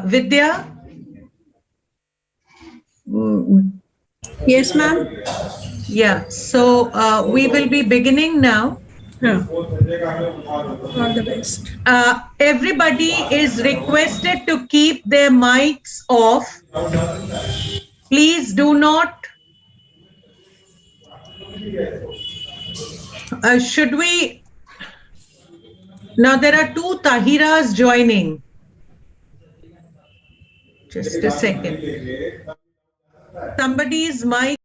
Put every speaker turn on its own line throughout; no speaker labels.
Vidya?
Yes, ma'am.
Yeah, so we will be beginning now.
Yeah. All the best.
Everybody is requested to keep their mics off. Please do not. Should we? Now there are two Tahiras joining. Just a second. Somebody's mic.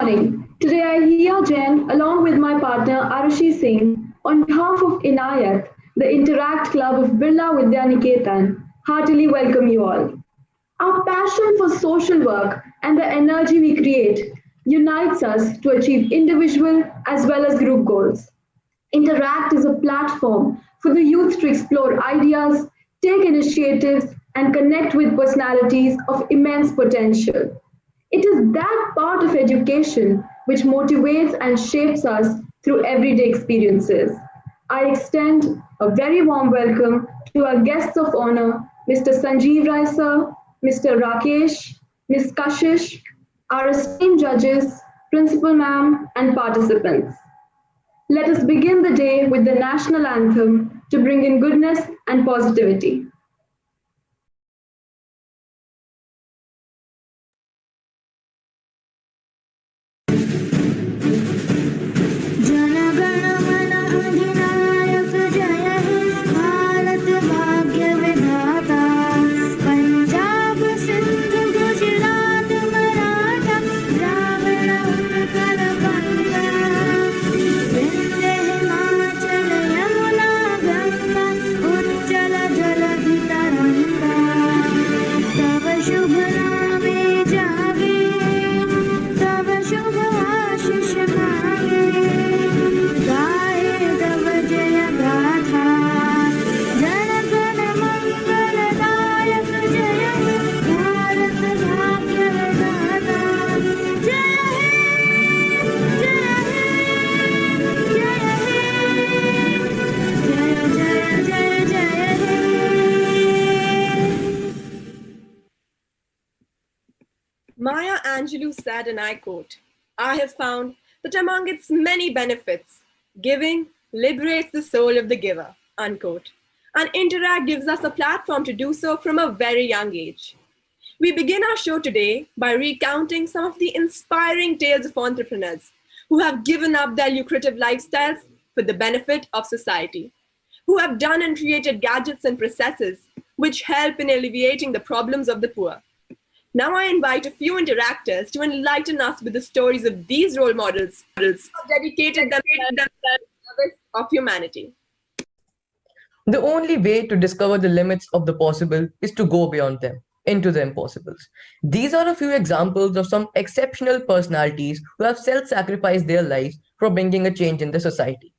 Morning. Today I hear Jen along with my partner Arushi Singh on behalf of Inayat, the Interact Club of Birla Vidya Niketan, heartily welcome you all. Our passion for social work and the energy we create unites us to achieve individual as well as group goals. Interact is a platform for the youth to explore ideas, take initiatives, and connect with personalities of immense potential. It is that part of education which motivates and shapes us through everyday experiences. I extend a very warm welcome to our guests of honor, Mr. Sanjeev Rai sir, Mr. Rakesh, Ms. Kashish, our esteemed judges, principal ma'am, and participants. Let us begin the day with the national anthem to bring in goodness and positivity.
Maya Angelou said, and I quote, "I have found that among its many benefits, giving liberates the soul of the giver," unquote. and InterAct gives us a platform to do so from a very young age. We begin our show today by recounting some of the inspiring tales of entrepreneurs who have given up their lucrative lifestyles for the benefit of society, who have done and created gadgets and processes which help in alleviating the problems of the poor. Now I invite a few interactors to enlighten us with the stories of these role models who have dedicated themselves to the service of humanity.
The only way to discover the limits of the possible is to go beyond them, into the impossibles. These are a few examples of some exceptional personalities who have self-sacrificed their lives for bringing a change in the society.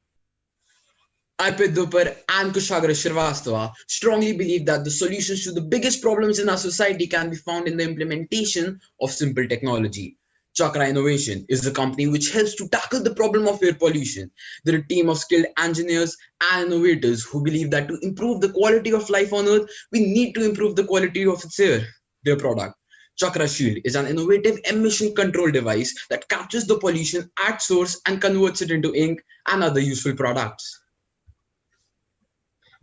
Arpit Dupar and Kushagra Shrivastava strongly believe that the solutions to the biggest problems in our society can be found in the implementation of simple technology. Chakra Innovation is the company which helps to tackle the problem of air pollution. They're a team of skilled engineers and innovators who believe that to improve the quality of life on Earth, we need to improve the quality of its air. Their product, Chakra Shield, is an innovative emission control device that captures the pollution at source and converts it into ink and other useful products.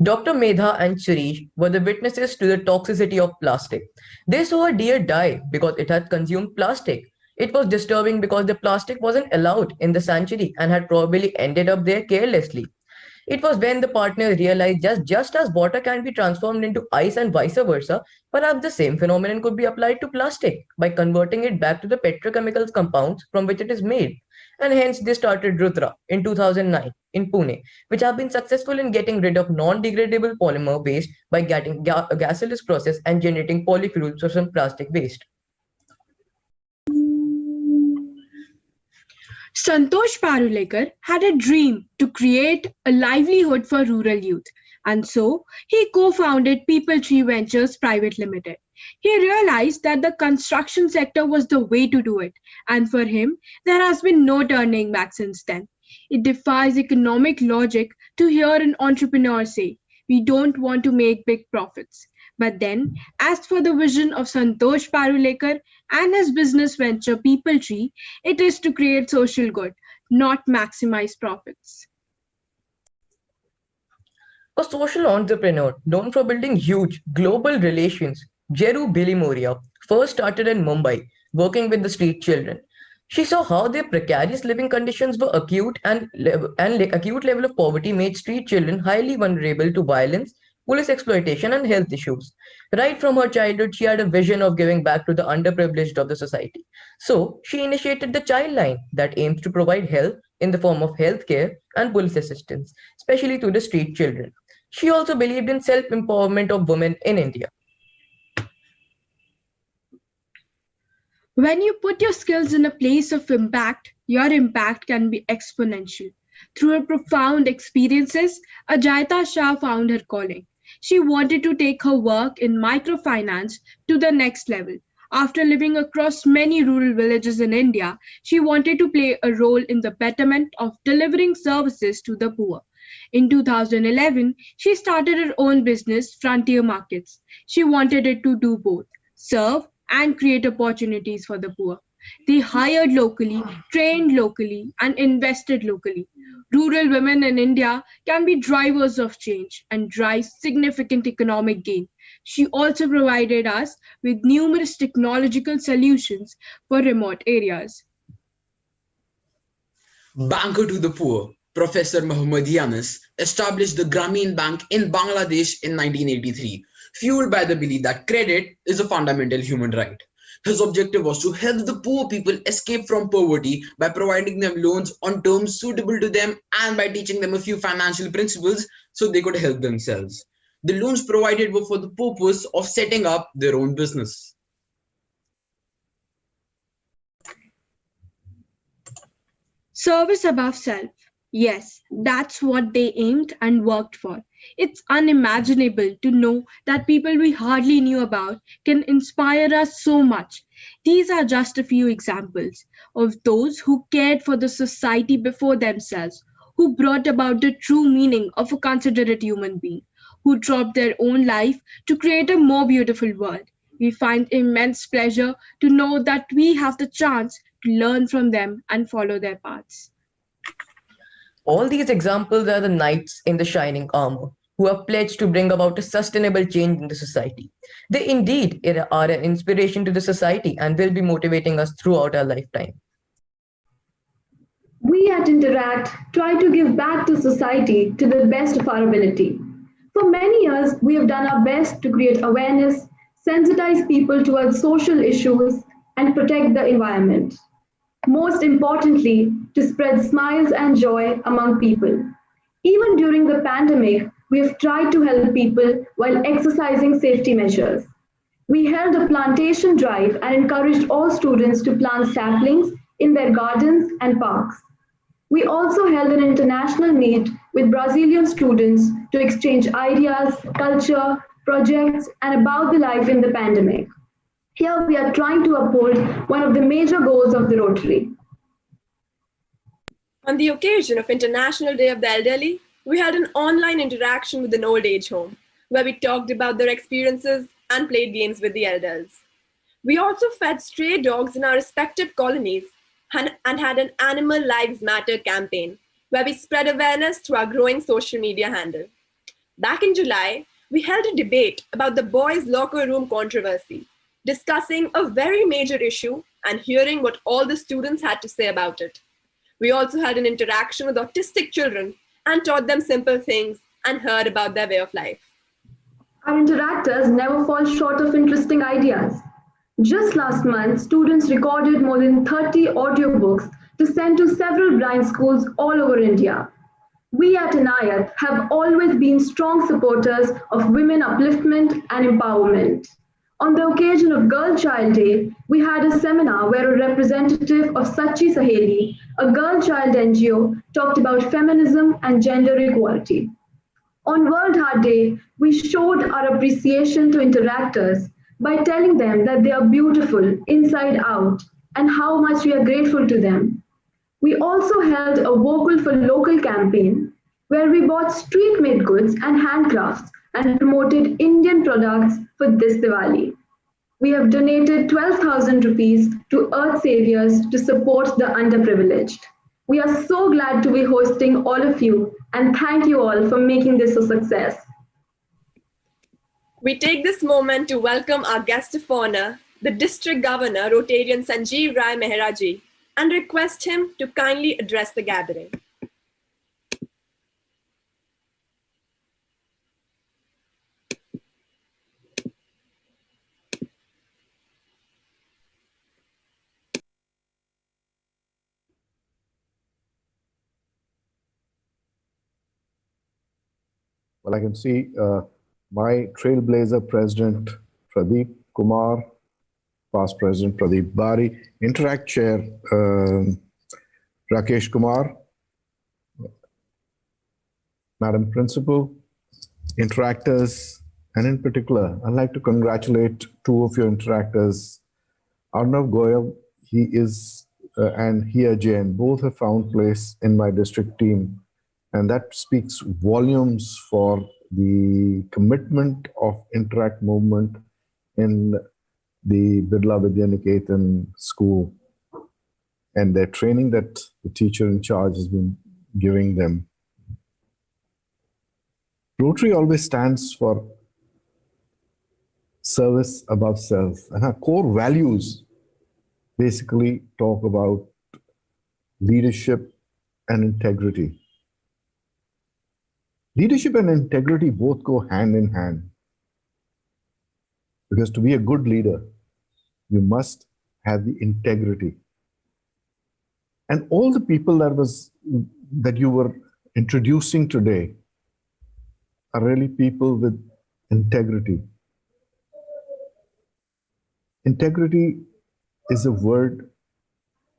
Dr. Medha and Shirish were the witnesses to the toxicity of plastic. They saw a deer die because it had consumed plastic. It was disturbing because the plastic wasn't allowed in the sanctuary and had probably ended up there carelessly. It was when the partners realized just as water can be transformed into ice and vice versa, perhaps the same phenomenon could be applied to plastic by converting it back to the petrochemicals compounds from which it is made. And hence they started Rudra in 2009 in Pune, which have been successful in getting rid of non-degradable polymer waste by getting a gaseous process and generating polyfuels from plastic waste.
Santosh Parulekar had a dream to create a livelihood for rural youth, and so he co-founded People Tree Ventures Private Limited. He realized that the construction sector was the way to do it, and for him, there has been no turning back since then. It defies economic logic to hear an entrepreneur say, "We don't want to make big profits." But then, as for the vision of Santosh Parulekar and his business venture People Tree, it is to create social good, not maximize profits.
A social entrepreneur known for building huge global relations, Jeru Bilimoria first started in Mumbai, working with the street children. She saw how their precarious living conditions were acute and acute level of poverty made street children highly vulnerable to violence, police exploitation, and health issues. Right from her childhood, she had a vision of giving back to the underprivileged of the society. So she initiated the Child Line that aims to provide help in the form of healthcare and police assistance, especially to the street children. She also believed in self-empowerment of women in India.
When you put your skills in a place of impact, your impact can be exponential. Through her profound experiences, Ajayata Shah found her calling. She wanted to take her work in microfinance to the next level. After living across many rural villages in India, she wanted to play a role in the betterment of delivering services to the poor. In 2011, she started her own business, Frontier Markets. She wanted it to do both, serve and create opportunities for the poor. They hired locally, trained locally, and invested locally. Rural women in India can be drivers of change and drive significant economic gain. She also provided us with numerous technological solutions for remote areas.
Banker to the poor, Professor Muhammad Yunus established the Grameen Bank in Bangladesh in 1983, fueled by the belief that credit is a fundamental human right. His objective was to help the poor people escape from poverty by providing them loans on terms suitable to them and by teaching them a few financial principles so they could help themselves. The loans provided were for the purpose of setting up their own business.
Service above self. Yes, that's what they aimed and worked for. It's unimaginable to know that people we hardly knew about can inspire us so much. These are just a few examples of those who cared for the society before themselves, who brought about the true meaning of a considerate human being, who dropped their own life to create a more beautiful world. We find immense pleasure to know that we have the chance to learn from them and follow their paths.
All these examples are the knights in the shining armor, who have pledged to bring about a sustainable change in the society. They indeed are an inspiration to the society and will be motivating us throughout our lifetime.
We at InterAct try to give back to society to the best of our ability. For many years, we have done our best to create awareness, sensitize people towards social issues, and protect the environment. Most importantly, to spread smiles and joy among people. Even during the pandemic, we have tried to help people while exercising safety measures. We held a plantation drive and encouraged all students to plant saplings in their gardens and parks. We also held an international meet with Brazilian students to exchange ideas, culture, projects, and about the life in the pandemic. Here we are trying to uphold one of the major goals of the Rotary.
On the occasion of International Day of the Elderly, we held an online interaction with an old age home, where we talked about their experiences and played games with the elders. We also fed stray dogs in our respective colonies and had an Animal Lives Matter campaign, where we spread awareness through our growing social media handle. Back in July, we held a debate about the boys' locker room controversy, discussing a very major issue and hearing what all the students had to say about it. We also had an interaction with autistic children and taught them simple things and heard about their way of life.
Our interactors never fall short of interesting ideas. Just last month, students recorded more than 30 audiobooks to send to several blind schools all over India. We at Inayat have always been strong supporters of women upliftment and empowerment. On the occasion of Girl Child Day, we had a seminar where a representative of Sachi Saheli, a girl child NGO, talked about feminism and gender equality. On World Heart Day, we showed our appreciation to interactors by telling them that they are beautiful inside out and how much we are grateful to them. We also held a Vocal for Local campaign where we bought street-made goods and handcrafts and promoted Indian products for this Diwali. We have donated 12,000 rupees to Earth Saviors to support the underprivileged. We are so glad to be hosting all of you and thank you all for making this a success.
We take this moment to welcome our guest of honor, the District Governor, Rotarian Sanjeev Rai Mehraji, and request him to kindly address the gathering.
Well, I can see my trailblazer president, Pradeep Kumar, past president Pradeep Bari, Interact chair, Rakesh Kumar, Madam Principal, interactors, and in particular, I'd like to congratulate two of your interactors, Arnav Goyal, he is, and Hia Jain, both have found place in my district team. And that speaks volumes for the commitment of Interact movement in the Birla Vidya Niketan school and their training that the teacher in charge has been giving them. Rotary always stands for service above self, and our core values basically talk about leadership and integrity. Leadership and integrity both go hand in hand. Because to be a good leader, you must have the integrity. And all the people that you were introducing today are really people with integrity. Integrity is a word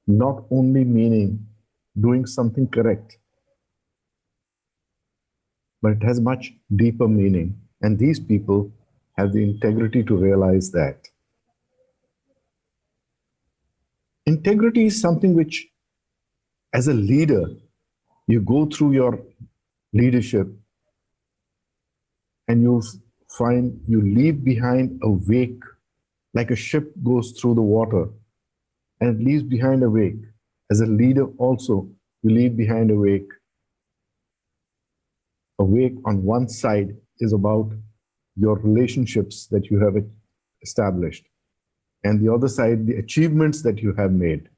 not only meaning doing something correct, but it has much deeper meaning. And these people have the integrity to realize that. Integrity is something which, as a leader, you go through your leadership and you'll find you leave behind a wake, like a ship goes through the water and it leaves behind a wake. As a leader also, you leave behind a wake. Awake on one side is about your relationships that you have established, and the other side, the achievements that you have made.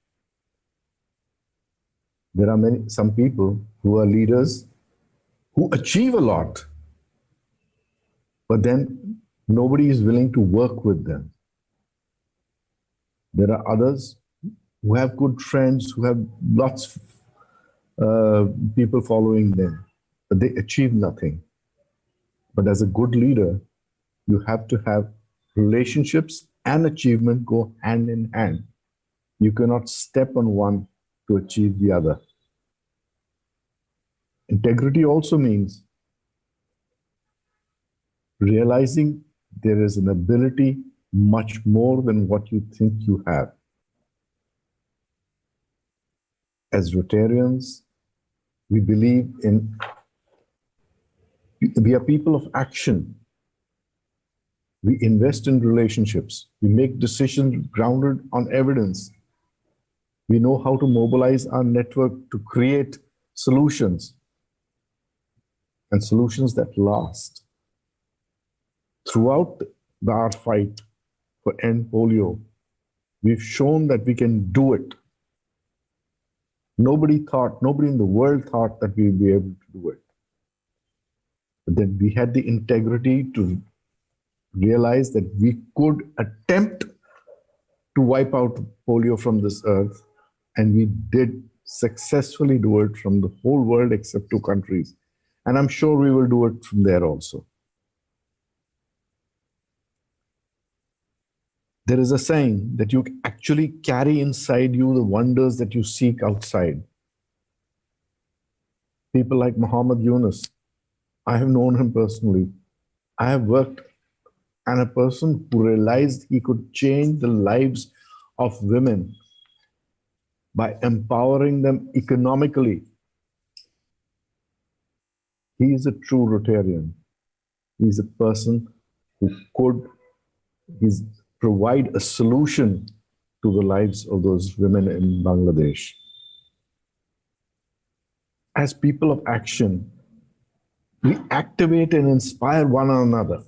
There are some people who are leaders who achieve a lot, but then nobody is willing to work with them. There are others who have good friends, who have lots of people following them, but they achieve nothing. But as a good leader, you have to have relationships and achievement go hand in hand. You cannot step on one to achieve the other. Integrity also means realizing there is an ability much more than what you think you have. As Rotarians, we believe in, we are people of action. We invest in relationships. We make decisions grounded on evidence. We know how to mobilize our network to create solutions, and solutions that last. Throughout our fight for end polio, we've shown that we can do it. Nobody in the world thought that we'd be able to do it. But then we had the integrity to realize that we could attempt to wipe out polio from this earth, and we did successfully do it from the whole world except 2 countries. And I'm sure we will do it from there also. There is a saying that you actually carry inside you the wonders that you seek outside. People like Muhammad Yunus, I have known him personally. I have worked and a person who realized he could change the lives of women by empowering them economically. He is a true Rotarian. He's a person who could provide a solution to the lives of those women in Bangladesh. As people of action, we activate and inspire one another.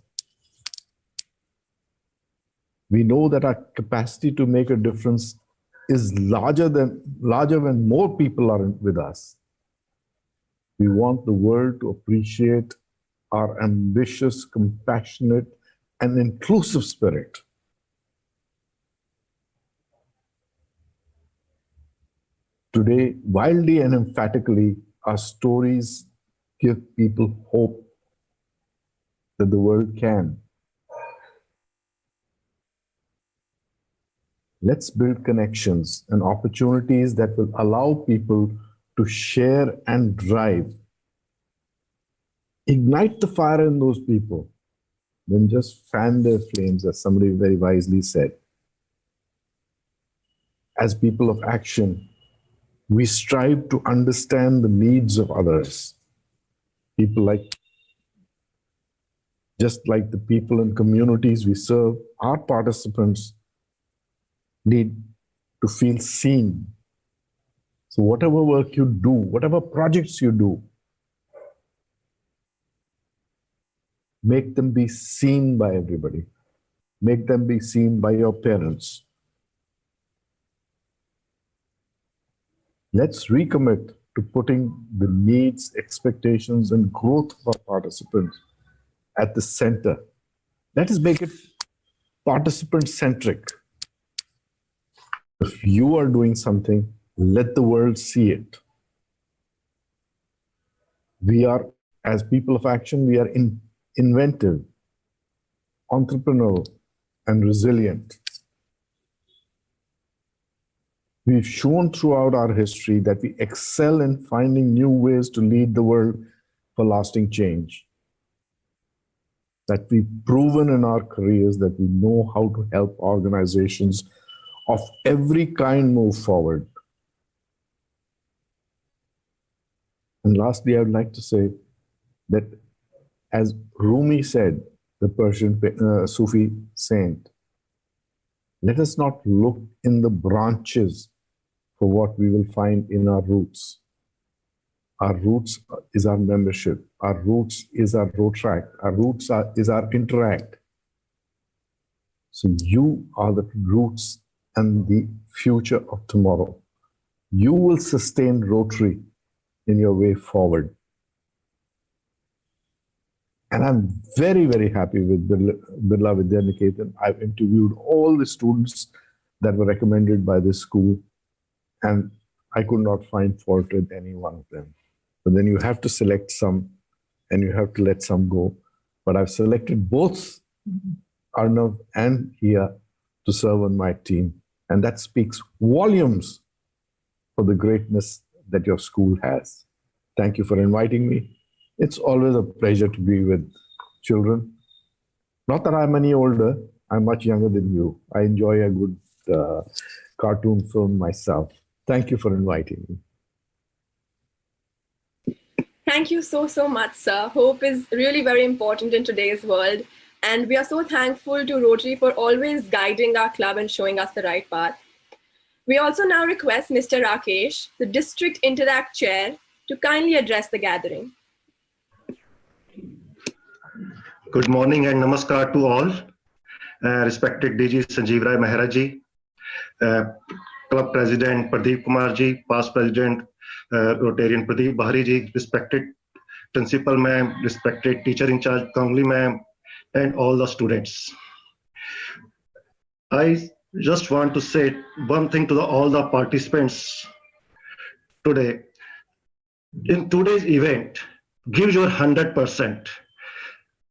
We know that our capacity to make a difference is larger when more people are with us. We want the world to appreciate our ambitious, compassionate, and inclusive spirit. Today, wildly and emphatically, our stories give people hope that the world can. Let's build connections and opportunities that will allow people to share and drive. Ignite the fire in those people, then just fan their flames, as somebody very wisely said. As people of action, we strive to understand the needs of others. Just like the people and communities we serve, our participants need to feel seen. So whatever work you do, whatever projects you do, make them be seen by everybody. Make them be seen by your parents. Let's recommit to putting the needs, expectations, and growth of our participants at the center. Let us make it participant-centric. If you are doing something, let the world see it. We are, as people of action, we are inventive, entrepreneurial, and resilient. We've shown throughout our history that we excel in finding new ways to lead the world for lasting change. That we've proven in our careers that we know how to help organizations of every kind move forward. And lastly, I would like to say that, as Rumi said, the Persian Sufi saint, let us not look in the branches for what we will find in our roots. Our roots is our membership. Our roots is our Rotract. Our roots is our Interact. So you are the roots and the future of tomorrow. You will sustain Rotary in your way forward. And I'm very, very happy with Birla Vidya Niketan. I've interviewed all the students that were recommended by this school, and I could not find fault with any one of them. But then you have to select some and you have to let some go. But I've selected both Arnav and Hia to serve on my team. And that speaks volumes for the greatness that your school has. Thank you for inviting me. It's always a pleasure to be with children. Not that I'm any older, I'm much younger than you. I enjoy a good cartoon film myself. Thank you for inviting me.
Thank you so much, sir. Hope is really very important in today's world. And we are so thankful to Rotary for always guiding our club and showing us the right path. We also now request Mr. Rakesh, the District Interact Chair, to kindly address the gathering.
Good morning and namaskar to all. Respected DG Sanjeev Rai Mehra ji, Club President Pradeep Kumar ji, Past President Rotarian Pradeep Bahari ji, respected Principal Ma'am, respected Teacher in Charge Kangli Ma'am, and all the students. I just want to say one thing to all the participants today. In today's event, give your 100%.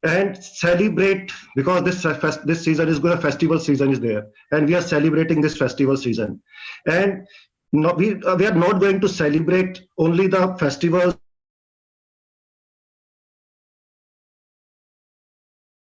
And celebrate, because this season is going, festival season is there, and we are celebrating this festival season. And we are not going to celebrate only the festivals.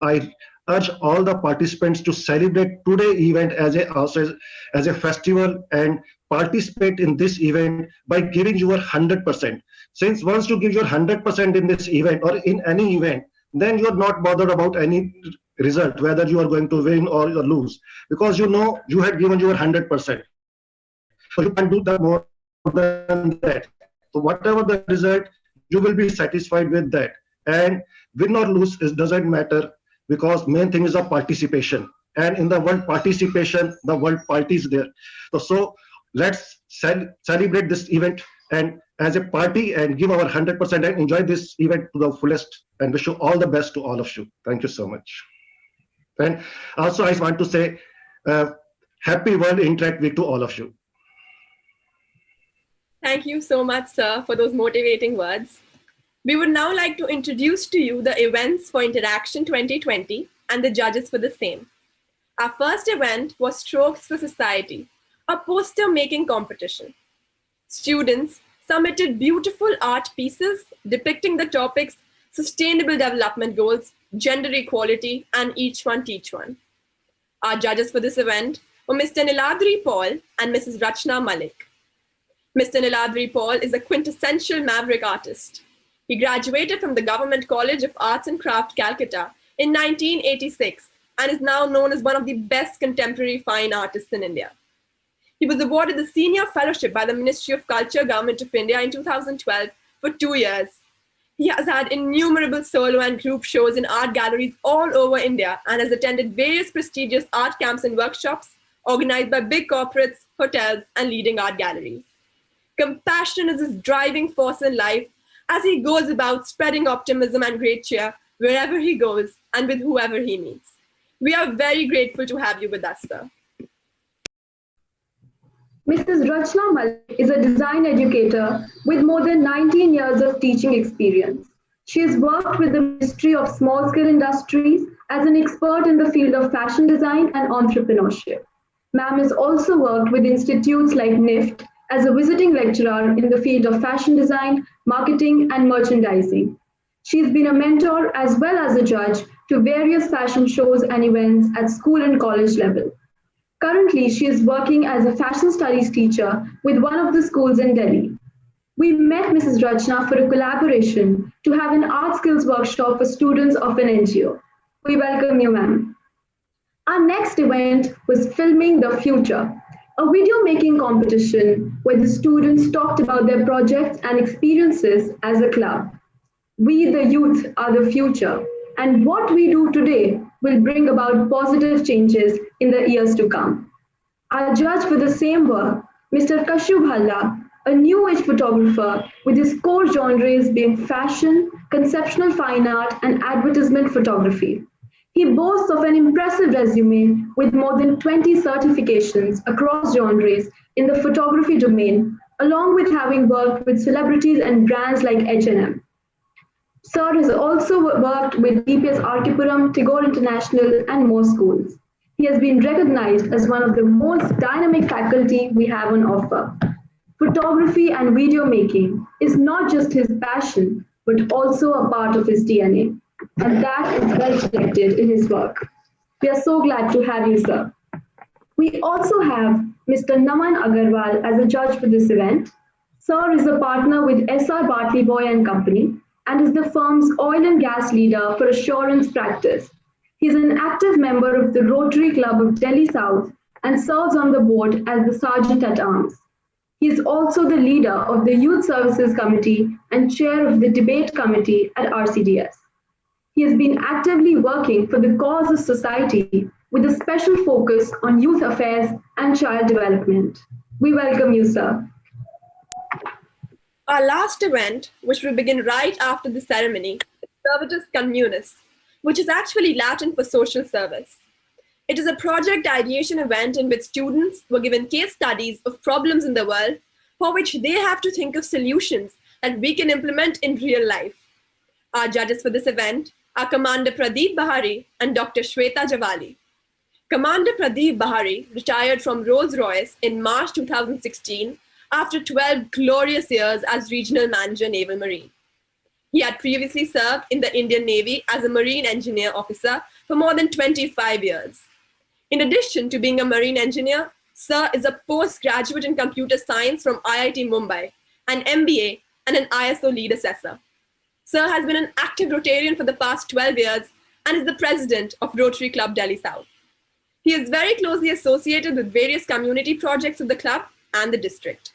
I urge all the participants to celebrate today's event as a festival and participate in this event by giving your 100%. Since once you give your 100% in this event or in any event, then you're not bothered about any result, whether you are going to win or lose, because you know you had given your 100%. So you can't do that more than that. So whatever the result, you will be satisfied with that. And win or lose, it doesn't matter, because main thing is the participation. And in the world participation, the world party is there. So let's celebrate this event and as a party and give our 100% and enjoy this event to the fullest, and wish you all the best to all of you. Thank you so much. And also I want to say happy World Interact Week to all of you.
Thank you so much, sir, for those motivating words. We would now like to introduce to you the events for InterAction 2020 and the judges for the same. Our first event was Strokes for Society, a poster making competition. Students submitted beautiful art pieces depicting the topics Sustainable Development Goals, Gender Equality, and Each One Teach One. Our judges for this event were Mr. Niladri Paul and Mrs. Rachna Malik. Mr. Niladri Paul is a quintessential maverick artist. He graduated from the Government College of Arts and Craft, Calcutta in 1986 and is now known as one of the best contemporary fine artists in India. He was awarded the Senior Fellowship by the Ministry of Culture, Government of India in 2012 for 2 years. He has had innumerable solo and group shows in art galleries all over India and has attended various prestigious art camps and workshops organized by big corporates, hotels, and leading art galleries. Compassion is his driving force in life as he goes about spreading optimism and great cheer wherever he goes and with whoever he meets. We are very grateful to have you with us, sir.
Mrs. Rachna Malik is a design educator with more than 19 years of teaching experience. She has worked with the Ministry of Small Scale Industries as an expert in the field of fashion design and entrepreneurship. Ma'am has also worked with institutes like NIFT as a visiting lecturer in the field of fashion design, marketing, and merchandising. She's been a mentor as well as a judge to various fashion shows and events at school and college level. Currently, she is working as a fashion studies teacher with one of the schools in Delhi. We met Mrs. Rachna for a collaboration to have an art skills workshop for students of an NGO. We welcome you, ma'am. Our next event was Filming the Future, a video making competition where the students talked about their projects and experiences as a club. We, the youth, are the future, and what we do today will bring about positive changes in the years to come. Our judge for the same work, Mr. Kashu Bhalla, a new age photographer with his core genres being fashion, conceptual fine art, and advertisement photography. He boasts of an impressive resume with more than 20 certifications across genres in the photography domain, along with having worked with celebrities and brands like H&M. Sir has also worked with DPS Arkipuram, Tagore International, and more schools. He has been recognized as one of the most dynamic faculty we have on offer. Photography and video making is not just his passion, but also a part of his DNA. And that is well reflected in his work. We are so glad to have you, sir. We also have Mr. Naman Agarwal as a judge for this event. Sir is a partner with SR Bartley Boy and Company and is the firm's oil and gas leader for assurance practice. He is an active member of the Rotary Club of Delhi South and serves on the board as the Sergeant at Arms. He is also the leader of the Youth Services Committee and chair of the Debate Committee at RCDS. He has been actively working for the cause of society with a special focus on youth affairs and child development. We welcome you, sir.
Our last event, which will begin right after the ceremony, is Servitus Communis, which is actually Latin for social service. It is a project ideation event in which students were given case studies of problems in the world for which they have to think of solutions that we can implement in real life. Our judges for this event are Commander Pradeep Bahari and Dr. Shweta Javali. Commander Pradeep Bahari retired from Rolls-Royce in March 2016 after 12 glorious years as Regional Manager Naval Marine. He had previously served in the Indian Navy as a Marine Engineer Officer for more than 25 years. In addition to being a Marine Engineer, Sir is a postgraduate in Computer Science from IIT Mumbai, an MBA, and an ISO Lead Assessor. Sir has been an active Rotarian for the past 12 years and is the President of Rotary Club Delhi South. He is very closely associated with various community projects of the club and the district.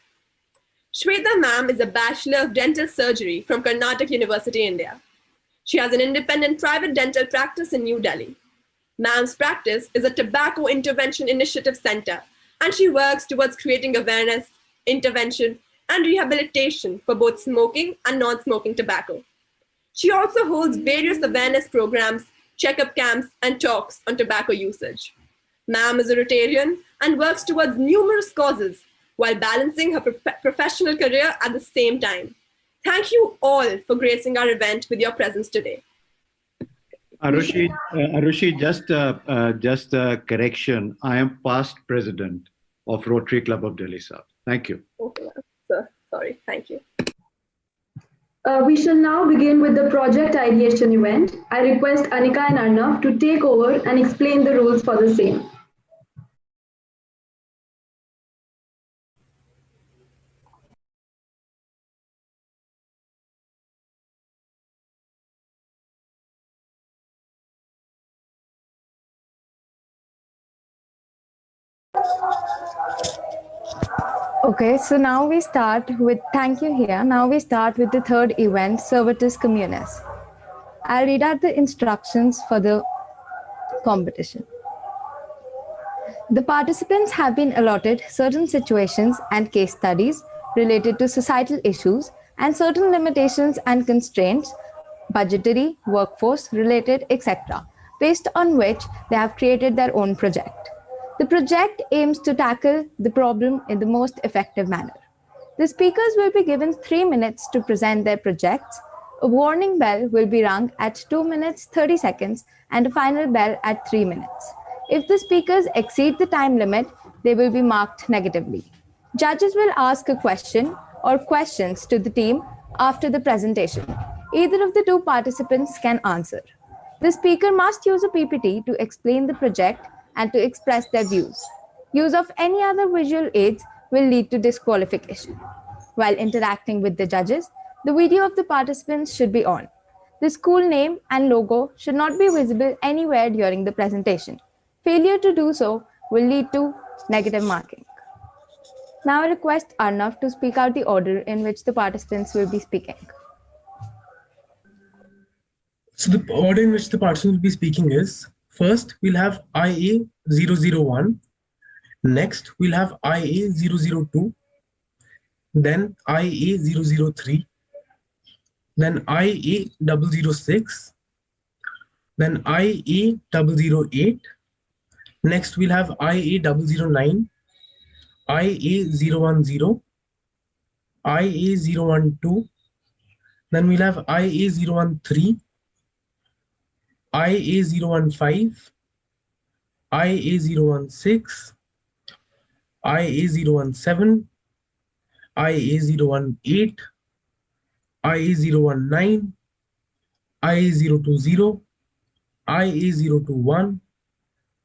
Shweta ma'am is a Bachelor of Dental Surgery from Karnataka University, India. She has an independent private dental practice in New Delhi. Ma'am's practice is a Tobacco Intervention Initiative Center, and she works towards creating awareness, intervention, and rehabilitation for both smoking and non-smoking tobacco. She also holds various awareness programs, checkup camps, and talks on tobacco usage. Ma'am is a Rotarian and works towards numerous causes while balancing her professional career at the same time. Thank you all for gracing our event with your presence today.
Arushi, just a correction. I am past president of Rotary Club of Delhi South. Thank you.
Okay, sir. Sorry. Thank you.
We shall now begin with the project ideation event. I request Anika and Arnav to take over and explain the rules for the same.
Okay, so now we start with, thank you here. Now we start with the third event, Servitus Communis. I'll read out the instructions for the competition. The participants have been allotted certain situations and case studies related to societal issues and certain limitations and constraints, budgetary, workforce related, etc., based on which they have created their own project. The project aims to tackle the problem in the most effective manner. The speakers will be given 3 minutes to present their projects. A warning bell will be rung at 2 minutes 30 seconds and a final bell at 3 minutes. If the speakers exceed the time limit, they will be marked negatively. Judges will ask a question or questions to the team after the presentation. Either of the two participants can answer. The speaker must use a PPT to explain the project and to express their views. Use of any other visual aids will lead to disqualification. While interacting with the judges, the video of the participants should be on. The school name and logo should not be visible anywhere during the presentation. Failure to do so will lead to negative marking. Now I request Arnav to speak out the order in which the participants will be speaking.
So the order in which the participants will be speaking is, first we'll have IA001, next we'll have IA002, then IA003, then IA006, then IA008, next we'll have IA009, IA010, IA012, then we'll have IA013, IA015, IA016, IA017, IA018, IA019, IA020, IA021,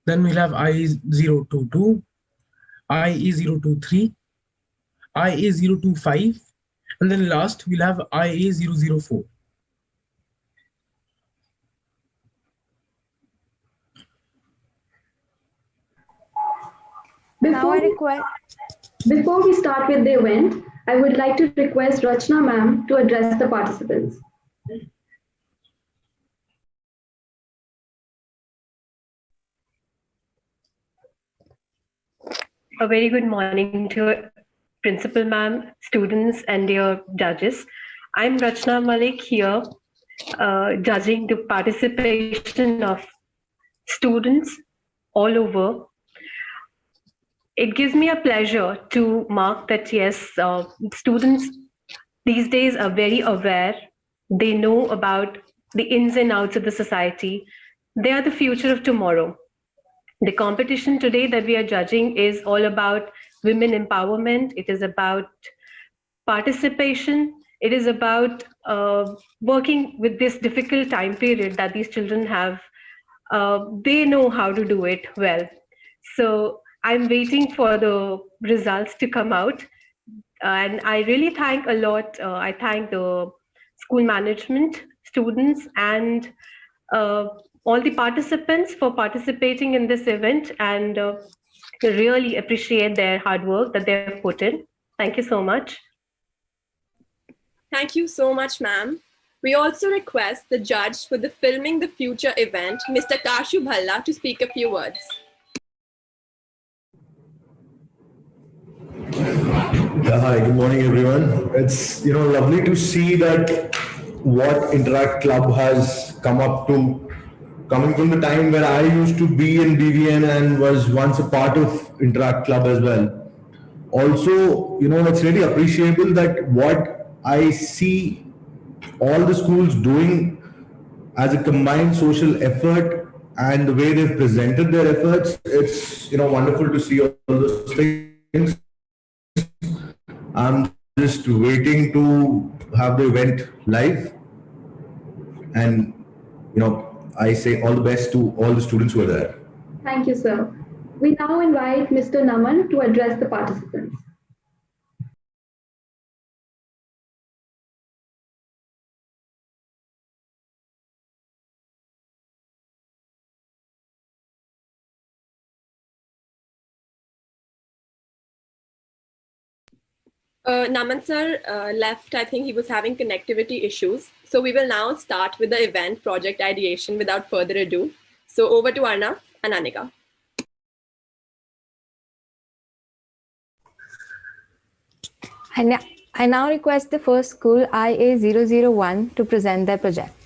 then we'll have IA022, IA023, IA025, and then last we'll have IA004.
Before we start with the event, I would like to request Rachna ma'am to address the participants.
A very good morning to Principal Ma'am, students, and dear judges. I'm Rachna Malik here, judging the participation of students all over. It gives me a pleasure to mark that, yes, students these days are very aware. They know about the ins and outs of the society. They are the future of tomorrow. The competition today that we are judging is all about women empowerment. It is about participation. It is about working with this difficult time period that these children have. They know how to do it well. So I'm waiting for the results to come out. And I really thank a lot. I thank the school management, students, and all the participants for participating in this event, and really appreciate their hard work that they have put in. Thank you so much.
Thank you so much, ma'am. We also request the judge for the Filming the Future event, Mr. Kashu Bhalla, to speak a few words.
Hi, good morning, everyone. It's lovely to see that what Interact Club has come up to, coming from the time where I used to be in BVN and was once a part of Interact Club as well. Also, it's really appreciable that what I see all the schools doing as a combined social effort and the way they've presented their efforts, it's wonderful to see all those things. I'm just waiting to have the event live, and I say all the best to all the students who are there.
Thank you, sir. We now invite Mr. Naman to address the participants.
Naman sir left. I think he was having connectivity issues. So we will now start with the event project ideation without further ado. So over to Arnav and Anika.
I now request the first school, IA001, to present their project.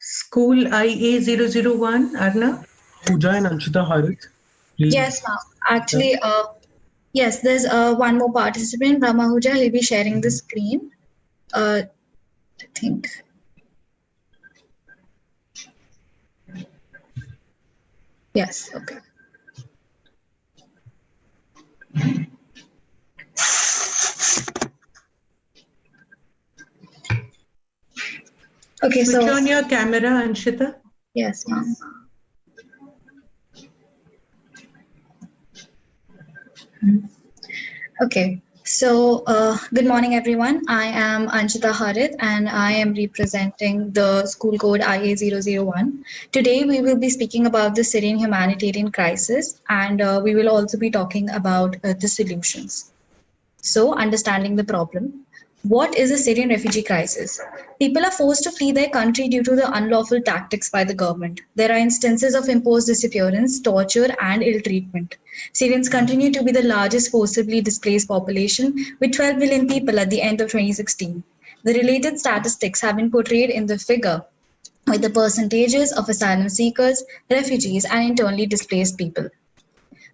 School IA001, Arna?
Pooja and Anshita Harith.
Yes, ma'am. Actually, yes, there's one more participant, Brahmahuja. He'll be sharing the screen. I think. Yes, okay. Okay,
Switch
so
on your camera, Anshita.
yes, ma'am. Okay, so good morning, everyone. I am Anshita Harith, and I am representing the school code IA001. Today, we will be speaking about the Syrian humanitarian crisis, and we will also be talking about the solutions. So, understanding the problem. What is a Syrian refugee crisis? People are forced to flee their country due to the unlawful tactics by the government. There are instances of imposed disappearance, torture, and ill treatment. Syrians continue to be the largest forcibly displaced population, with 12 million people at the end of 2016. The related statistics have been portrayed in the figure with the percentages of asylum seekers, refugees, and internally displaced people.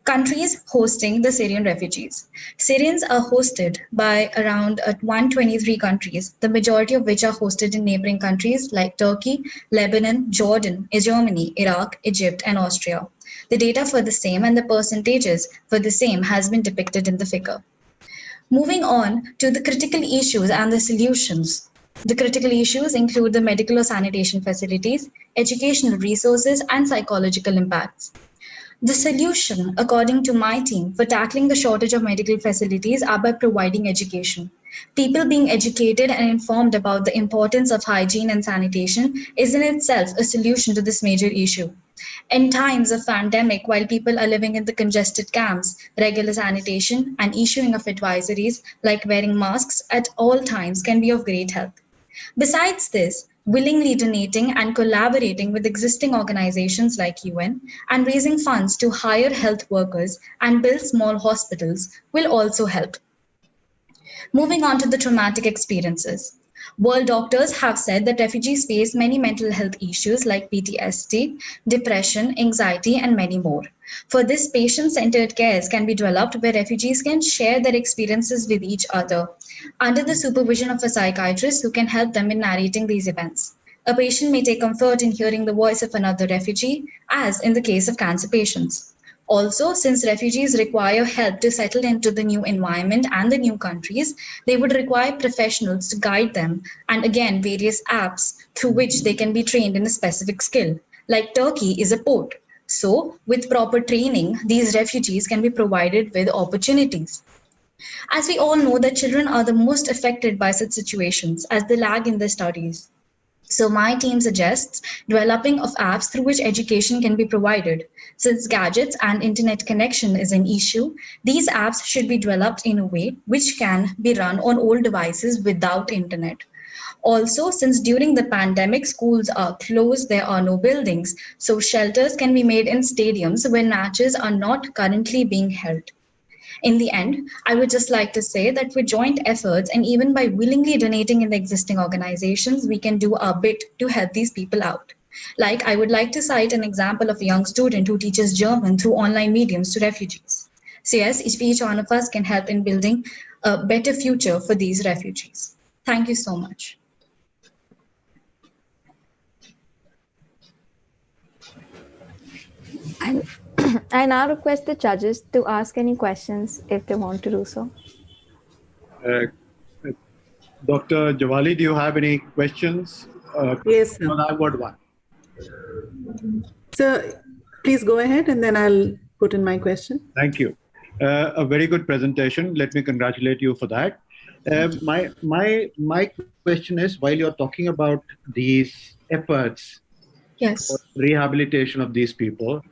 Countries hosting the Syrian refugees. Syrians are hosted by around 123 countries, the majority of which are hosted in neighboring countries like Turkey, Lebanon, Jordan, Germany, Iraq, Egypt, and Austria. The data for the same and the percentages for the same has been depicted in the figure. Moving on to the critical issues and the solutions. The critical issues include the medical or sanitation facilities, educational resources, and psychological impacts. The solution, according to my team, for tackling the shortage of medical facilities are by providing education. People being educated and informed about the importance of hygiene and sanitation is in itself a solution to this major issue. In times of pandemic, while people are living in the congested camps, regular sanitation and issuing of advisories like wearing masks at all times can be of great help. Besides this, willingly donating and collaborating with existing organizations like UN and raising funds to hire health workers and build small hospitals will also help. Moving on to the traumatic experiences. World doctors have said that refugees face many mental health issues like PTSD, depression, anxiety, and many more. For this, patient-centered cares can be developed where refugees can share their experiences with each other under the supervision of a psychiatrist who can help them in narrating these events. A patient may take comfort in hearing the voice of another refugee, as in the case of cancer patients. Also, since refugees require help to settle into the new environment and the new countries, they would require professionals to guide them, and again, various apps through which they can be trained in a specific skill. Like Turkey is a port. So, with proper training, these refugees can be provided with opportunities. As we all know that children are the most affected by such situations as they lag in their studies. So my team suggests developing of apps through which education can be provided. Since gadgets and internet connection is an issue, these apps should be developed in a way which can be run on old devices without internet. Also, since during the pandemic, schools are closed, there are no buildings, so shelters can be made in stadiums where matches are not currently being held. In the end, I would just like to say that with joint efforts and even by willingly donating in the existing organizations, we can do our bit to help these people out. Like, I would like to cite an example of a young student who teaches German through online mediums to refugees. So yes, each one of us can help in building a better future for these refugees. Thank you so much.
I now request the judges to ask any questions if they want to do so.
Dr. Javali, do you have any questions?
Yes, sir.
Well, I've got one.
So please go ahead and then I'll put in my question.
Thank you. A very good presentation. Let me congratulate you for that. My question is, while you're talking about these efforts,
yes,
for rehabilitation of these people,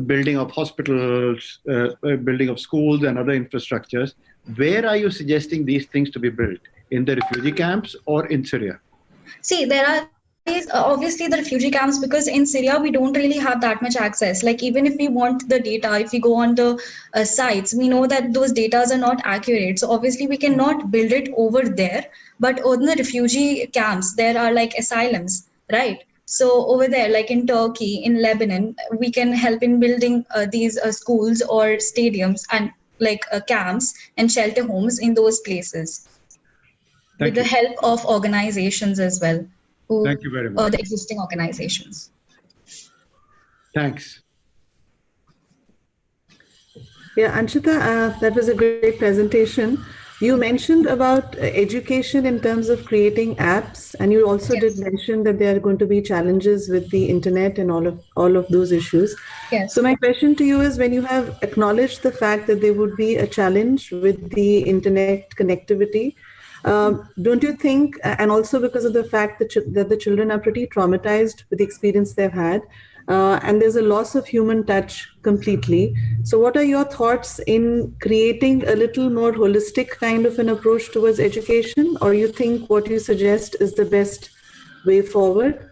building of hospitals, building of schools and other infrastructures, where are you suggesting these things to be built? In the refugee camps or in Syria?
See, there are obviously the refugee camps, because in Syria we don't really have that much access. Like, even if we want the data, if we go on the sites, we know that those data are not accurate. So obviously we cannot build it over there. But on the refugee camps, there are like asylums, right? So over there, like in Turkey, in Lebanon, we can help in building these schools or stadiums and like camps and shelter homes in those places. With the help of organizations as well.
Thank you very much.
The existing organizations.
Thanks.
Yeah, Anshita, that was a great presentation. You mentioned about education in terms of creating apps, and you also did mention that there are going to be challenges with the internet and all of those issues.
Yes.
So my question to you is, when you have acknowledged the fact that there would be a challenge with the internet connectivity, don't you think, and also because of the fact that the children are pretty traumatized with the experience they've had, and there's a loss of human touch completely. So what are your thoughts in creating a little more holistic kind of an approach towards education, or you think what you suggest is the best way forward?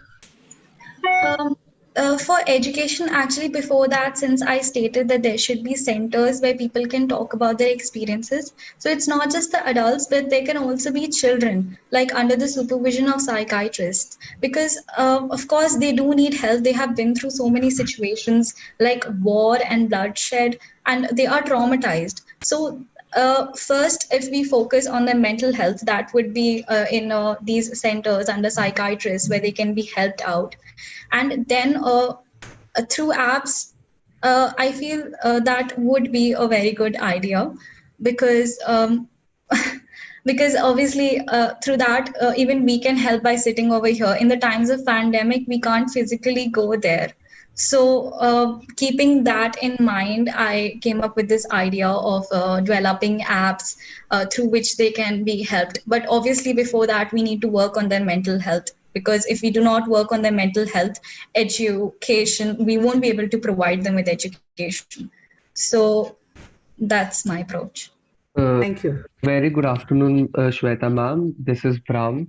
For education, actually, before that, since I stated that there should be centers where people can talk about their experiences. So it's not just the adults, but there can also be children, like under the supervision of psychiatrists. Because, of course, they do need help. They have been through so many situations like war and bloodshed, and they are traumatized. So first, if we focus on their mental health, that would be in these centers under psychiatrists where they can be helped out. And then through apps, I feel that would be a very good idea, because because obviously through that even we can help by sitting over here. In the times of pandemic, we can't physically go there. So keeping that in mind, I came up with this idea of developing apps through which they can be helped. But obviously before that, we need to work on their mental health, because if we do not work on their mental health, education, we won't be able to provide them with education. So that's my approach.
Thank you.
Very good afternoon, Shweta ma'am. This is Brahm.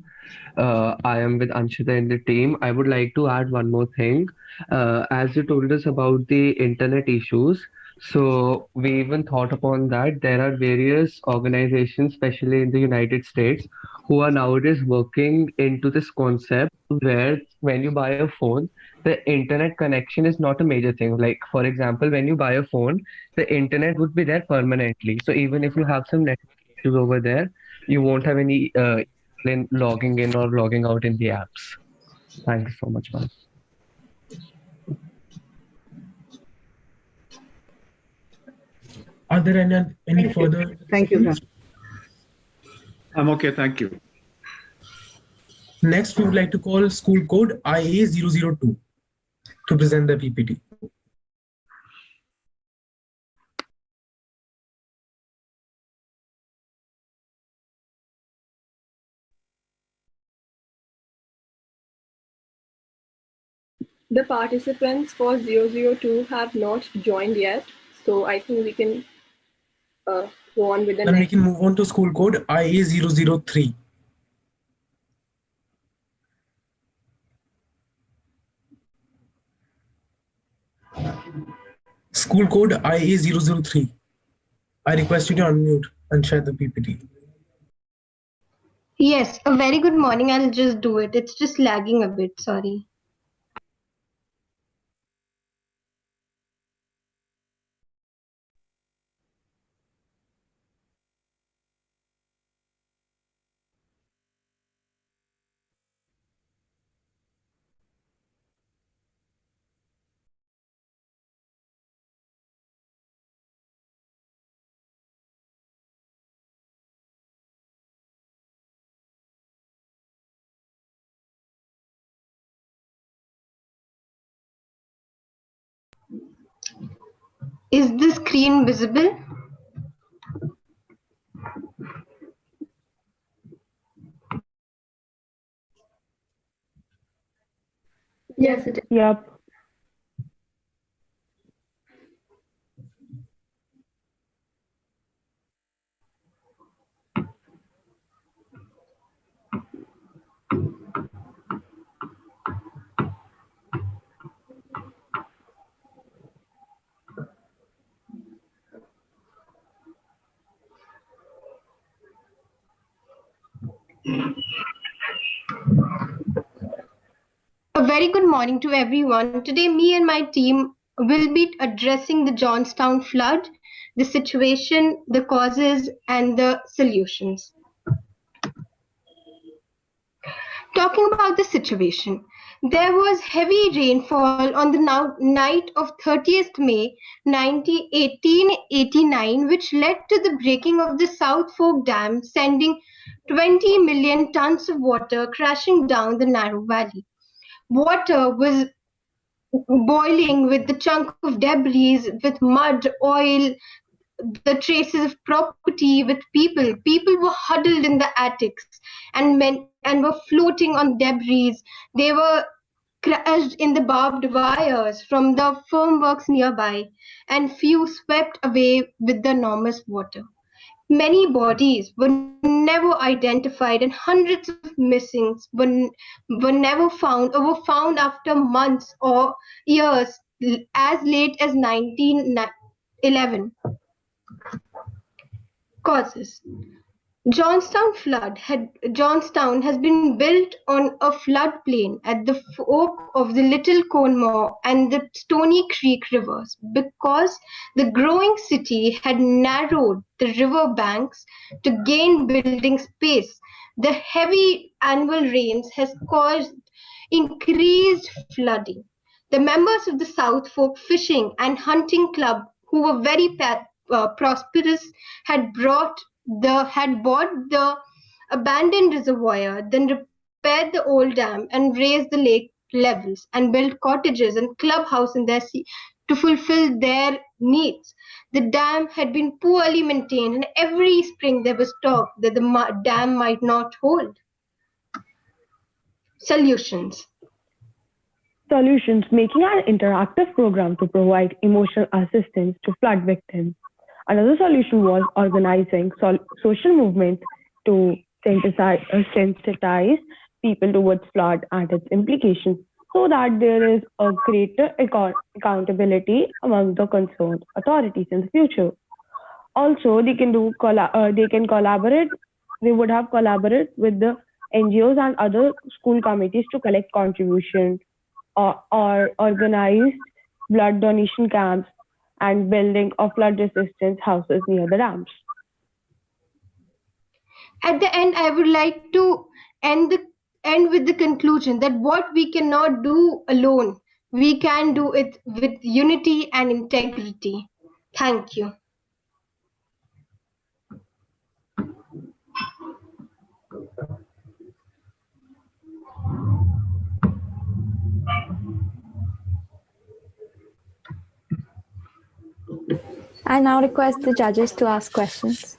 I am with Anshita in the team. I would like to add one more thing. As you told us about the internet issues, so we even thought upon that. There are various organizations, especially in the United States, who are nowadays working into this concept where when you buy a phone, the internet connection is not a major thing. Like, for example, when you buy a phone, the internet would be there permanently. So even if you have some network issues over there, you won't have any logging in or logging out in the apps. Thank you so much, ma'am.
Are there any further?
Thank you.
I'm okay, thank you.
Next, we would like to call school code IA002 to present the PPT.
The participants for 002 have not joined yet, so I think we can go on with the
Then
next.
we can move on to school code IA003. School code IA003. I request you to unmute and share the PPT.
Yes, a very good morning. I'll just do it. It's just lagging a bit, sorry. Is the screen visible?
Yes, it is.
Yep.
A very good morning to everyone. Today, me and my team will be addressing the Johnstown flood, the situation, the causes, and the solutions. Talking about the situation, There was heavy rainfall on the night of 30th May 1889, which led to the breaking of the South Fork Dam, sending 20 million tons of water crashing down the narrow valley. Water was boiling with the chunk of debris, with mud, oil, the traces of property, with people. People were huddled in the attics and were floating on debris. They were crashed in the barbed wires from the firmworks nearby, and few swept away with the enormous water. Many bodies were never identified, and hundreds of missings were never found, or were found after months or years, as late as 1911. Causes. Johnstown has been built on a floodplain at the fork of the Little Conemaugh and the Stony Creek rivers. Because the growing city had narrowed the river banks to gain building space, the heavy annual rains has caused increased flooding. The members of the South Fork Fishing and Hunting Club, who were very prosperous, had bought the abandoned reservoir, then repaired the old dam and raised the lake levels, and built cottages and clubhouse in their sea to fulfill their needs. The dam had been poorly maintained, and every spring there was talk that the dam might not hold. Solutions.
Making an interactive program to provide emotional assistance to flood victims. Another solution was organizing social movements to sensitize people towards flood and its implications, so that there is a greater accountability among the concerned authorities in the future. Also, they can collaborate. They would have collaborated with the NGOs and other school committees to collect contributions, or organized blood donation camps and building of flood resistance houses near the dams.
At the end, I would like to end with the conclusion that what we cannot do alone, we can do it with unity and integrity. Thank you.
I now request the judges to ask questions.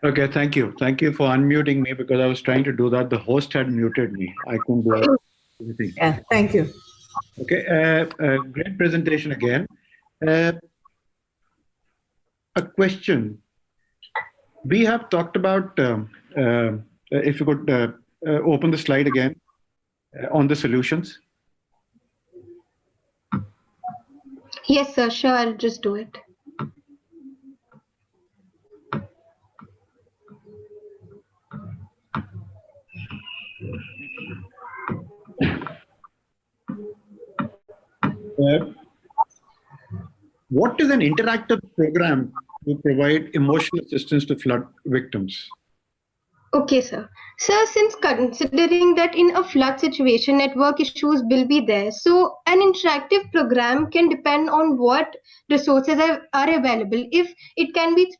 Okay, thank you. Thank you for unmuting me, because I was trying to do that. The host had muted me. I couldn't do anything.
Yeah, thank you.
Okay, great presentation again. A question. We have talked about, if you could open the slide again, on the solutions.
Yes, sir. Sure, I'll just do it.
What is an interactive program to provide emotional assistance to flood victims?
Okay, sir. Sir, since considering that in a flood situation, network issues will be there, so an interactive program can depend on what resources are available. If it can be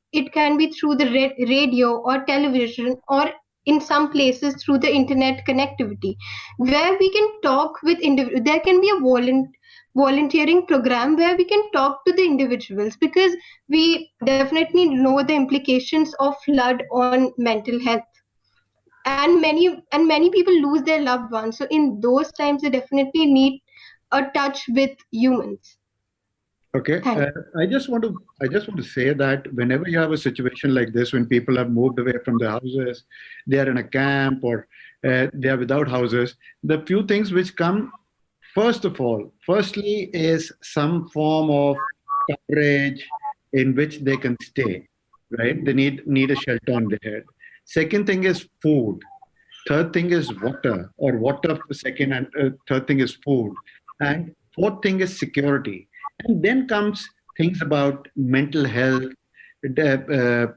through the radio or television, or in some places through the internet connectivity, where we can talk with individuals. There can be a volunteering program where we can talk to the individuals, because we definitely know the implications of flood on mental health. And many people lose their loved ones, so in those times they definitely need a touch with humans.
Okay, I just want to say that whenever you have a situation like this, when people have moved away from their houses, they are in a camp or they are without houses, the few things which come firstly is some form of coverage in which they can stay, right? They need a shelter on their head. Second thing is food. Third thing is water, or water second, and third thing is food. And fourth thing is security. And then comes things about mental health, the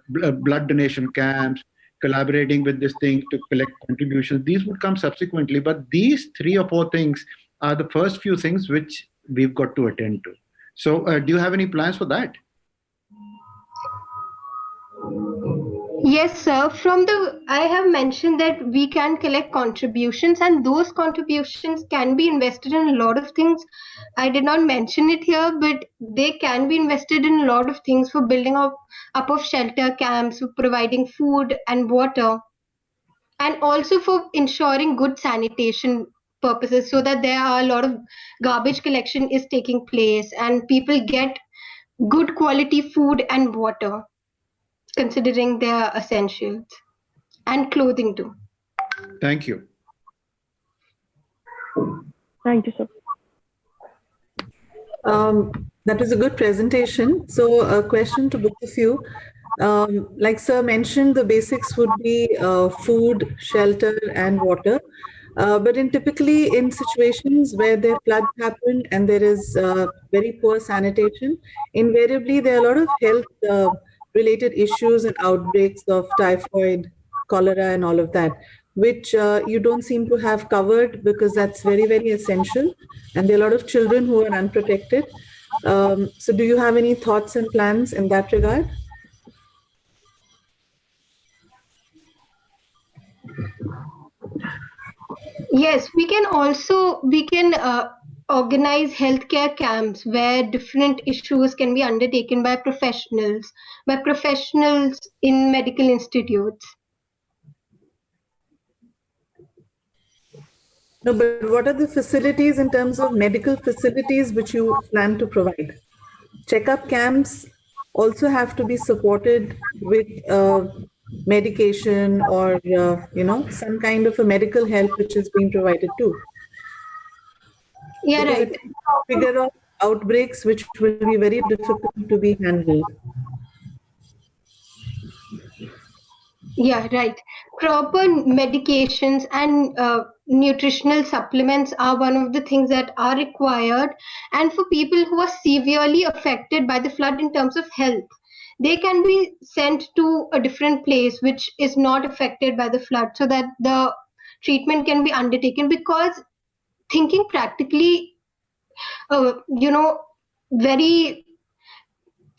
blood donation camps, collaborating with this thing to collect contributions. These would come subsequently, but these 3 or 4 things are the first few things which we've got to attend to. So do you have any plans for that?
Yes, sir. I have mentioned that we can collect contributions, and those contributions can be invested in a lot of things. I did not mention it here, but they can be invested in a lot of things for building up of shelter camps, for providing food and water, and also for ensuring good sanitation purposes, so that there are a lot of garbage collection is taking place and people get good quality food and water, considering their essentials, and clothing too.
Thank you.
Thank you, sir.
That was a good presentation. So a question to both of you. Like sir mentioned, the basics would be food, shelter, and water. But typically in situations where there floods happen and there is very poor sanitation, invariably there are a lot of health related issues and outbreaks of typhoid, cholera, and all of that, which you don't seem to have covered, because that's very, very essential. And there are a lot of children who are unprotected. So do you have any thoughts and plans in that regard?
Yes, we can organize healthcare camps where different issues can be undertaken by professionals in medical institutes.
No, but what are the facilities in terms of medical facilities which you plan to provide? Checkup camps also have to be supported with medication or some kind of a medical help which is being provided too.
Yeah,
because
right.
It figure out outbreaks which will be very difficult to be handled.
Yeah, right. Proper medications and nutritional supplements are one of the things that are required. And for people who are severely affected by the flood in terms of health, they can be sent to a different place which is not affected by the flood, so that the treatment can be undertaken. Because thinking practically, very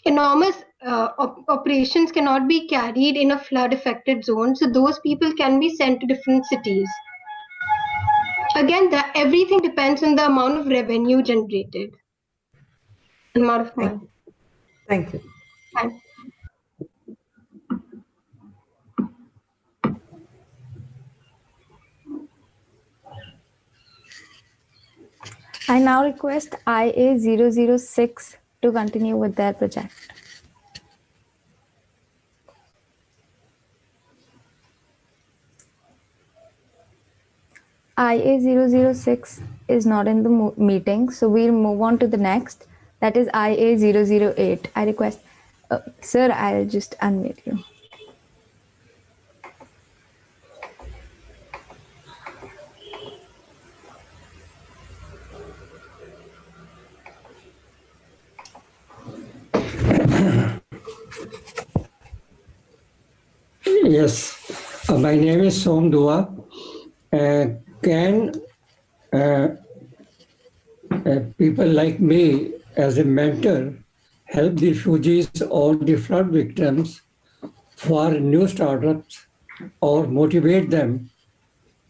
enormous operations cannot be carried in a flood affected zone, so those people can be sent to different cities. Again, everything depends on the amount of revenue generated, amount of money.
Thank you.
Thanks.
I now request IA006 to continue with their project. IA006 is not in the meeting, so we'll move on to the next. That is IA008. I request, sir, I'll just unmute you.
Yes, my name is Som Dua. Can people like me, as a mentor, help the refugees or the flood victims for new startups, or motivate them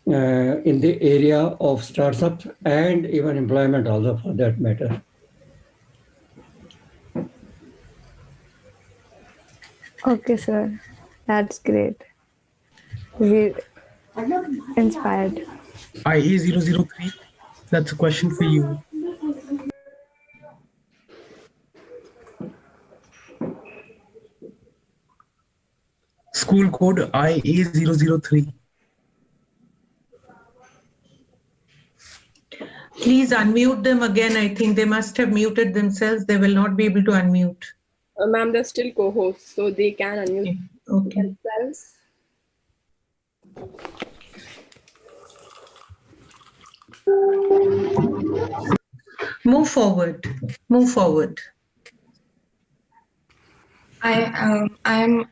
in the area of startups and even employment also, for that matter?
Okay, sir. That's great. We're inspired.
IE003, that's a question for you. School code IA003.
Please unmute them again. I think they must have muted themselves. They will not be able to unmute.
Ma'am, they're still co-hosts, so they can unmute themselves.
Move forward. Move forward.
I am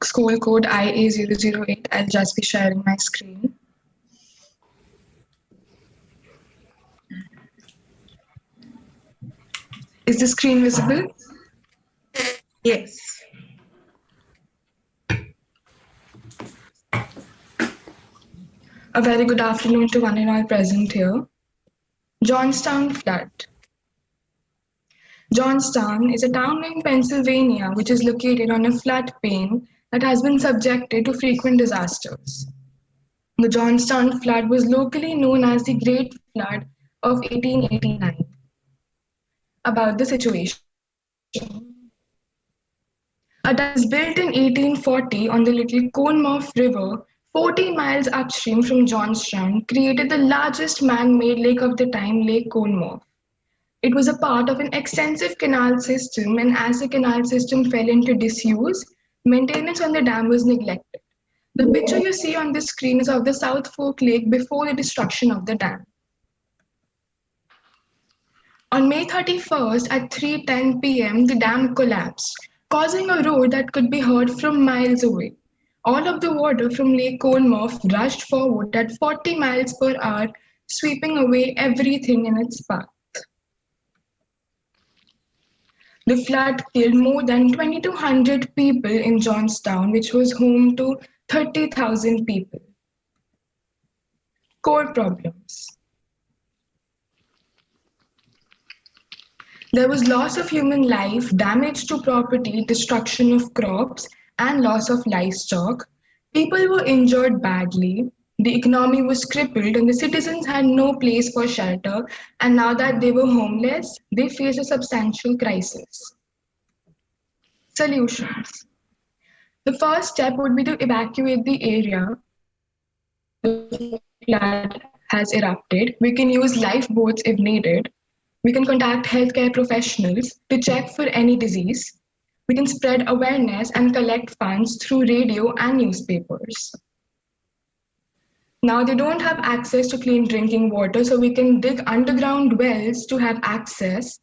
school code IA008. I'll just be sharing my screen. Is the screen visible?
Yes.
A very good afternoon to one and all present here. Johnstown flood. Johnstown is a town in Pennsylvania which is located on a floodplain that has been subjected to frequent disasters. The Johnstown flood was locally known as the Great Flood of 1889. About the situation. A dam was built in 1840 on the Little Conemaugh River, 14 miles upstream from Johnstown, created the largest man-made lake of the time, Lake Conemaugh. It was a part of an extensive canal system, and as the canal system fell into disuse, maintenance on the dam was neglected. The picture you see on the screen is of the South Fork Lake before the destruction of the dam. On May 31st at 3:10 p.m., the dam collapsed, causing a roar that could be heard from miles away. All of the water from Lake Conemaugh rushed forward at 40 miles per hour, sweeping away everything in its path. The flood killed more than 2,200 people in Johnstown, which was home to 30,000 people. Core problems. There was loss of human life, damage to property, destruction of crops, and loss of livestock. People were injured badly. The economy was crippled and the citizens had no place for shelter. And now that they were homeless, they faced a substantial crisis. Solutions. The first step would be to evacuate the area. The flood has erupted. We can use lifeboats if needed. We can contact healthcare professionals to check for any disease. We can spread awareness and collect funds through radio and newspapers. Now they don't have access to clean drinking water, so we can dig underground wells to have access.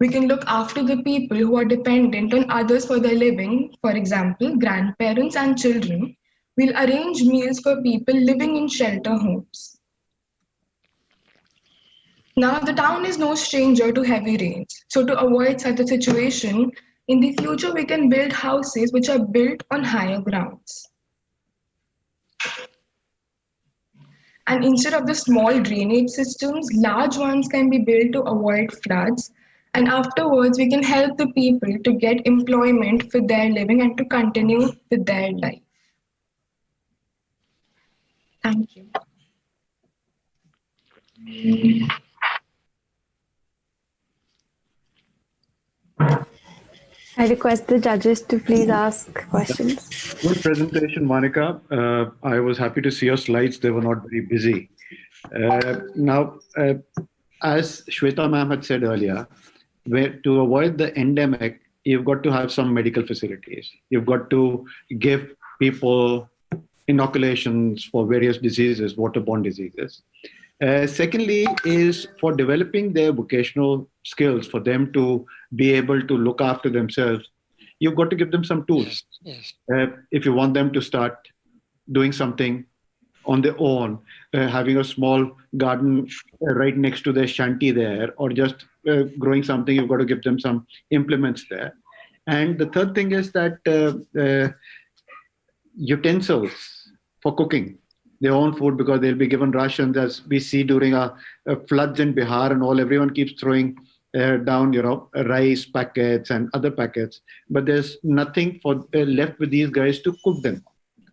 We can look after the people who are dependent on others for their living, for example, grandparents and children. We'll arrange meals for people living in shelter homes. Now, the town is no stranger to heavy rains. So to avoid such a situation, in the future, we can build houses which are built on higher grounds. And instead of the small drainage systems, large ones can be built to avoid floods. And afterwards, we can help the people to get employment for their living and to continue with their life. Thank you.
I request the judges to please ask questions.
Good presentation, Monica. I was happy to see your slides. They were not very busy. As Shweta ma'am had said earlier, to avoid the endemic, you've got to have some medical facilities. You've got to give people inoculations for various diseases, waterborne diseases. Secondly is for developing their vocational skills, for them to be able to look after themselves, you've got to give them some tools.
Yes.
If you want them to start doing something on their own, having a small garden right next to their shanty there, or just growing something, you've got to give them some implements there. And the third thing is that utensils for cooking their own food, because they'll be given rations, as we see during floods in Bihar and all. Everyone keeps throwing down, rice packets and other packets, but there's nothing for left with these guys to cook them.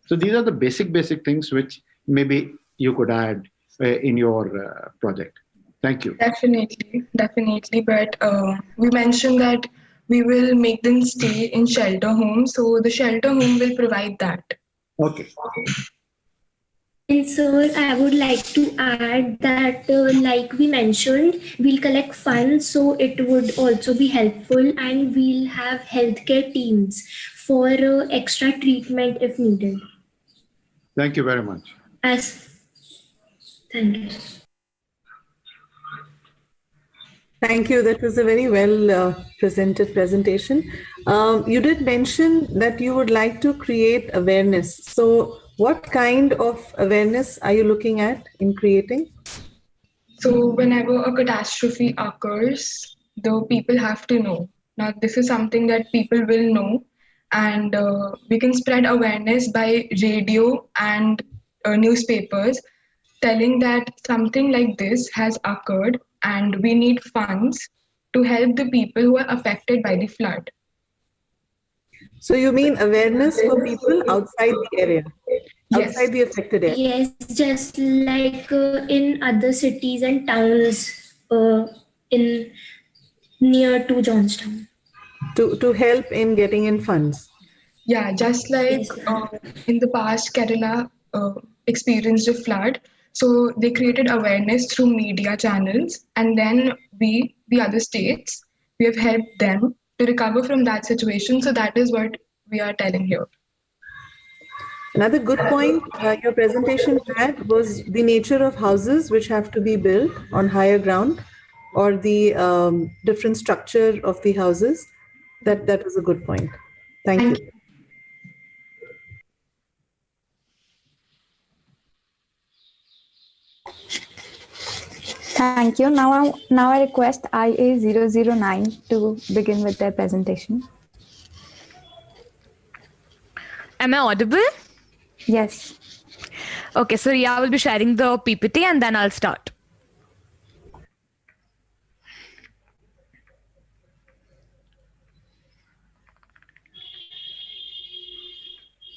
So these are the basic things which maybe you could add in your project. Thank you.
Definitely. But we mentioned that we will make them stay in shelter homes. So the shelter home will provide that.
Okay.
And sir, I would like to add that, like we mentioned, we'll collect funds, so it would also be helpful, and we'll have healthcare teams for extra treatment if needed.
Thank you very much.
Thank you.
Thank you. That was a very well presented presentation. You did mention that you would like to create awareness. So what kind of awareness are you looking at in creating?
So whenever a catastrophe occurs, the people have to know. Now, this is something that people will know, and we can spread awareness by radio and newspapers, telling that something like this has occurred and we need funds to help the people who are affected by the flood.
So you mean awareness for people outside the area, outside the affected area?
Yes, just like in other cities and towns in near to Johnstown.
To help in getting in funds.
Yeah, just like in the past, Kerala experienced a flood. So they created awareness through media channels, and then we, the other states, we have helped them to recover from that situation. So that is what we are telling here.
Another good point your presentation had was the nature of houses which have to be built on higher ground, or the different structure of the houses. That was a good point. Thank you.
Thank you. Now I request IA009 to begin with their presentation.
Am I audible?
Yes.
Okay, so Riya will be sharing the PPT and then I'll start.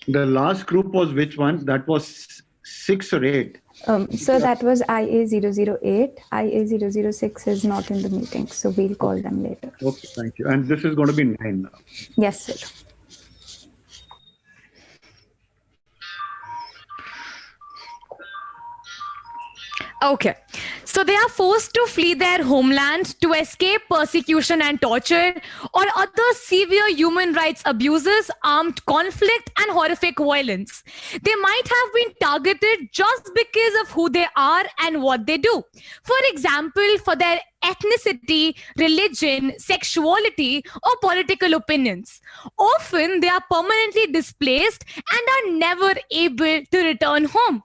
The last group was which one? That was 6 or 8.
So that was IA008. IA006 is not in the meeting, so we'll call them later.
Okay, thank you. And this is going to be 9 now.
Yes, sir.
Okay, so they are forced to flee their homeland to escape persecution and torture or other severe human rights abuses, armed conflict, and horrific violence. They might have been targeted just because of who they are and what they do. For example, for their ethnicity, religion, sexuality, or political opinions. Often they are permanently displaced and are never able to return home.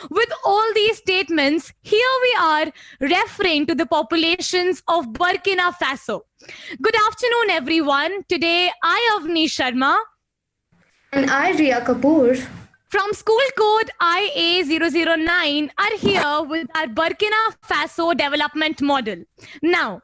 With all these statements, here we are referring to the populations of Burkina Faso. Good afternoon, everyone. Today, I, Avni Sharma.
And I, Riya Kapoor.
From school code IA009 are here with our Burkina Faso development model. Now,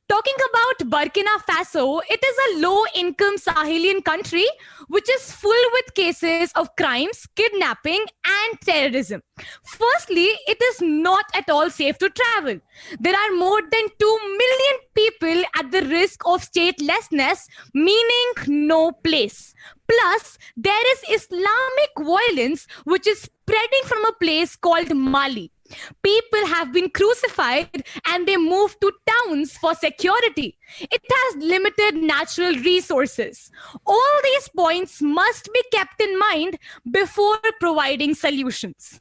talking about Burkina Faso, it is a low-income Sahelian country which is full with cases of crimes, kidnapping, and terrorism. Firstly, it is not at all safe to travel. There are more than 2 million people at the risk of statelessness, meaning no place. Plus, there is Islamic violence which is spreading from a place called Mali. People have been crucified and they move to towns for security. It has limited natural resources. All these points must be kept in mind before providing solutions.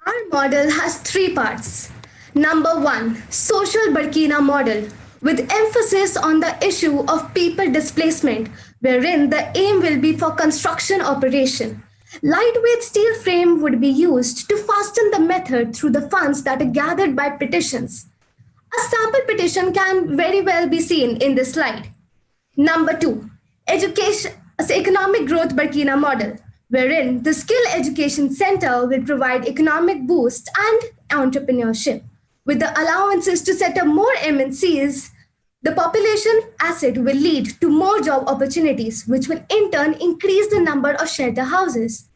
Our model has 3 parts. Number 1, social Burkina model, with emphasis on the issue of people displacement, wherein the aim will be for construction operation. Lightweight steel frame would be used to fasten the method through the funds that are gathered by petitions. A sample petition can very well be seen in this slide. Number 2, education, economic growth Burkina model, wherein the Skill Education Center will provide economic boost and entrepreneurship. With the allowances to set up more MNCs, the population asset will lead to more job opportunities, which will in turn increase the number of shelter houses.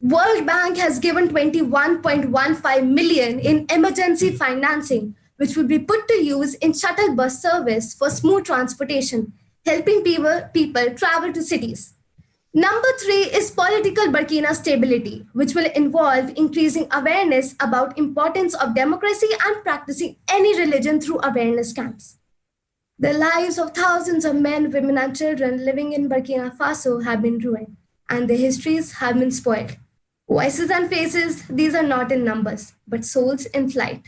World Bank has given 21.15 million in emergency financing which would be put to use in shuttle bus service for smooth transportation, helping people travel to cities. Number 3 is political Burkina stability, which will involve increasing awareness about importance of democracy and practicing any religion through awareness camps. The lives of thousands of men, women, and children living in Burkina Faso have been ruined, and their histories have been spoiled. Voices and faces, these are not in numbers, but souls in flight.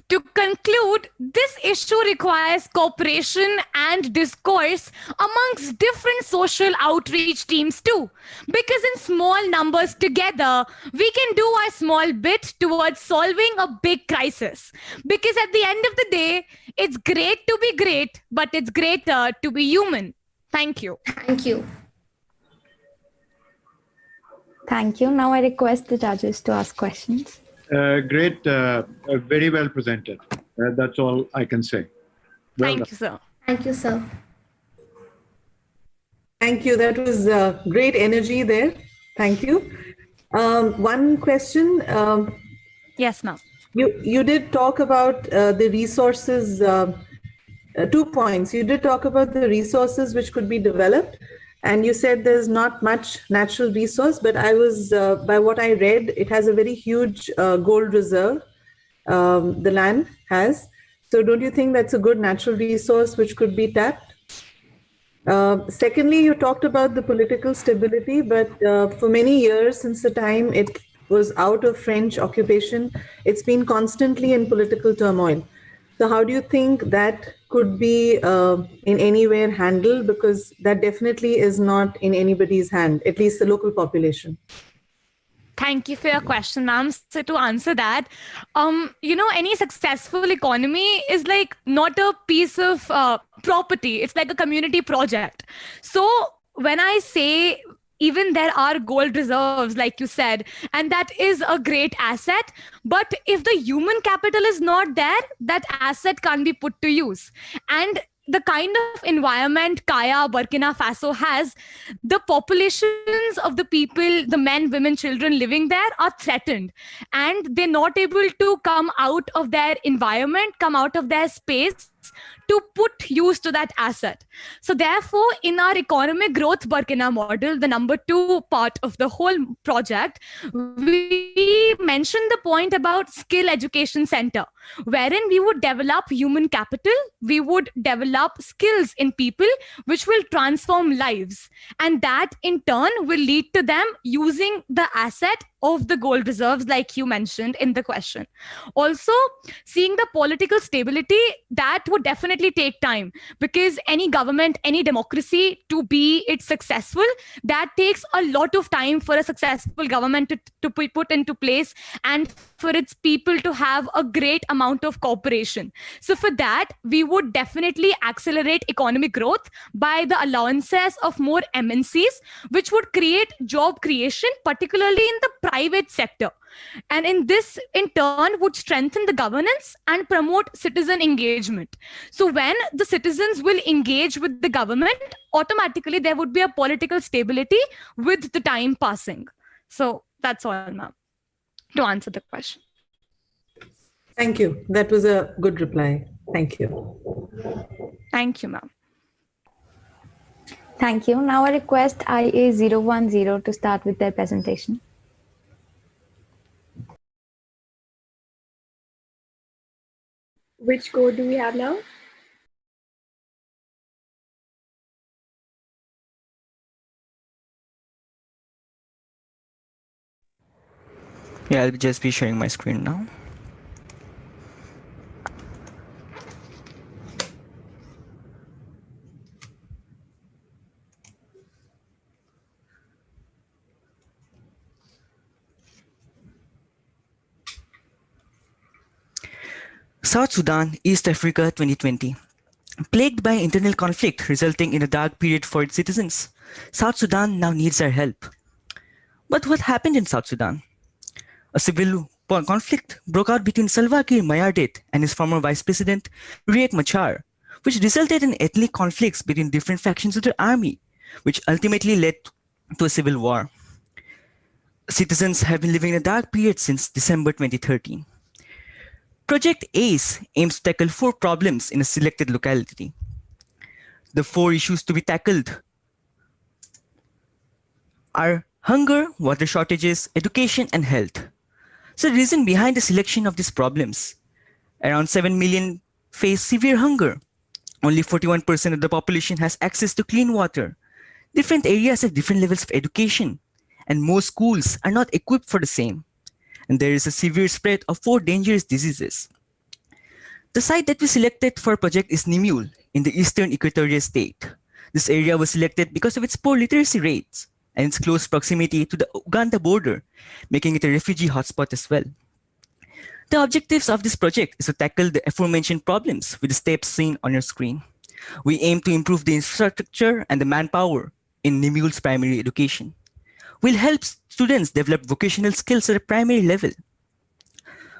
To conclude, this issue requires cooperation and discourse amongst different social outreach teams too. Because in small numbers together, we can do our small bit towards solving a big crisis. Because at the end of the day, it's great to be great, but it's greater to be human. Thank you.
Thank you.
Thank you. Now I request the judges to ask questions.
Great, very well presented. That's all I can say.
Thank you, sir.
Thank you, sir.
Thank you. That was great energy there. Thank you. One question.
Yes, ma'am.
You did talk about the resources, 2 points. You did talk about the resources which could be developed. And you said there's not much natural resource, but I was, by what I read, it has a very huge gold reserve, the land has. So don't you think that's a good natural resource which could be tapped? Secondly, you talked about the political stability, but for many years, since the time it was out of French occupation, it's been constantly in political turmoil. So how do you think that could be in any way handled? Because that definitely is not in anybody's hand, at least the local population.
Thank you for your question, ma'am. So to answer that, any successful economy is like not a piece of property. It's like a community project. So when I say even there are gold reserves, like you said, and that is a great asset. But if the human capital is not there, that asset can't be put to use. And the kind of environment Kaya, Burkina Faso has, the populations of the people, the men, women, children living there are threatened. And they're not able to come out of their environment, come out of their space to put use to that asset. So therefore, in our economic growth Burkina model, the number 2 part of the whole project, we mentioned the point about skill education center, wherein we would develop human capital, we would develop skills in people which will transform lives. And that in turn will lead to them using the asset of the gold reserves, like you mentioned in the question. Also, seeing the political stability, that would definitely take time, because any government, any democracy, to be it successful, that takes a lot of time for a successful government to be put into place and for its people to have a great amount of cooperation. So for that, we would definitely accelerate economic growth by the allowances of more MNCs, which would create job creation, particularly in the private sector. And in this, in turn, would strengthen the governance and promote citizen engagement. So when the citizens will engage with the government, automatically there would be a political stability with the time passing. So that's all, ma'am, to answer the question.
Thank you. That was a good reply. Thank you.
Thank you, ma'am.
Thank you. Now I request IA010 to start with their presentation.
Which code do we have now?
Yeah, I'll just be sharing my screen now. South Sudan, East Africa 2020. Plagued by internal conflict resulting in a dark period for its citizens, South Sudan now needs our help. But what happened in South Sudan? A civil conflict broke out between Salva Kiir Mayardit and his former vice president, Riek Machar, which resulted in ethnic conflicts between different factions of the army, which ultimately led to a civil war. Citizens have been living in a dark period since December 2013. Project ACE aims to tackle 4 problems in a selected locality. The 4 issues to be tackled are hunger, water shortages, education, and health. So the reason behind the selection of these problems, around 7 million face severe hunger. Only 41% of the population has access to clean water. Different areas have different levels of education, and most schools are not equipped for the same. And there is a severe spread of 4 dangerous diseases. The site that we selected for our project is Nimule in the eastern Equatorial State. This area was selected because of its poor literacy rates and its close proximity to the Uganda border, making it a refugee hotspot as well. The objectives of this project is to tackle the aforementioned problems with the steps seen on your screen. We aim to improve the infrastructure and the manpower in Nimule's primary education. We'll help students develop vocational skills at a primary level.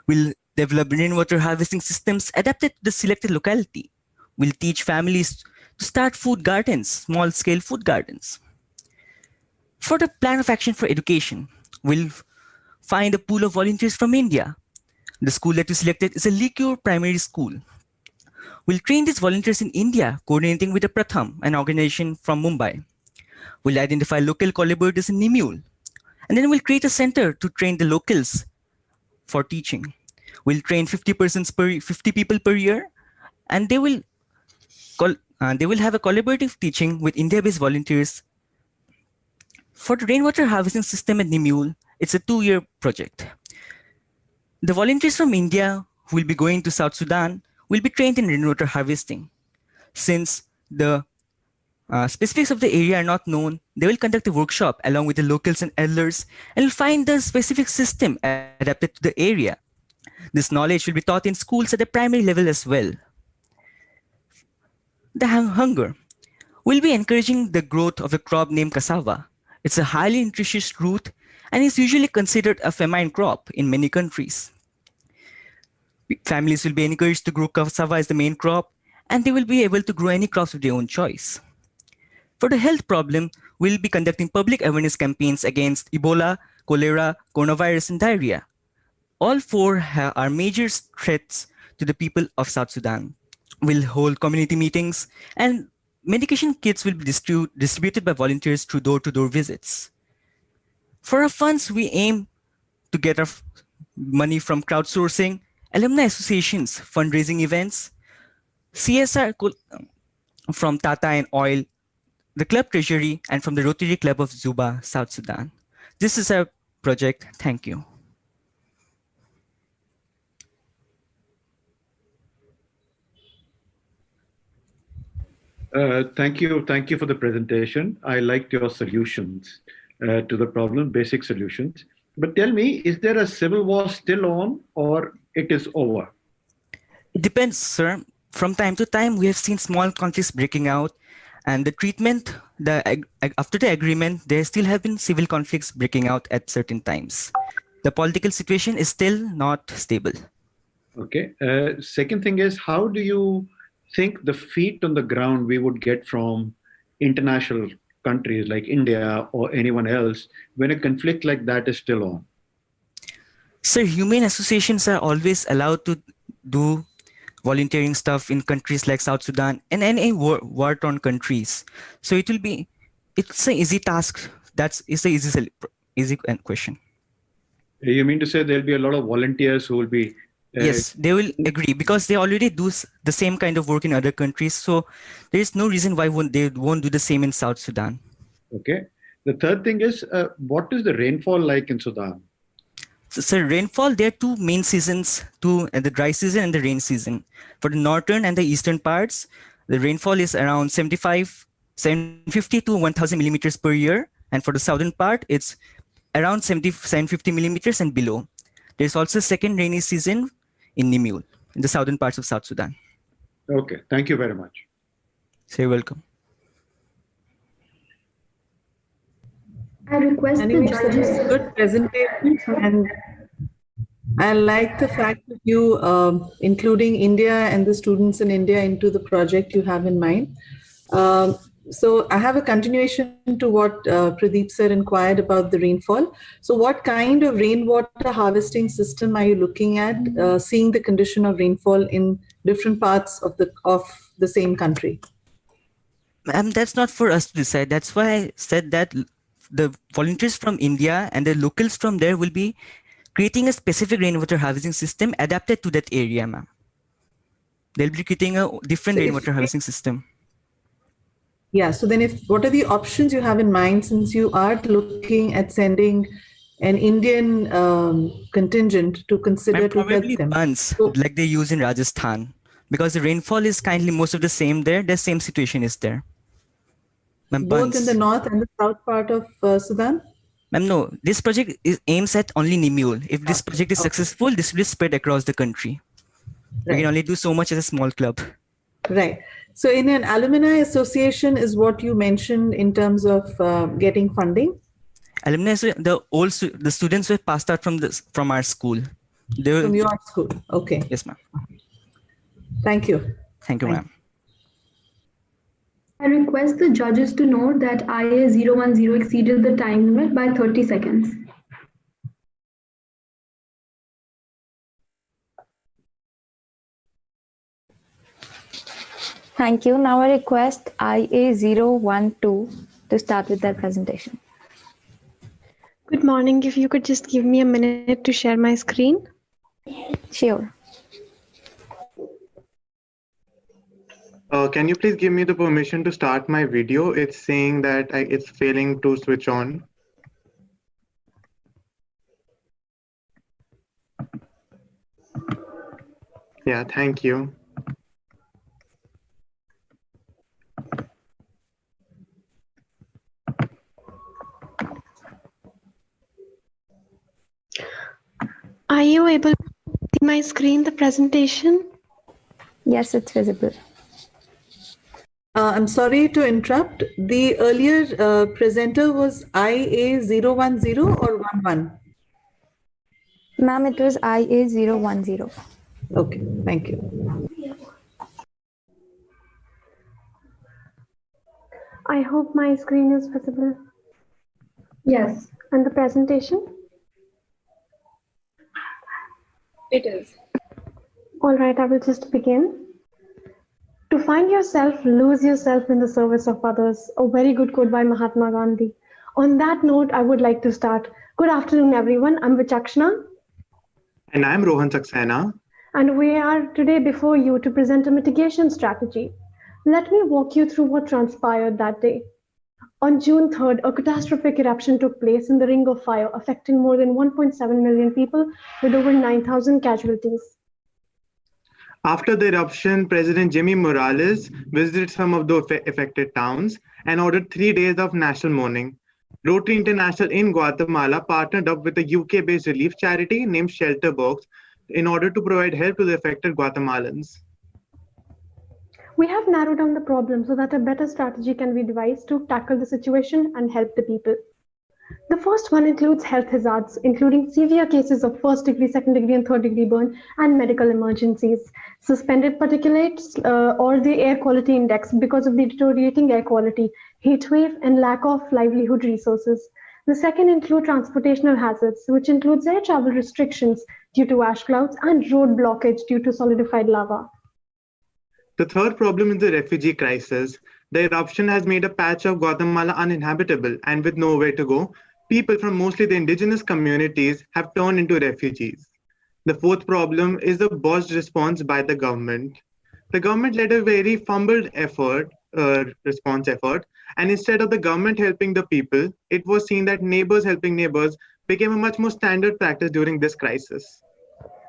We'll develop rainwater harvesting systems adapted to the selected locality. We'll teach families to start food gardens, small-scale food gardens. For the plan of action for education, we'll find a pool of volunteers from India. The school that we selected is a Likure primary school. We'll train these volunteers in India, coordinating with the Pratham, an organization from Mumbai. We'll identify local collaborators in Nimule. And then we'll create a center to train the locals for teaching. We'll train 50 people per year, and they will have a collaborative teaching with India-based volunteers. For the rainwater harvesting system at Nimule, it's a 2-year project. The volunteers from India who will be going to South Sudan will be trained in rainwater harvesting. Since the specifics of the area are not known, they will conduct a workshop along with the locals and elders and will find the specific system adapted to the area. This knowledge will be taught in schools at the primary level as well. The hunger. We'll be encouraging the growth of a crop named cassava. It's a highly nutritious root and is usually considered a famine crop in many countries. Families will be encouraged to grow cassava as the main crop, and they will be able to grow any crops of their own choice. For the health problem, we'll be conducting public awareness campaigns against Ebola, cholera, coronavirus, and diarrhea. All 4 are major threats to the people of South Sudan. We'll hold community meetings, and medication kits will be distributed by volunteers through door-to-door visits. For our funds, we aim to get our money from crowdsourcing, alumni associations, fundraising events, CSR from Tata and Oil, the club treasury, and from the Rotary Club of Zuba, South Sudan. This is our project. Thank you.
Thank you for the presentation. I liked your solutions to the problem, basic solutions. But tell me, is there a civil war still on, or it is over?
It depends, sir. From time to time, we have seen small conflicts breaking out, and the treatment, after the agreement, there still have been civil conflicts breaking out at certain times. The political situation is still not stable.
Okay. Second thing is, how do you think the feet on the ground we would get from international countries like India or anyone else when a conflict like that is still on?
Sir, humane associations are always allowed to do volunteering stuff in countries like South Sudan and any war-torn countries. So it's an easy task. It's an easy question.
You mean to say there'll be a lot of volunteers who will be
Yes, they will agree because they already do the same kind of work in other countries. So there is no reason why they won't do the same in South Sudan.
Okay. The third thing is, what is the rainfall like in Sudan?
So rainfall, there are 2 main seasons, the dry season and the rain season. For the northern and the eastern parts, the rainfall is around 750 to 1,000 millimeters per year. And for the southern part, it's around 750 millimeters and below. There's also a second rainy season in Nimule, in the southern parts of South Sudan.
Okay, thank you very much.
You're welcome.
I request
Anyway, such a good presentation, and I like the fact that you including India and the students in India into the project you have in mind. So I have a continuation to what Pradeep sir inquired about the rainfall. So what kind of rainwater harvesting system are you looking at, seeing the condition of rainfall in different parts of the same country?
Ma'am, that's not for us to decide. That's why I said that the volunteers from India and the locals from there will be creating a specific rainwater harvesting system adapted to that area, ma'am. They'll be creating a different rainwater harvesting system.
Yeah, so then what are the options you have in mind, since you are looking at sending an Indian contingent to consider to help them?
Bunds, like they use in Rajasthan, because the rainfall is kindly most of the same there. The same situation is there.
Both in the north and the south part of Sudan?
Ma'am, no. This project aims at only Nimule. If this project is successful, this will spread across the country. We can only do so much as a small club.
Right. So in an alumni association is what you mentioned in terms of getting funding?
Alumni, the students were passed out from our school.
From your school, okay.
Yes, ma'am.
Thank you.
Thank you, ma'am.
I request the judges to note that IA010 exceeded the time limit by 30 seconds.
Thank you. Now I request IA012 to start with their presentation.
Good morning. If you could just give me a minute to share my screen.
Sure.
Can you please give me the permission to start my video? It's saying that it's failing to switch on. Yeah, thank you.
Are you able to see my screen, the presentation?
Yes, it's visible.
I'm sorry to interrupt. The earlier presenter was IA010 or 11?
Ma'am, it was IA010.
Okay, thank you.
I hope my screen is visible.
Yes.
And the presentation?
It is.
All right, I will just begin. To find yourself, lose yourself in the service of others. A very good quote by Mahatma Gandhi. On that note, I would like to start. Good afternoon, everyone. I'm Vichakshana.
And I'm Rohan Saxena.
And we are today before you to present a mitigation strategy. Let me walk you through what transpired that day. On June 3rd, a catastrophic eruption took place in the Ring of Fire, affecting more than 1.7 million people with over 9,000 casualties.
After the eruption, President Jimmy Morales visited some of the affected towns and ordered 3 days of national mourning. Rotary International in Guatemala partnered up with a UK-based relief charity named Shelter Box in order to provide help to the affected Guatemalans.
We have narrowed down the problem so that a better strategy can be devised to tackle the situation and help the people. The first one includes health hazards, including severe cases of first degree, second degree, and third degree burn, and medical emergencies, suspended particulates or the air quality index because of the deteriorating air quality, heat wave, and lack of livelihood resources. The second includes transportational hazards, which includes air travel restrictions due to ash clouds and road blockage due to solidified lava.
The third problem is the refugee crisis. The eruption has made a patch of Guatemala uninhabitable, and with nowhere to go, people from mostly the indigenous communities have turned into refugees. The fourth problem is the botched response by the government. The government led a very fumbled response effort, and instead of the government helping the people, it was seen that neighbors helping neighbors became a much more standard practice during this crisis.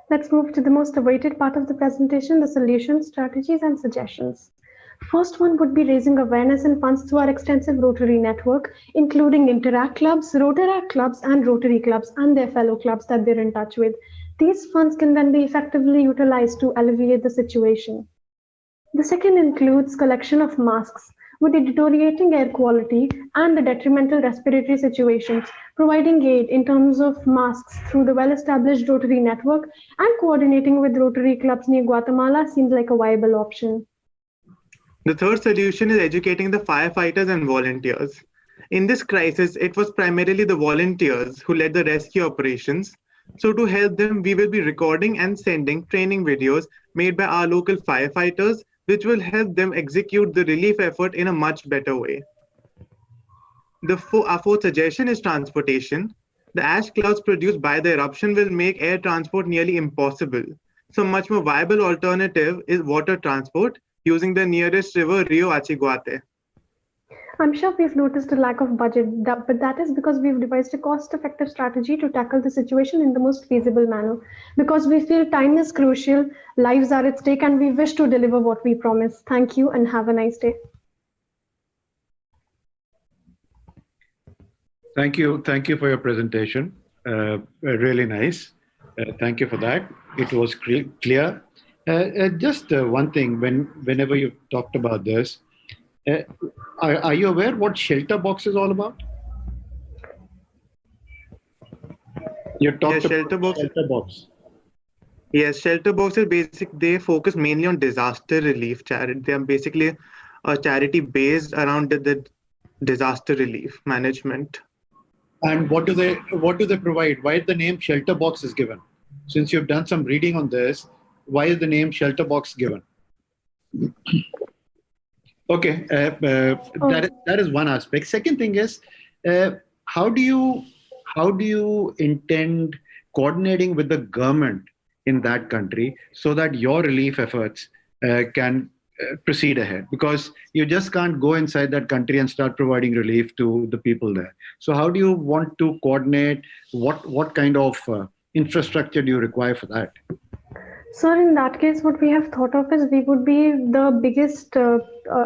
Let's move to the most awaited part of the presentation, the solutions, strategies, and suggestions. First one would be raising awareness and funds through our extensive Rotary network, including Interact clubs, Rotaract clubs, and Rotary clubs, and their fellow clubs that they're in touch with. These funds can then be effectively utilized to alleviate the situation. The second includes collection of masks. With the deteriorating air quality and the detrimental respiratory situations, providing aid in terms of masks through the well-established Rotary network and coordinating with Rotary clubs near Guatemala seems like a viable option.
The third solution is educating the firefighters and volunteers. In this crisis, it was primarily the volunteers who led the rescue operations. So to help them, we will be recording and sending training videos made by our local firefighters, which will help them execute the relief effort in a much better way. Our fourth suggestion is transportation. The ash clouds produced by the eruption will make air transport nearly impossible. So much more viable alternative is water transport using the nearest river, Rio Achiguate.
I'm sure we've noticed a lack of budget, but that is because we've devised a cost-effective strategy to tackle the situation in the most feasible manner. Because we feel time is crucial, lives are at stake, and we wish to deliver what we promise. Thank you and have a nice day.
Thank you for your presentation. Really nice. Thank you for that. It was clear. Just one thing, whenever you talked about this, are you aware what shelter box is all about? You talked about shelter box.
Yes, shelter box is they focus mainly on disaster relief charity. They are basically a charity based around the disaster relief management.
And what do they provide? Why is the name shelter box is given? Since you've done some reading on this, why is the name shelter box given? Okay, that is one aspect. Second thing is, how do you intend coordinating with the government in that country so that your relief efforts can proceed ahead? Because you just can't go inside that country and start providing relief to the people there. So how do you want to coordinate? What kind of infrastructure do you require for that?
Sir, in that case, what we have thought of is we would be the biggest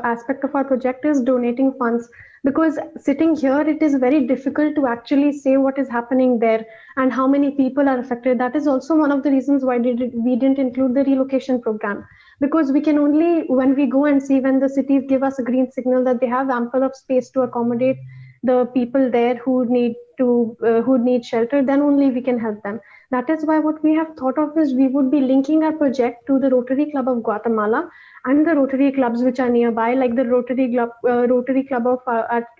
aspect of our project is donating funds, because sitting here, it is very difficult to actually say what is happening there and how many people are affected. That is also one of the reasons why we didn't include the relocation program, because we can only, when we go and see, when the cities give us a green signal that they have ample of space to accommodate the people there who need shelter, then only we can help them. That is why what we have thought of is we would be linking our project to the Rotary Club of Guatemala and the Rotary clubs which are nearby, like the Rotary Club of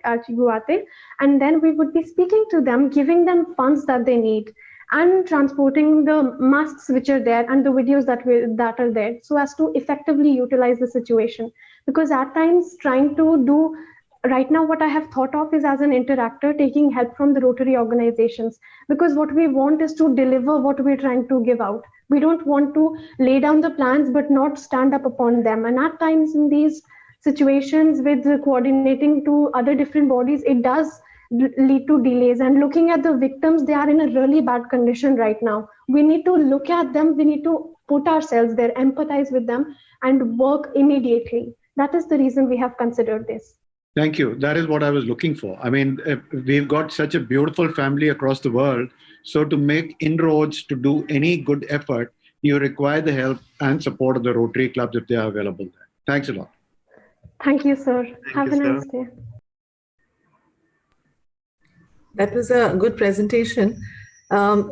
Achiguate, and then we would be speaking to them, giving them funds that they need, and transporting the masks which are there and the videos that are there, so as to effectively utilize the situation. Because at times trying to do right now, what I have thought of is as an interactor, taking help from the Rotary organizations, because what we want is to deliver what we're trying to give out. We don't want to lay down the plans but not stand up upon them. And at times in these situations with coordinating to other different bodies, it does lead to delays. And looking at the victims, they are in a really bad condition right now. We need to look at them, we need to put ourselves there, empathize with them, and work immediately. That is the reason we have considered this.
Thank you. That is what I was looking for. I mean, we've got such a beautiful family across the world. So to make inroads, to do any good effort, you require the help and support of the Rotary clubs if they are available there. Thanks a lot.
Thank you, sir. Have a nice day.
That was a good presentation.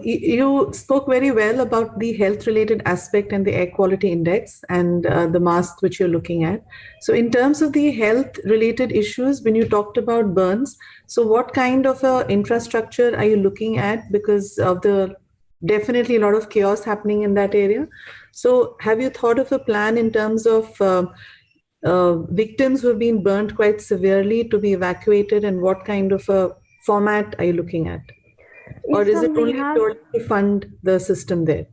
You spoke very well about the health-related aspect and the air quality index and the mask which you're looking at. So in terms of the health-related issues, when you talked about burns, so what kind of infrastructure are you looking at? Because of the definitely a lot of chaos happening in that area. So have you thought of a plan in terms of victims who have been burned quite severely to be evacuated, and what kind of a format are you looking at? Or is it only to fund the system there?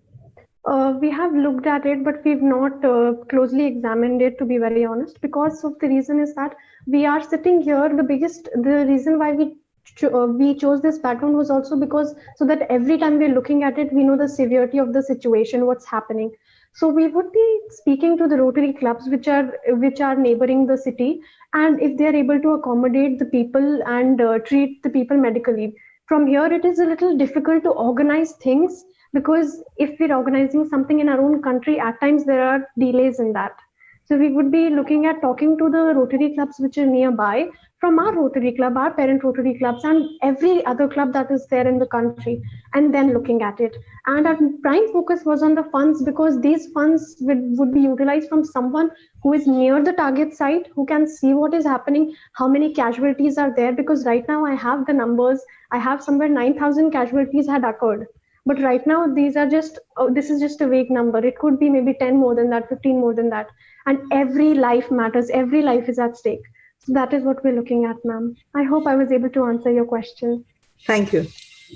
We have looked at it, but we've not closely examined it, to be very honest, because of the reason is that we are sitting here. The reason why we chose this background was also because so that every time we're looking at it, we know the severity of the situation, what's happening. So we would be speaking to the Rotary clubs which are neighboring the city, and if they are able to accommodate the people and treat the people medically. From here, it is a little difficult to organize things, because if we're organizing something in our own country, at times there are delays in that. So we would be looking at talking to the Rotary clubs which are nearby from our Rotary Club, our parent Rotary clubs, and every other club that is there in the country, and then looking at it. And our prime focus was on the funds, because these funds would be utilized from someone who is near the target site, who can see what is happening, how many casualties are there. Because right now I have the numbers, I have somewhere 9,000 casualties had occurred. But right now, these are just, this is just a vague number. It could be maybe 10 more than that, 15 more than that. And every life matters. Every life is at stake. So that is what we're looking at, ma'am. I hope I was able to answer your question.
Thank you.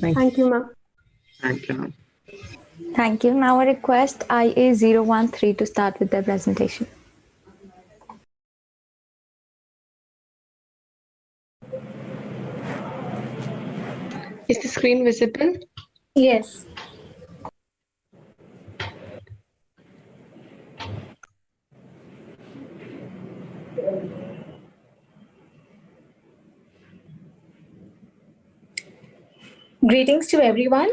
Thank you, ma'am.
Thank you, ma'am.
Thank you. Now I request IA013 to start with their presentation.
Is the screen visible?
Yes. Greetings to everyone.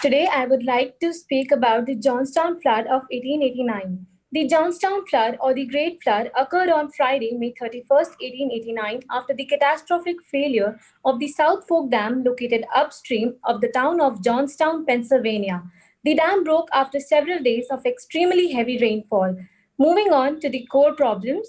Today I would like to speak about the Johnstown flood of 1889. The Johnstown flood, or the Great Flood, occurred on Friday, May 31st, 1889, after the catastrophic failure of the South Fork Dam located upstream of the town of Johnstown, Pennsylvania. The dam broke after several days of extremely heavy rainfall. Moving on to the core problems.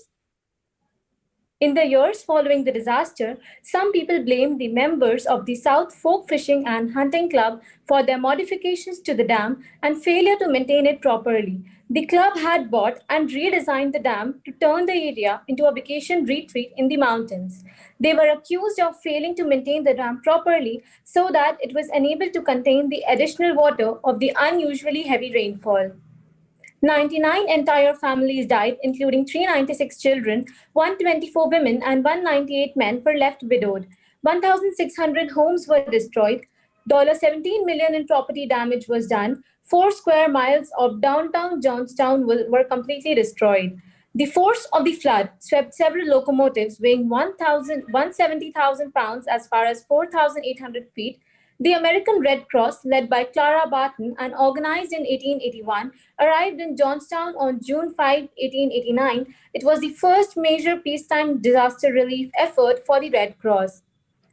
In the years following the disaster, some people blamed the members of the South Fork Fishing and Hunting Club for their modifications to the dam and failure to maintain it properly. The club had bought and redesigned the dam to turn the area into a vacation retreat in the mountains. They were accused of failing to maintain the dam properly so that it was unable to contain the additional water of the unusually heavy rainfall. 99 entire families died, including 396 children, 124 women, and 198 men were left widowed. 1,600 homes were destroyed. $17 million in property damage was done. 4 square miles of downtown Johnstown were completely destroyed. The force of the flood swept several locomotives weighing 170,000 pounds as far as 4,800 feet. The American Red Cross, led by Clara Barton and organized in 1881, arrived in Johnstown on June 5, 1889. It was the first major peacetime disaster relief effort for the Red Cross.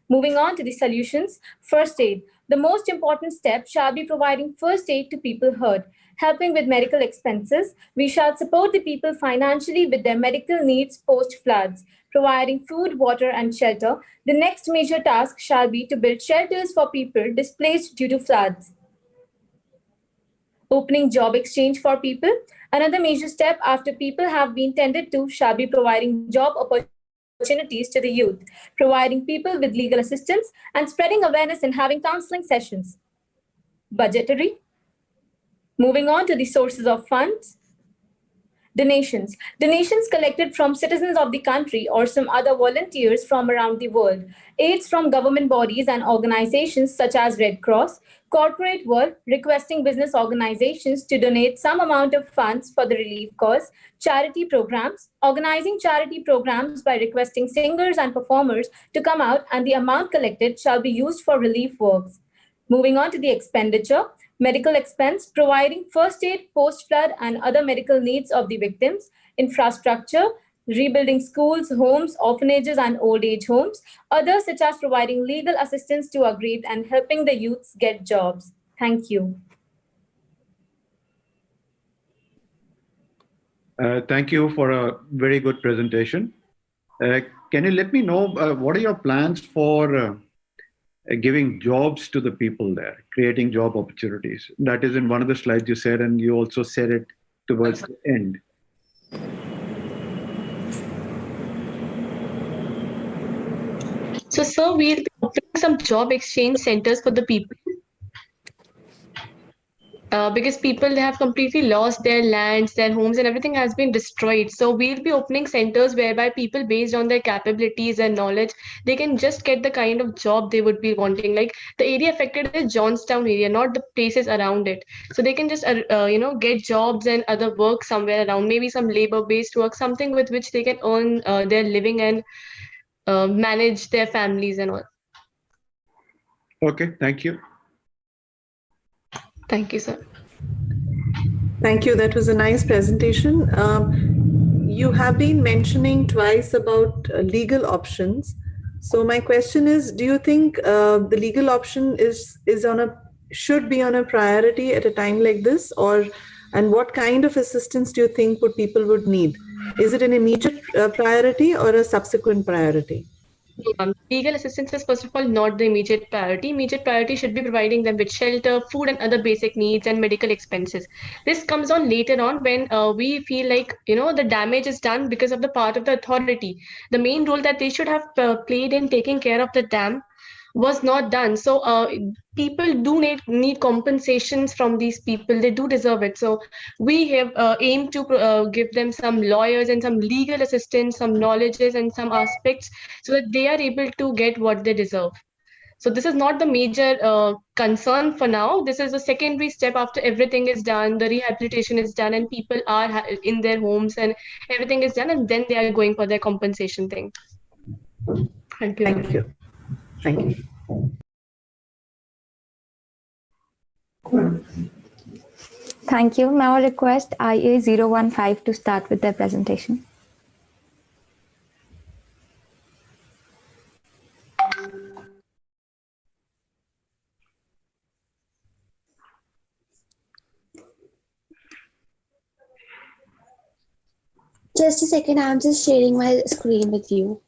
Moving on to the solutions. First aid. The most important step shall be providing first aid to people hurt. Helping with medical expenses, we shall support the people financially with their medical needs post-floods. Providing food, water, and shelter. The next major task shall be to build shelters for people displaced due to floods. Opening job exchange for people. Another major step after people have been tended to shall be providing job opportunities to the youth, providing people with legal assistance, and spreading awareness and having counseling sessions. Budgetary. Moving on to the sources of funds. Donations. Donations collected from citizens of the country or some other volunteers from around the world. Aids from government bodies and organizations such as Red Cross. Corporate world, requesting business organizations to donate some amount of funds for the relief cause. Charity programs. Organizing charity programs by requesting singers and performers to come out, and the amount collected shall be used for relief works. Moving on to the expenditure. Medical expense, providing first aid, post-flood, and other medical needs of the victims. Infrastructure, rebuilding schools, homes, orphanages, and old age homes. Others, such as providing legal assistance to aggrieved and helping the youths get jobs. Thank you.
Thank you for a very good presentation. Can you let me know what are your plans for giving jobs to the people there, creating job opportunities? That is in one of the slides you said, and you also said it towards the end.
So, sir, we'll be opening some job exchange centers for the people. Because people have completely lost their lands, their homes, and everything has been destroyed. So we'll be opening centers whereby people, based on their capabilities and knowledge, they can just get the kind of job they would be wanting. Like the area affected is Johnstown area, not the places around it. So they can just, get jobs and other work somewhere around, maybe some labor-based work, something with which they can earn their living and manage their families and all.
Okay, thank you.
Thank you, sir.
Thank you. That was a nice presentation. you have been mentioning twice about legal options. So my question is, do you think the legal option should be on a priority at a time like this, and what kind of assistance do you think people would need? Is it an immediate priority or a subsequent priority?
Legal assistance is first of all not the immediate priority. Immediate priority should be providing them with shelter, food, and other basic needs and medical expenses. This comes on later on when we feel like the damage is done because of the part of the authority. The main role that they should have played in taking care of the dam was not done. So people do need compensations from these people. They do deserve it. So we have aimed to give them some lawyers and some legal assistance, some knowledges and some aspects so that they are able to get what they deserve. So this is not the major concern for now. This is a secondary step after everything is done, the rehabilitation is done and people are in their homes and everything is done, and then they are going for their compensation thing. Thank you.
Thank you. Thank you.
Thank you. Now I request IA015 to start with their presentation.
Just a second, I'm just sharing my screen with you.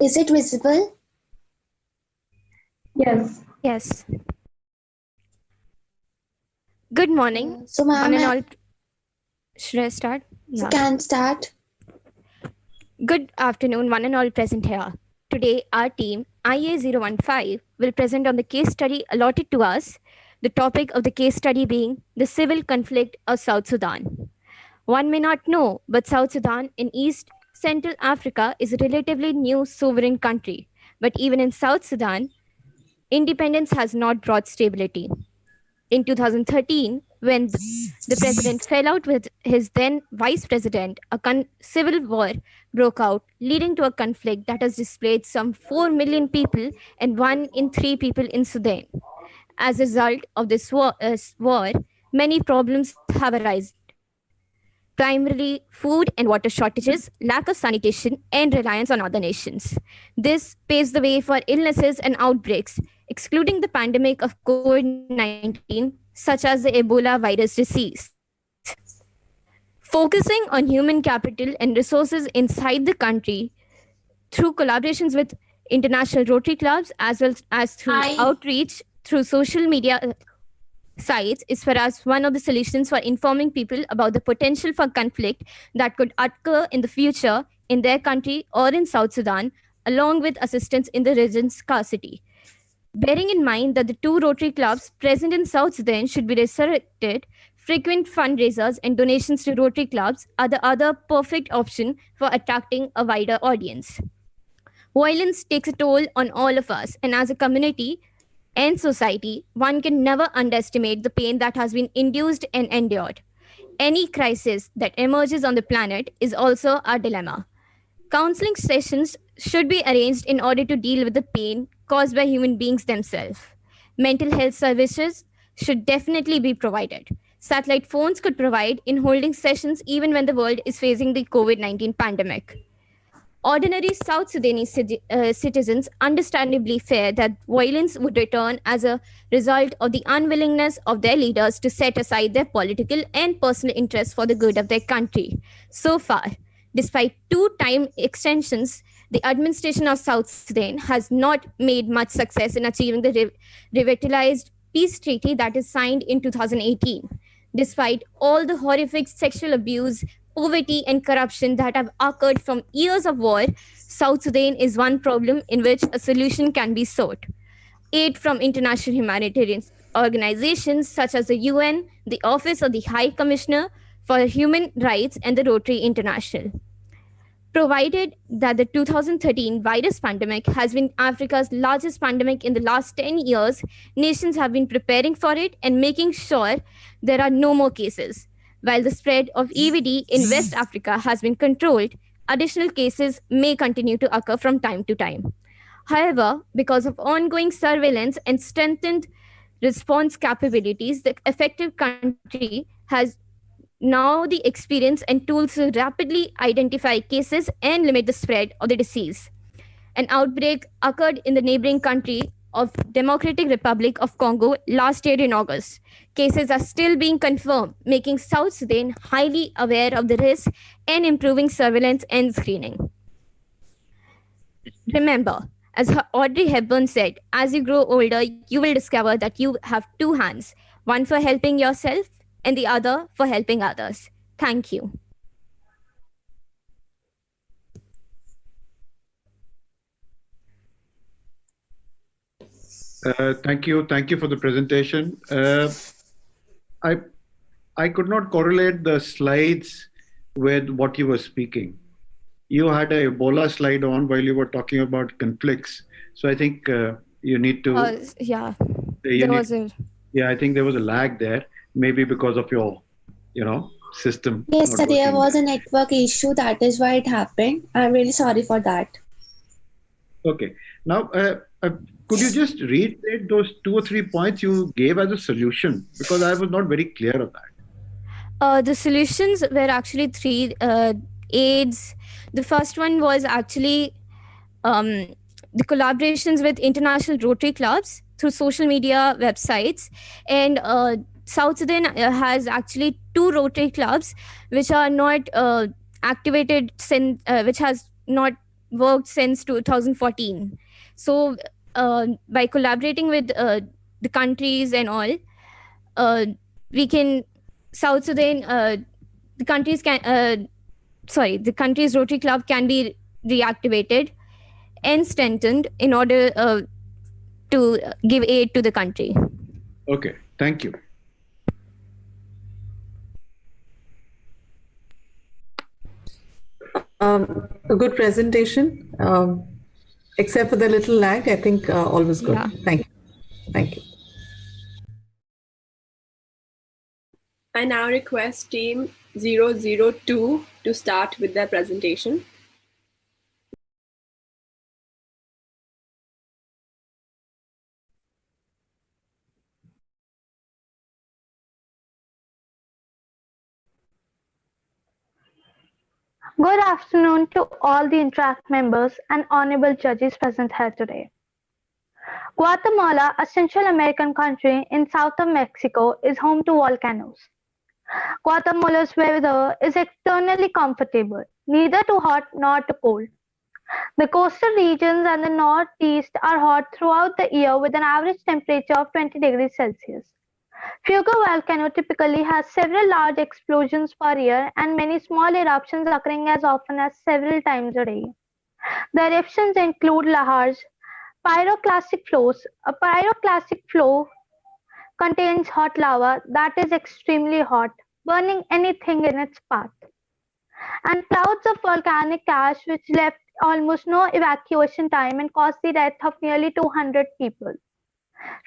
Is it visible?
Yes.
Yes. Good morning.
So, ma'am,
One and all. Should I start?
Yeah. Can start.
Good afternoon, one and all present here. Today, our team, IA015, will present on the case study allotted to us, the topic of the case study being the civil conflict of South Sudan. One may not know, but South Sudan in East Central Africa is a relatively new sovereign country. But even in South Sudan, independence has not brought stability. In 2013, when the president fell out with his then vice president, a civil war broke out, leading to a conflict that has displaced some 4 million people and 1 in 3 people in Sudan. As a result of this war, many problems have arisen. Primarily food and water shortages, lack of sanitation, and reliance on other nations. This paves the way for illnesses and outbreaks, excluding the pandemic of COVID-19, such as the Ebola virus disease. Focusing on human capital and resources inside the country through collaborations with international Rotary clubs as well as through outreach through social media sites is for us one of the solutions for informing people about the potential for conflict that could occur in the future in their country or in South Sudan, along with assistance in the region's scarcity. Bearing in mind that the 2 Rotary clubs present in South Sudan should be resurrected, frequent fundraisers and donations to Rotary clubs are the other perfect option for attracting a wider audience. Violence takes a toll on all of us, and as a community and society, one can never underestimate the pain that has been induced and endured. Any crisis that emerges on the planet is also a dilemma. Counseling sessions should be arranged in order to deal with the pain caused by human beings themselves. Mental health services should definitely be provided. Satellite phones could provide in holding sessions even when the world is facing the COVID-19 pandemic. Ordinary South Sudanese citizens understandably fear that violence would return as a result of the unwillingness of their leaders to set aside their political and personal interests for the good of their country. So far, despite 2 time extensions, the administration of South Sudan has not made much success in achieving the revitalized peace treaty that is signed in 2018. Despite all the horrific sexual abuse, poverty and corruption that have occurred from years of war, South Sudan is one problem in which a solution can be sought. Aid from international humanitarian organizations such as the UN, the Office of the High Commissioner for Human Rights, and the Rotary International.
provided that the 2013 virus pandemic has been Africa's largest pandemic in the last 10 years, nations have been preparing for it and making sure there are no more cases. While the spread of EVD in West Africa has been controlled, additional cases may continue to occur from time to time. However, because of ongoing surveillance and strengthened response capabilities, the affected country has now the experience and tools to rapidly identify cases and limit the spread of the disease. An outbreak occurred in the neighboring country of Democratic Republic of Congo last year in August. Cases are still being confirmed, making South Sudan highly aware of the risk and improving surveillance and screening. Remember, as Audrey Hepburn said, as you grow older, you will discover that you have two hands, one for helping yourself and the other for helping others. Thank you.
Thank you for the presentation. I could not correlate the slides with what you were speaking. You had a Ebola slide on while you were talking about conflicts. So I think you need to.
Yeah,
Yeah, I think there was a lag there, maybe because of your, system.
Yes, sir, there was a network issue. That is why it happened. I'm really sorry for that.
Okay. Now, could you just reiterate those 2 or 3 points you gave as a solution? Because I was not very clear on that.
The solutions were actually three aids. The first one was actually the collaborations with international Rotary clubs through social media websites. And South Sudan has actually 2 Rotary clubs which are not activated since, which has not worked since 2014. So by collaborating with the countries and all, we can, South Sudan, the countries can, the country's Rotary Club can be reactivated and strengthened in order to give aid to the country.
Okay, thank you.
A good presentation. Except for the little lag, I think all was good. Yeah. Thank you. Thank you.
I now request team 002 to start with their presentation.
Good afternoon to all the InterAct members and honorable judges present here today. Guatemala, a Central American country in south of Mexico, is home to volcanoes. Guatemala's weather is externally comfortable, neither too hot nor too cold. The coastal regions and the northeast are hot throughout the year with an average temperature of 20 degrees Celsius. Fuego volcano typically has several large explosions per year and many small eruptions occurring as often as several times a day. The eruptions include lahars, pyroclastic flows. A pyroclastic flow contains hot lava that is extremely hot, burning anything in its path, and clouds of volcanic ash which left almost no evacuation time and caused the death of nearly 200 people.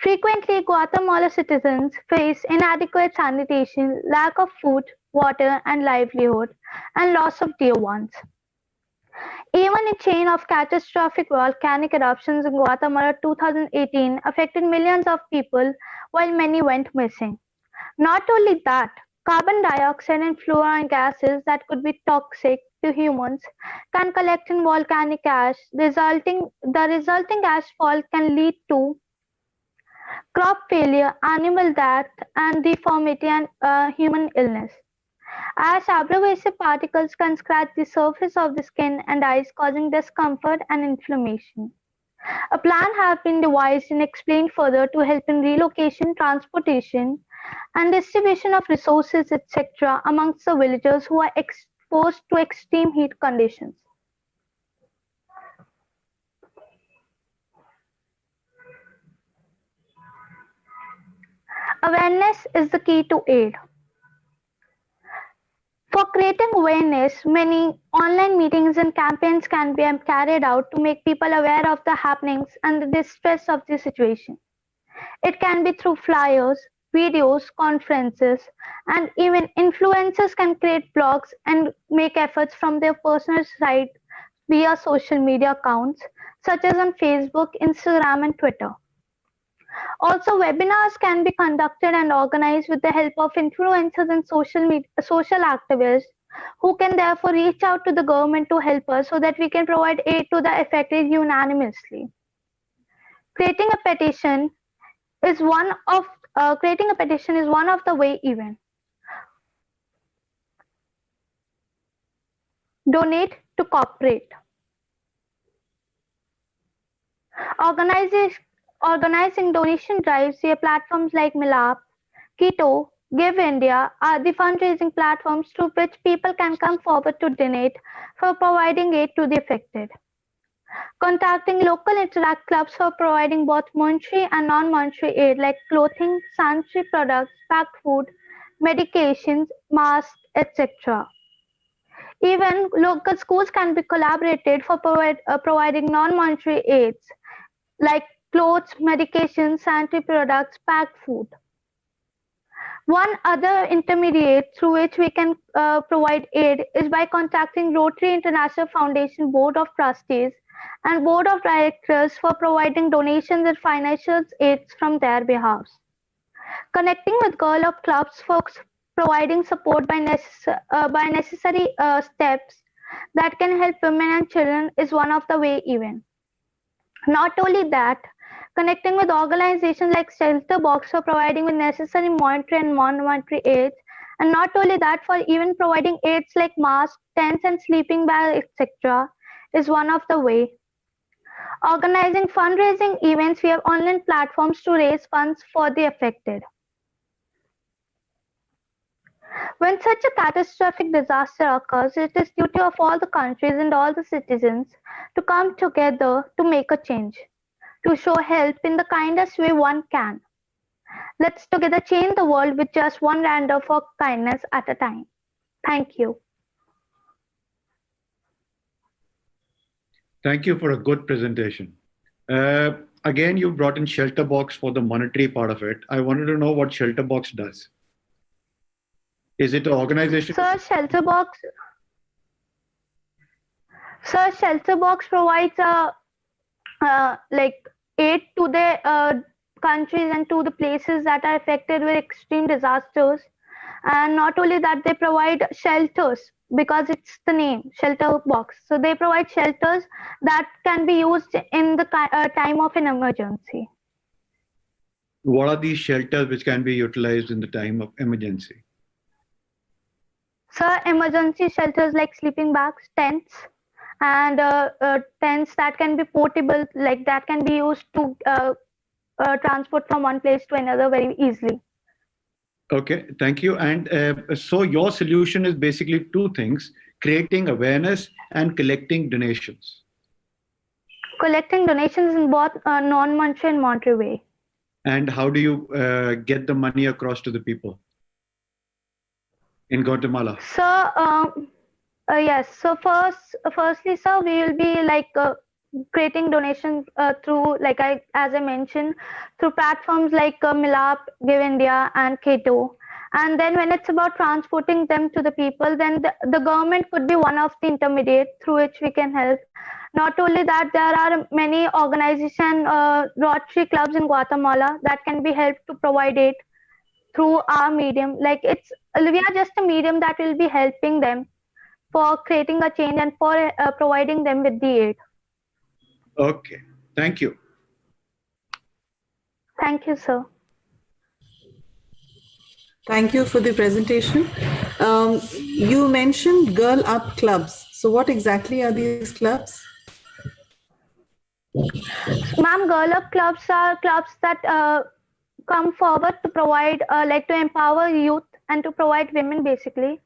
Frequently, Guatemala citizens face inadequate sanitation, lack of food, water, and livelihood, and loss of dear ones. Even a chain of catastrophic volcanic eruptions in Guatemala 2018 affected millions of people, while many went missing. Not only that, carbon dioxide and fluorine gases that could be toxic to humans can collect in volcanic ash. The resulting ashfall can lead to crop failure, animal death, and deformity and human illness. Ash abrasive particles can scratch the surface of the skin and eyes, causing discomfort and inflammation. A plan has been devised and explained further to help in relocation, transportation, and distribution of resources, etc., amongst the villagers who are exposed to extreme heat conditions. Awareness is the key to aid. For creating awareness, many online meetings and campaigns can be carried out to make people aware of the happenings and the distress of the situation. It can be through flyers, videos, conferences, and even influencers can create blogs and make efforts from their personal site via social media accounts such as on Facebook, Instagram, and Twitter. Also, webinars can be conducted and organized with the help of influencers and social activists who can therefore reach out to the government to help us so that we can provide aid to the affected unanimously. Creating a petition is one of the way even. Donate to cooperate. Organizing donation drives via platforms like Milap, Keto, Give India are the fundraising platforms through which people can come forward to donate for providing aid to the affected. Contacting local InterAct clubs for providing both monetary and non-monetary aid like clothing, sanitary products, packed food, medications, masks, etc. Even local schools can be collaborated for providing non-monetary aids like clothes, medications, sanitary products, packed food. One other intermediate through which we can provide aid is by contacting Rotary International Foundation Board of Trustees and Board of Directors for providing donations and financial aids from their behalf. Connecting with Girl Up clubs for providing support by necessary steps that can help women and children is one of the way even. Not only that, connecting with organizations like Shelter Box for providing with necessary monetary and non-monetary aids, and not only that, for even providing aids like masks, tents, and sleeping bags, etc., is one of the way. Organizing fundraising events via online platforms to raise funds for the affected. When such a catastrophic disaster occurs, it is duty of all the countries and all the citizens to come together to make a change, to show help in the kindest way one can. Let's together change the world with just one rand of kindness at a time. Thank you.
Thank you for a good presentation. Again, you brought in Shelter Box for the monetary part of it. I wanted to know what Shelter Box does. Is it an organization?
Sir, Shelter Box provides like aid to the countries and to the places that are affected with extreme disasters. And not only that, they provide shelters because it's the name, Shelter Box. So they provide shelters that can be used in the time of an emergency.
What are these shelters which can be utilized in the time of emergency?
So emergency shelters like sleeping bags, tents, and tents that can be portable, like that can be used to transport from one place to another very easily.
Okay, thank you. And so your solution is basically two things: creating awareness and collecting donations.
Collecting donations in both non-monetary and monetary way.
And how do you get the money across to the people in Guatemala?
So yes. So firstly, sir, we will be like creating donations through, like as I mentioned, through platforms like Milap, Give India, and Keto. And then when it's about transporting them to the people, then the government could be one of the intermediate through which we can help. Not only that, there are many organizations, Rotary clubs in Guatemala that can be helped to provide it through our medium. Like we are just a medium that will be helping them for creating a change and for providing them with the aid.
Okay, thank you.
Thank you, sir.
Thank you for the presentation. You mentioned Girl Up clubs. So what exactly are these clubs?
Ma'am, Girl Up clubs are clubs that come forward to provide, like to empower youth and to provide women basically.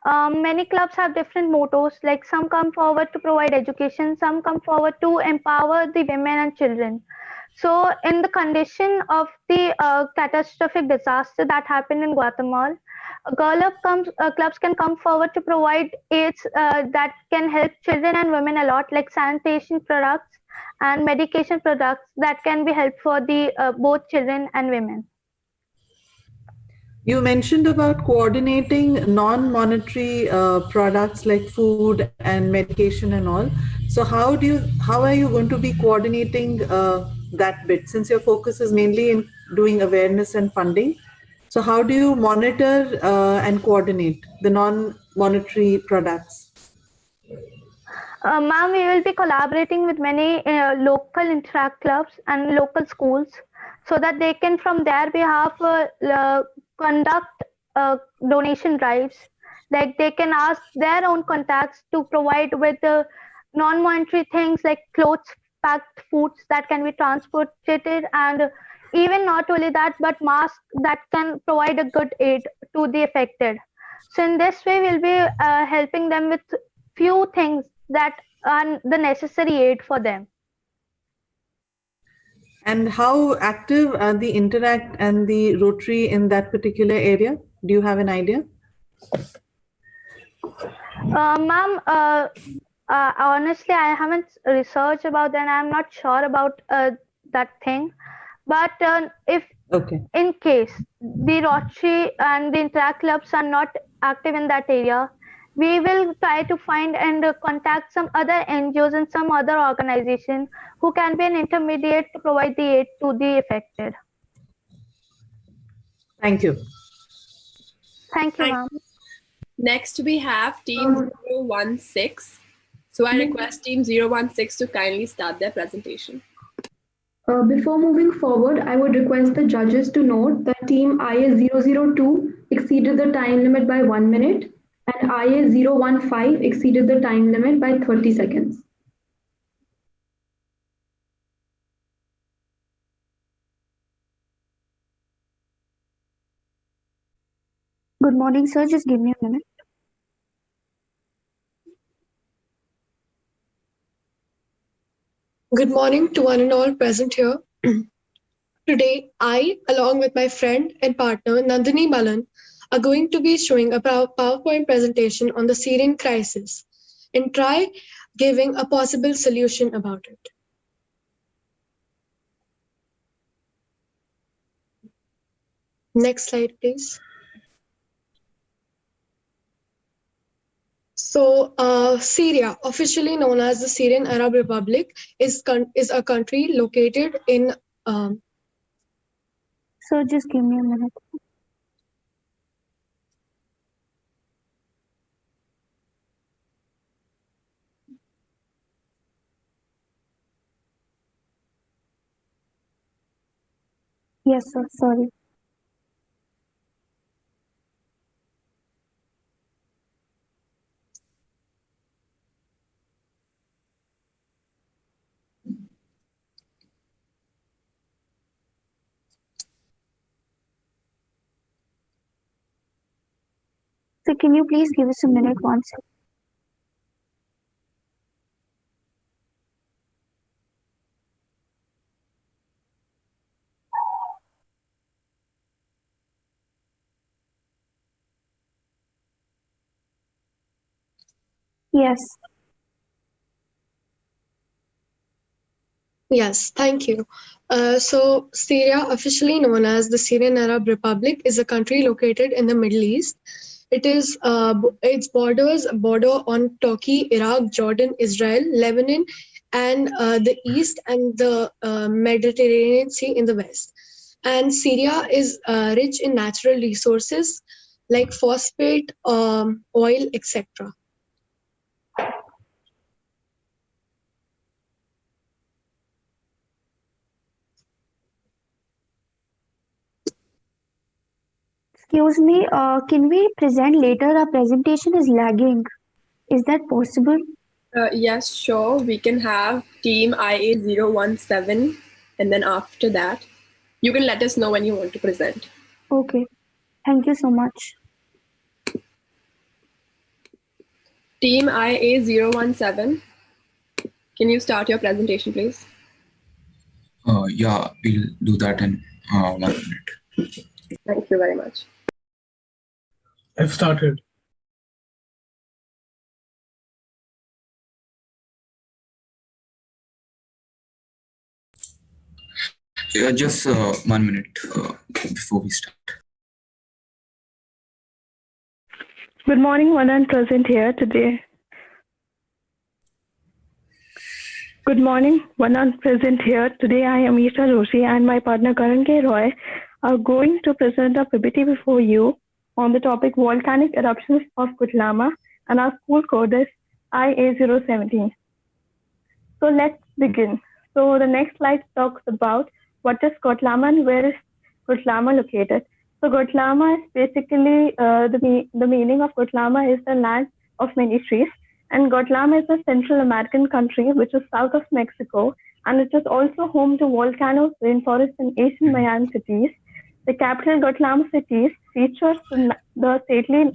Many clubs have different mottos, like some come forward to provide education, some come forward to empower the women and children. So in the condition of the catastrophic disaster that happened in Guatemala, Clubs can come forward to provide aids that can help children and women a lot, like sanitation products and medication products that can be helpful for the both children and women.
You mentioned about coordinating non-monetary products like food and medication and all. So how are you going to be coordinating that bit, since your focus is mainly in doing awareness and funding? So how do you monitor and coordinate the non-monetary products?
Ma'am, we will be collaborating with many local InterAct clubs and local schools so that they can, from their behalf, conduct donation drives. Like they can ask their own contacts to provide with non-monetary things like clothes, packed foods that can be transported, and even not only that, but masks that can provide a good aid to the affected. So in this way, we'll be helping them with few things that are the necessary aid for them.
And how active are the InterAct and the Rotary in that particular area? Do you have an idea?
Ma'am, honestly, I haven't researched about that. I'm not sure about that thing. But if in case the Rotary and the InterAct clubs are not active in that area, we will try to find and contact some other NGOs and some other organization who can be an intermediate to provide the aid to the affected.
Thank you.
Thank you, ma'am.
Next, we have Team 016. So I request Team 016 to kindly start their presentation.
Before moving forward, I would request the judges to note that Team IA002 exceeded the time limit by 1 minute and IA015 exceeded the time limit by 30 seconds.
Good morning, sir. Just give me a minute.
Good morning to one and all present here. Today, I, along with my friend and partner Nandini Balan, are going to be showing a PowerPoint presentation on the Syrian crisis and try giving a possible solution about it. Next slide, please. So, Syria, officially known as the Syrian Arab Republic, is a country located in.
So, just give me a minute. Yes, sir. Sorry. So can you please give us a minute once? Yes.
Yes, thank you. So Syria, officially known as the Syrian Arab Republic, is a country located in the Middle East. It is its border on Turkey, Iraq, Jordan, Israel, Lebanon, and the east, and the Mediterranean Sea in the west. And Syria is rich in natural resources like phosphate, oil, etc.
Excuse me, can we present later? Our presentation is lagging. Is that possible?
Yes, sure. We can have Team IA017, and then after that, you can let us know when you want to present.
Okay. Thank you so much.
Team IA017, can you start your presentation, please?
Yeah, we'll do that in 1 minute.
Thank you very much.
I've started.
Yeah, just 1 minute before we start.
Good morning, Vanan present here today. Good morning, Vanan present here. Today I am Isha Joshi and my partner Karan K. Roy are going to present a PPT before you on the topic volcanic eruptions of Kutlama, and our school code is IA017. So let's begin. So the next slide talks about what is Kotlama and where is Kotlama located. So Kotlama is basically, the meaning of Kotlama is the land of many trees. And Kotlama is a Central American country which is south of Mexico, and it is also home to volcanoes, rainforests, and Asian Mayan cities. The capital Kotlama city features the stately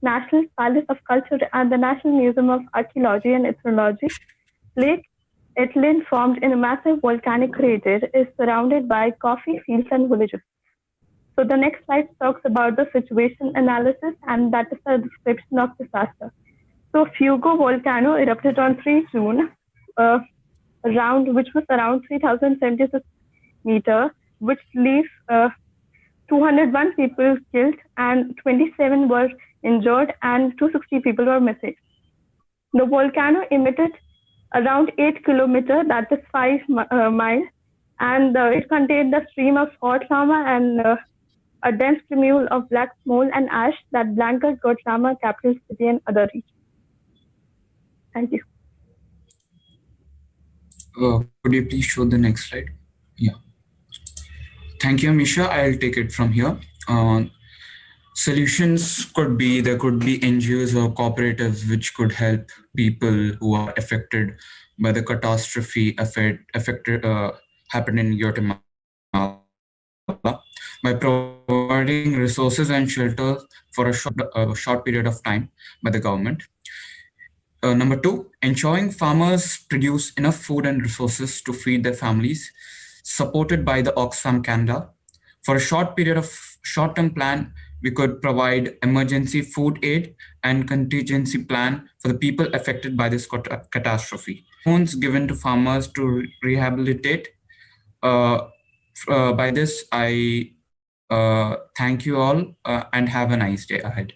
National Palace of Culture and the National Museum of Archaeology and Ethnology. Lake Etlin, formed in a massive volcanic crater, is surrounded by coffee fields and villages. So the next slide talks about the situation analysis, and that is a description of disaster. So Fuego volcano erupted on 3 June, which was around 3,076 meters, which leaves 201 people killed and 27 were injured and 260 people were missing. The volcano emitted around 8 kilometers, that is 5 miles, and it contained the stream of hot lava and a dense cumule of black smoke and ash that blanketed Kotlama, capital city, and other regions. Thank you.
Could you please show the next slide? Yeah. Thank you, Misha. I'll take it from here. Solutions could be, there could be NGOs or cooperatives which could help people who are affected by the catastrophe happened in Guatemala by providing resources and shelter for a short period of time by the government. Number 2, ensuring farmers produce enough food and resources to feed their families, supported by the Oxfam Canada. For a short period of short-term plan, we could provide emergency food aid and contingency plan for the people affected by this catastrophe. Loans given to farmers to rehabilitate. By this, I thank you all and have a nice day ahead.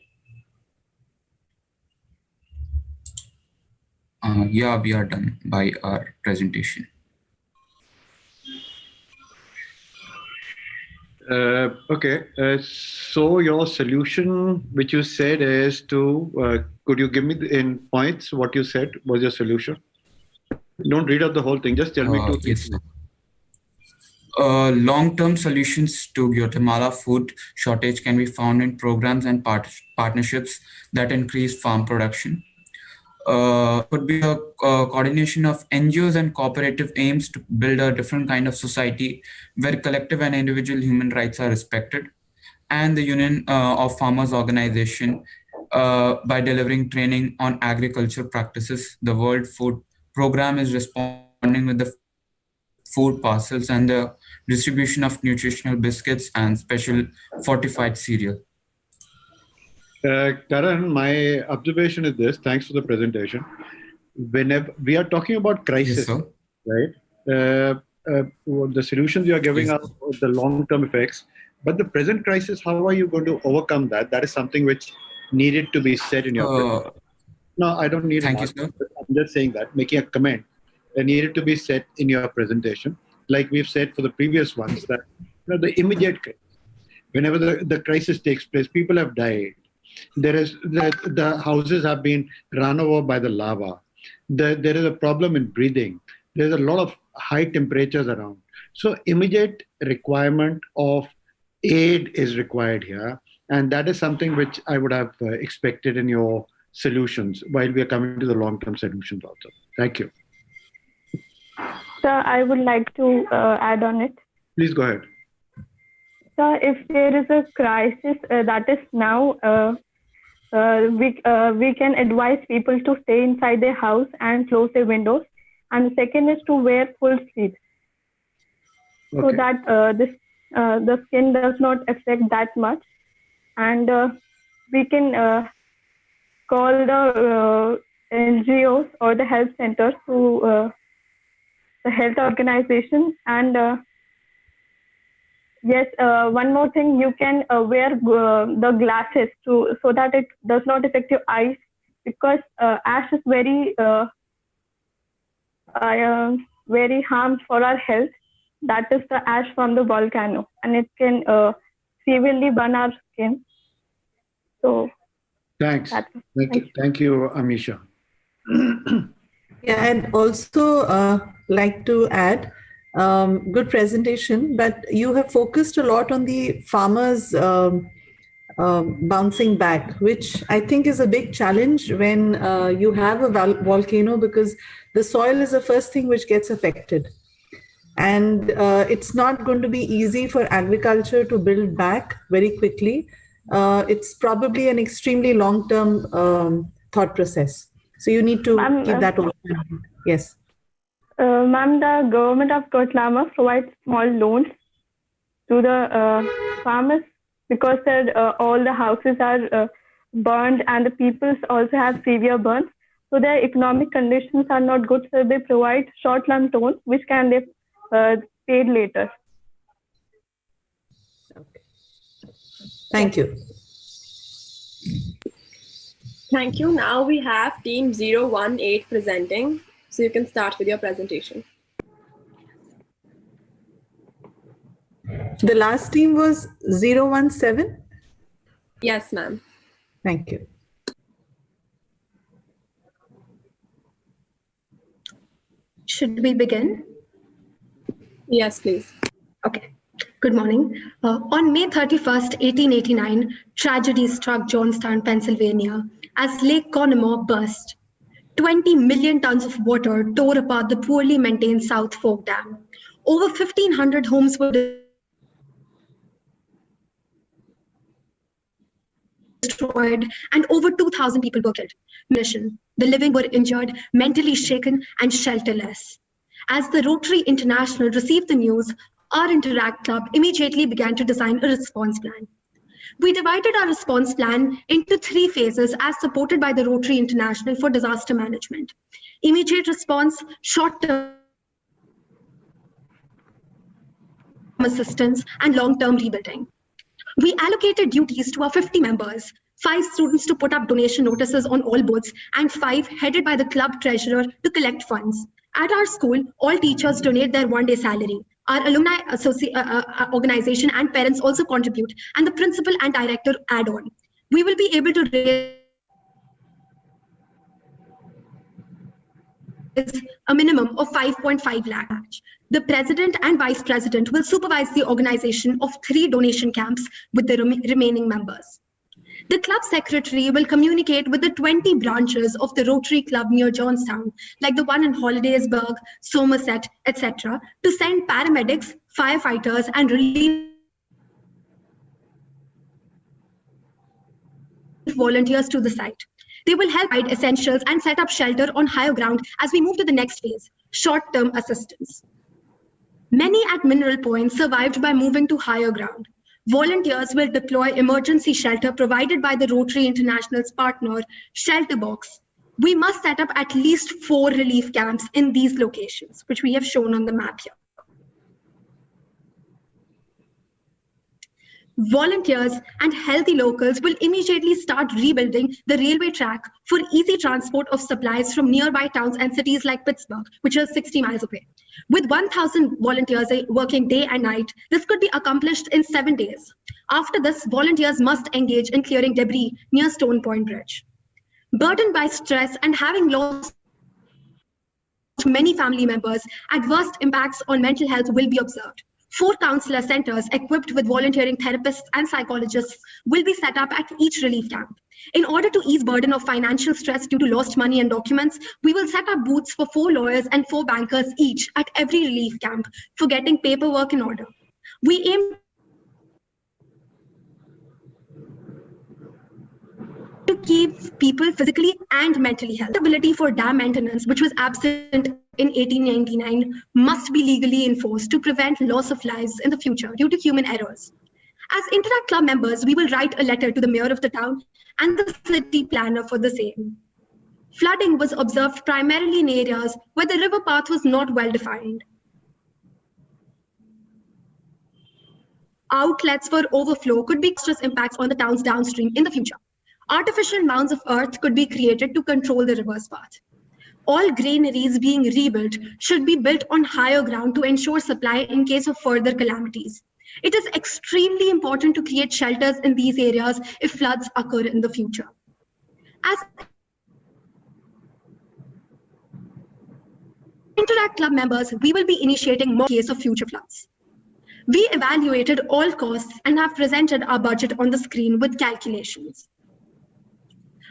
Yeah, we are done by our presentation.
Okay, so your solution, which you said is to, could you give me in points what you said was your solution? Don't read out the whole thing, just tell me 2 things.
Yes. Long-term solutions to Guatemala food shortage can be found in programs and partnerships that increase farm production. Could be a coordination of NGOs and cooperative aims to build a different kind of society where collective and individual human rights are respected, and the Union of Farmers Organization by delivering training on agriculture practices. The World Food Program is responding with the food parcels and the distribution of nutritional biscuits and special fortified cereal.
Karan, my observation is this, thanks for the presentation. Whenever we are talking about crisis,
yes,
right? The solutions you are giving are the long-term effects, but the present crisis, how are you going to overcome that? That is something which needed to be said in your No, I don't need
thank
an
you, sir.
I'm just saying that, making a comment. It needed to be said in your presentation, like we've said for the previous ones, that the immediate crisis, whenever the crisis takes place, people have died. There is the houses have been run over by the lava. There is a problem in breathing. There's a lot of high temperatures around. So immediate requirement of aid is required here. And that is something which I would have expected in your solutions while we are coming to the long-term solutions also. Thank you.
Sir, I would like to add on it.
Please go ahead.
Sir, if there is a crisis that is now, we can advise people to stay inside their house and close their windows. And the second is to wear full sleeves, so that the skin does not affect that much. And we can call the NGOs or the health centers to the health organization. And yes, one more thing, you can wear the glasses so that it does not affect your eyes, because ash is very harmful for our health. That is the ash from the volcano, and it can severely burn our skin. So
thank you, Amisha.
Yeah, and also like to add, good presentation, but you have focused a lot on the farmers bouncing back, which I think is a big challenge when you have a volcano, because the soil is the first thing which gets affected. And it's not going to be easy for agriculture to build back very quickly. It's probably an extremely long-term thought process. So you need to keep that open. Yes.
Ma'am, the government of Kotlama provides small loans to the farmers, because all the houses are burned and the people also have severe burns. So their economic conditions are not good. So they provide short-term loans, which can be paid later.
Thank you.
Thank you. Now we have team 018 presenting. So you can start with your presentation.
The last team was 017?
Yes, ma'am.
Thank you.
Should we begin?
Yes, please.
Okay. Good morning. On May 31st, 1889, tragedy struck Johnstown, Pennsylvania, as Lake Conemaugh burst. 20 million tons of water tore apart the poorly maintained South Fork Dam. Over 1,500 homes were destroyed, and over 2,000 people were killed. The living were injured, mentally shaken, and shelterless. As the Rotary International received the news, our InterAct Club immediately began to design a response plan. We divided our response plan into 3 phases as supported by the Rotary International for disaster management: immediate response, short-term assistance, and long-term rebuilding. We allocated duties to our 50 members, 5 students to put up donation notices on all booths, and 5 headed by the club treasurer to collect funds. At our school, all teachers donate their one-day salary. Our alumni organization and parents also contribute, and the principal and director add on. We will be able to raise a minimum of 5.5 lakh. The president and vice president will supervise the organization of 3 donation camps with the remaining members. The club secretary will communicate with the 20 branches of the Rotary Club near Johnstown, like the one in Hollidaysburg, Somerset, etc., to send paramedics, firefighters, and relief volunteers to the site. They will help hide essentials and set up shelter on higher ground as we move to the next phase, short-term assistance. Many at mineral points survived by moving to higher ground. Volunteers will deploy emergency shelter provided by the Rotary International's partner, Shelter Box. We must set up at least 4 relief camps in these locations, which we have shown on the map here. Volunteers and healthy locals will immediately start rebuilding the railway track for easy transport of supplies from nearby towns and cities like Pittsburgh, which is 60 miles away. With 1,000 volunteers working day and night, this could be accomplished in 7 days. After this, volunteers must engage in clearing debris near Stone Point Bridge. Burdened by stress and having lost many family members, adverse impacts on mental health will be observed. 4 counselor centers equipped with volunteering therapists and psychologists will be set up at each relief camp. In order to ease burden of financial stress due to lost money and documents, we will set up booths for 4 lawyers and 4 bankers each at every relief camp for getting paperwork in order. We aim to keep people physically and mentally healthy. Ability for dam maintenance, which was absent in 1899, must be legally enforced to prevent loss of lives in the future due to human errors. As InterAct Club members, we will write a letter to the mayor of the town and the city planner for the same. Flooding was observed primarily in areas where the river path was not well defined. Outlets for overflow could be disastrous impacts on the towns downstream in the future. Artificial mounds of earth could be created to control the river's path. All granaries being rebuilt should be built on higher ground to ensure supply in case of further calamities. It is extremely important to create shelters in these areas if floods occur in the future. As InterAct Club members, we will be initiating more in case of future floods. We evaluated all costs and have presented our budget on the screen with calculations.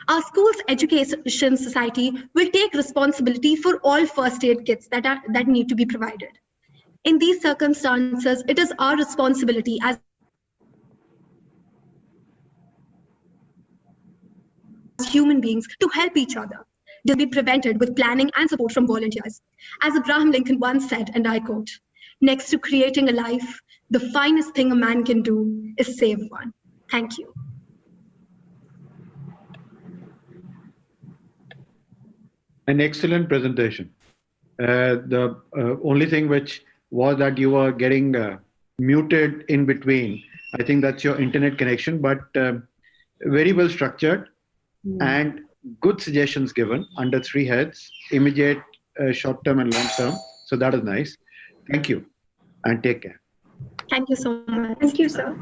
Our school's education society will take responsibility for all first aid kits that need to be provided. In these circumstances, it is our responsibility as human beings to help each other. This will be prevented with planning and support from volunteers. As Abraham Lincoln once said, and I quote, "Next to creating a life, the finest thing a man can do is save one." Thank you.
An excellent presentation. The only thing which was that you were getting muted in between. I think that's your internet connection, but very well structured and good suggestions given under 3 heads, immediate, short-term and long-term. So that is nice. Thank you and take care.
Thank you so much. Thank you, sir.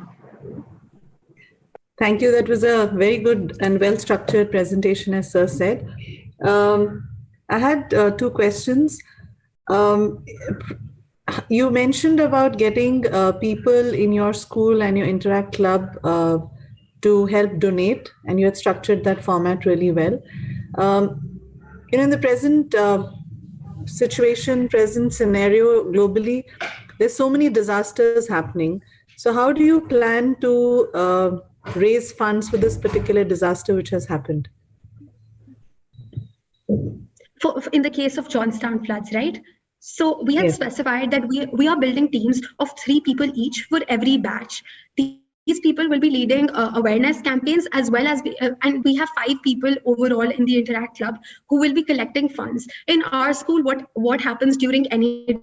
Thank you. That was a very good and well-structured presentation, as Sir said. I had 2 questions. You mentioned about getting people in your school and your InterAct Club to help donate, and you had structured that format really well. In the present situation, present scenario globally, there's so many disasters happening. So how do you plan to raise funds for this particular disaster which has happened?
In the case of Johnstown floods, right? So we have specified that we are building teams of 3 people each for every batch. These people will be leading awareness campaigns as well as, and we have 5 people overall in the InterAct Club who will be collecting funds. In our school, what happens during any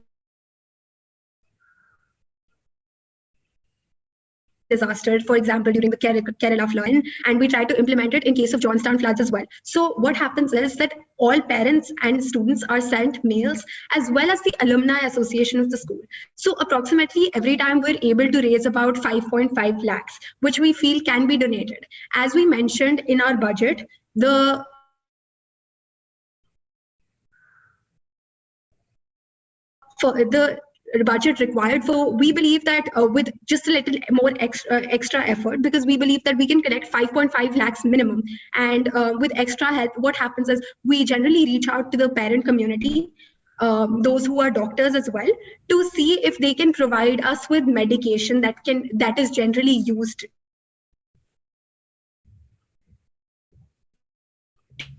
disaster, for example, during the Kerala flood, and we try to implement it in case of Johnstown floods as well. So what happens is that all parents and students are sent mails as well as the alumni association of the school. So approximately every time we're able to raise about 5.5 lakhs, which we feel can be donated. As we mentioned in our budget, the budget required for, we believe that with just a little more extra effort, because we believe that we can collect 5.5 lakhs minimum, and with extra help, what happens is we generally reach out to the parent community, those who are doctors as well, to see if they can provide us with medication that is generally used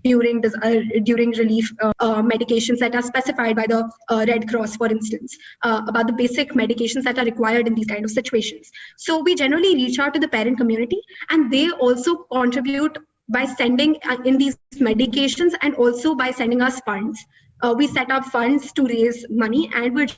during relief, medications that are specified by the Red Cross, for instance, about the basic medications that are required in these kind of situations. So we generally reach out to the parent community, and they also contribute by sending in these medications and also by sending us funds. We set up funds to raise money, and we're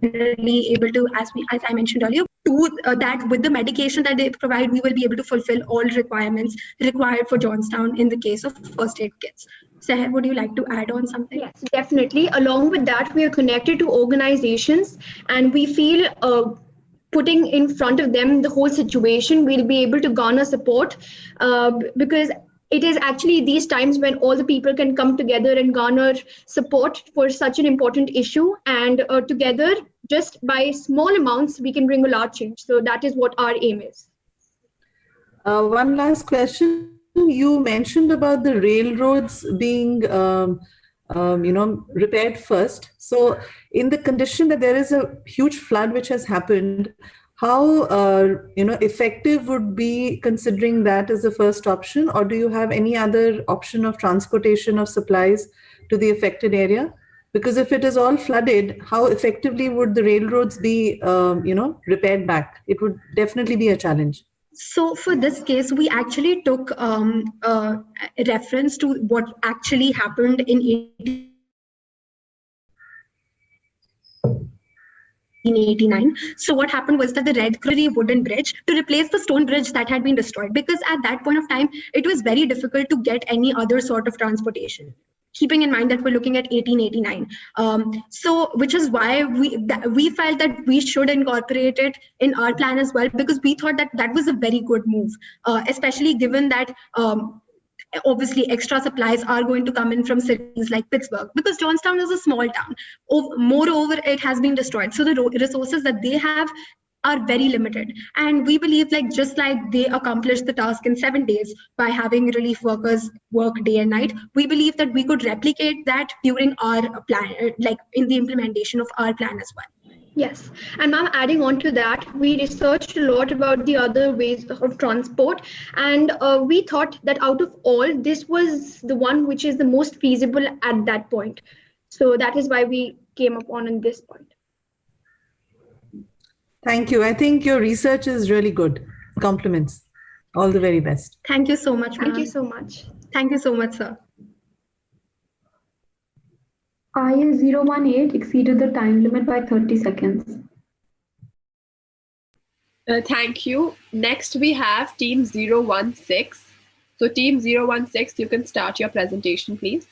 generally able to, as I mentioned earlier, do that with the medication that they provide, we will be able to fulfill all requirements required for Johnstown in the case of first aid kits. Seher, would you like to add on something?
Yes, definitely. Along with that, we are connected to organizations, and we feel putting in front of them the whole situation, we'll be able to garner support because it is actually these times when all the people can come together and garner support for such an important issue, and together, just by small amounts, we can bring a large change. So that is what our aim is.
One last question. You mentioned about the railroads being repaired first. So in the condition that there is a huge flood which has happened, how effective would be considering that as the first option, or do you have any other option of transportation of supplies to the affected area? Because if it is all flooded, how effectively would the railroads be, repaired back? It would definitely be a challenge.
So for this case, we actually took a reference to what actually happened in 1889. So what happened was that the red wooden bridge to replace the stone bridge that had been destroyed, because at that point of time, it was very difficult to get any other sort of transportation. Keeping in mind that we're looking at 1889. So which is why we felt that we should incorporate it in our plan as well, because we thought that that was a very good move, especially given that obviously extra supplies are going to come in from cities like Pittsburgh, because Johnstown is a small town. Moreover, it has been destroyed. So the resources that they have are very limited. And we believe just like they accomplished the task in 7 days by having relief workers work day and night, we believe that we could replicate that during our plan, in the implementation of our plan as well.
Yes, and ma'am, adding on to that, we researched a lot about the other ways of transport, and we thought that out of all, this was the one which is the most feasible at that point. So that is why we came up on this point.
Thank you. I think your research is really good. Compliments. All the very best.
Thank you so much.
Thank you so much.
Thank you so much, sir.
IA018 exceeded the time limit by 30 seconds.
Thank you. Next, we have Team 016. So Team 016, you can start your presentation, please.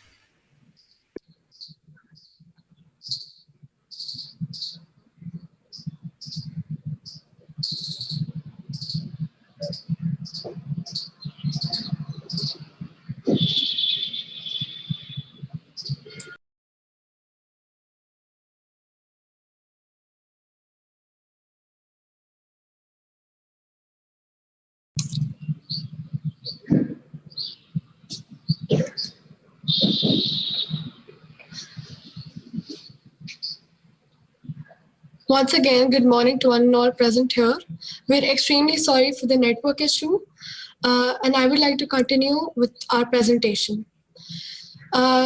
Once again, good morning to one and all present here. We're extremely sorry for the network issue, and I would like to continue with our presentation.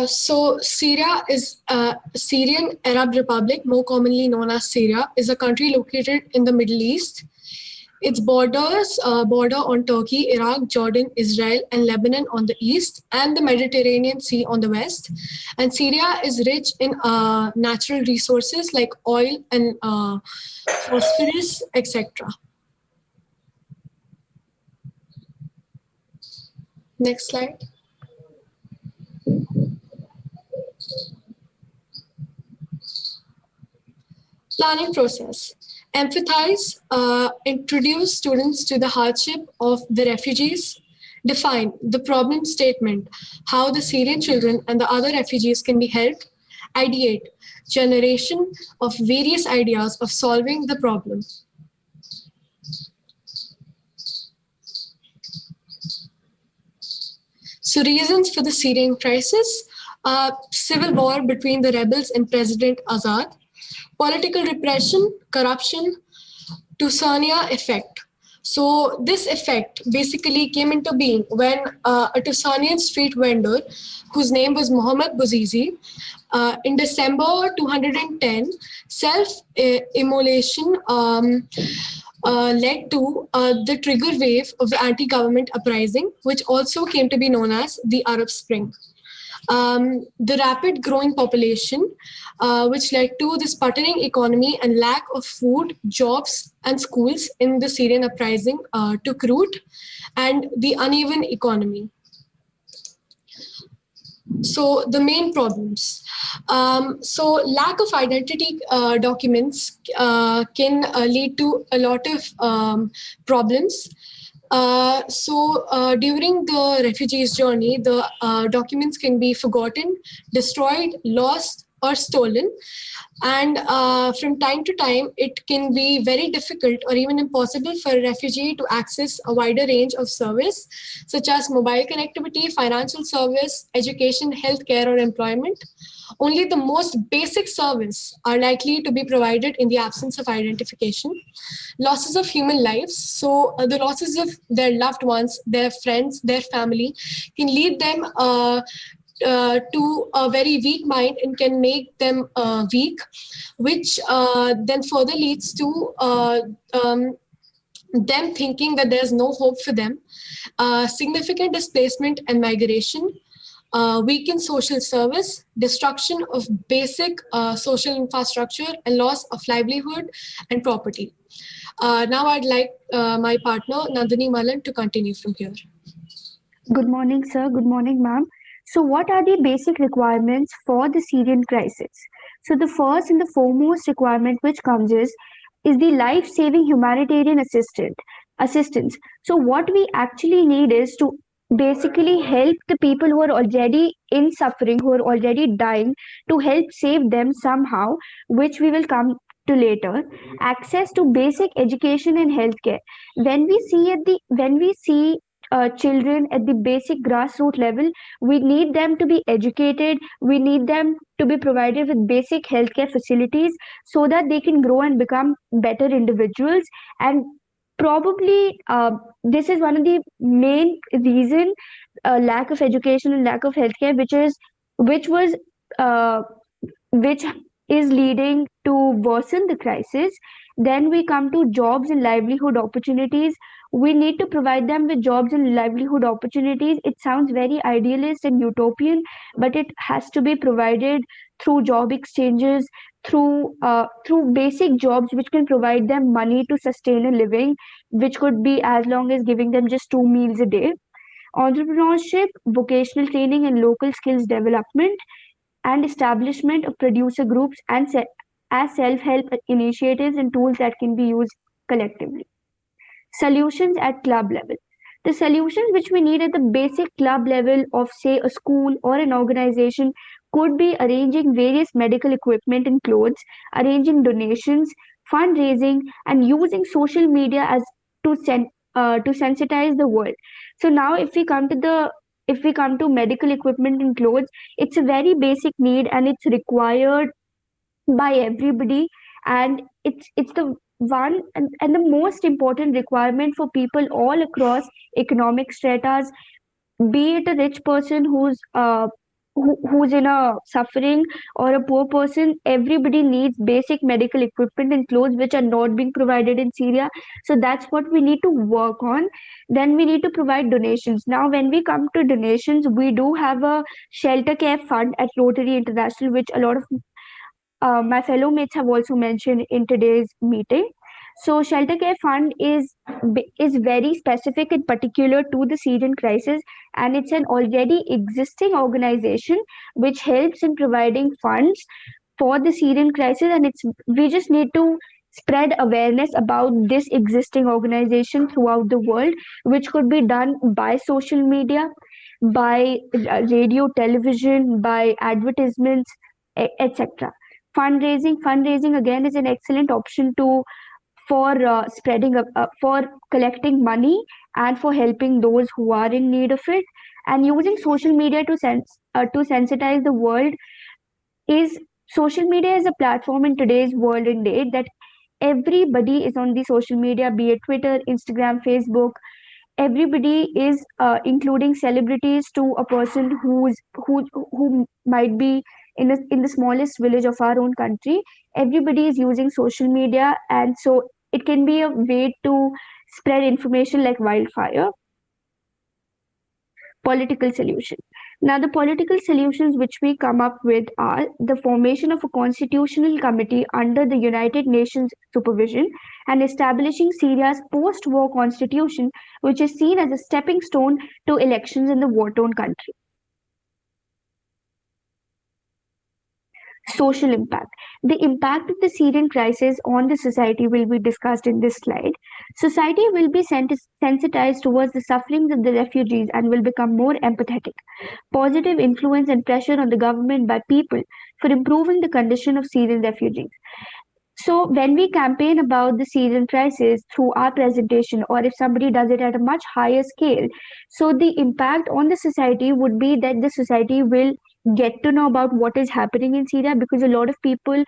So Syria is Syrian Arab Republic, more commonly known as Syria, is a country located in the Middle East. Its borders border on Turkey, Iraq, Jordan, Israel, and Lebanon on the east, and the Mediterranean Sea on the west. And Syria is rich in natural resources like oil and phosphorus, etc. Next slide. Planning process. Empathize, introduce students to the hardship of the refugees, define the problem statement, how the Syrian children and the other refugees can be helped, ideate, generation of various ideas of solving the problem. So reasons for the Syrian crisis, civil war between the rebels and President Assad, political repression, corruption, Tucsonia effect. So this effect basically came into being when a Tucsonian street vendor, whose name was Mohammad Bouzizi, in December 210, self-immolation led to the trigger wave of the anti-government uprising, which also came to be known as the Arab Spring. The rapid growing population, which led to the sputtering economy and lack of food, jobs, and schools in the Syrian uprising took root, and the uneven economy. So the main problems. So lack of identity documents can lead to a lot of problems. During the refugees' journey, the documents can be forgotten, destroyed, lost, or stolen. And from time to time, it can be very difficult or even impossible for a refugee to access a wider range of service, such as mobile connectivity, financial service, education, healthcare, or employment. Only the most basic service are likely to be provided in the absence of identification. Losses of human lives, so the losses of their loved ones, their friends, their family, can lead them to a very weak mind and can make them weak, which then further leads to them thinking that there's no hope for them. Significant displacement and migration, weakened social service, destruction of basic social infrastructure, and loss of livelihood and property. Now I'd like my partner, Nandini Malan, to continue from here.
Good morning, sir. Good morning, ma'am. So what are the basic requirements for the Syrian crisis? So the first and the foremost requirement which comes is the life-saving humanitarian assistance. So what we actually need is to basically help the people who are already in suffering, who are already dying, to help save them somehow, which we will come to later. Access to basic education and healthcare. When we see children at the basic grassroots level, we need them to be educated, we need them to be provided with basic healthcare facilities so that they can grow and become better individuals. And probably this is one of the main reason, lack of education and lack of healthcare, which is leading to worsen the crisis. Then we come to jobs and livelihood opportunities. We need to provide them with jobs and livelihood opportunities. It sounds very idealist and utopian, but it has to be provided through job exchanges, through basic jobs which can provide them money to sustain a living, which could be as long as giving them just 2 meals a day. Entrepreneurship, vocational training and local skills development, and establishment of producer groups and as self-help initiatives and tools that can be used collectively. Solutions at club level. The solutions which we need at the basic club level of, say, a school or an organization could be arranging various medical equipment and clothes, arranging donations, fundraising, and using social media as to sensitize the world. So now if we come to medical equipment and clothes, it's a very basic need and it's required by everybody, and it's the one and the most important requirement for people all across economic stratas, be it a rich person who's in a suffering or a poor person. Everybody needs basic medical equipment and clothes which are not being provided in Syria. So that's what we need to work on. Then we need to provide donations. Now when we come to donations, we do have a shelter care fund at Rotary International, which a lot of my fellow mates have also mentioned in today's meeting. So Shelter Care Fund is very specific and particular to the Syrian crisis, and it's an already existing organization which helps in providing funds for the Syrian crisis, and we just need to spread awareness about this existing organization throughout the world, which could be done by social media, by radio, television, by advertisements, etc. Fundraising again is an excellent option for collecting money and for helping those who are in need of it. And using social media to sensitize the world social media is a platform in today's world and day that everybody is on the social media, be it Twitter, Instagram, Facebook. Everybody is including celebrities to a person who might be in the smallest village of our own country. Everybody is using social media, and so it can be a way to spread information like wildfire. Political solutions. Now, the political solutions which we come up with are the formation of a constitutional committee under the United Nations supervision and establishing Syria's post-war constitution, which is seen as a stepping stone to elections in the war-torn country. Social impact. The impact of the Syrian crisis on the society will be discussed in this slide. Society will be sensitized towards the sufferings of the refugees and will become more empathetic. Positive influence and pressure on the government by people for improving the condition of Syrian refugees. So when we campaign about the Syrian crisis through our presentation, or if somebody does it at a much higher scale, so the impact on the society would be that the society will get to know about what is happening in Syria, because a lot of people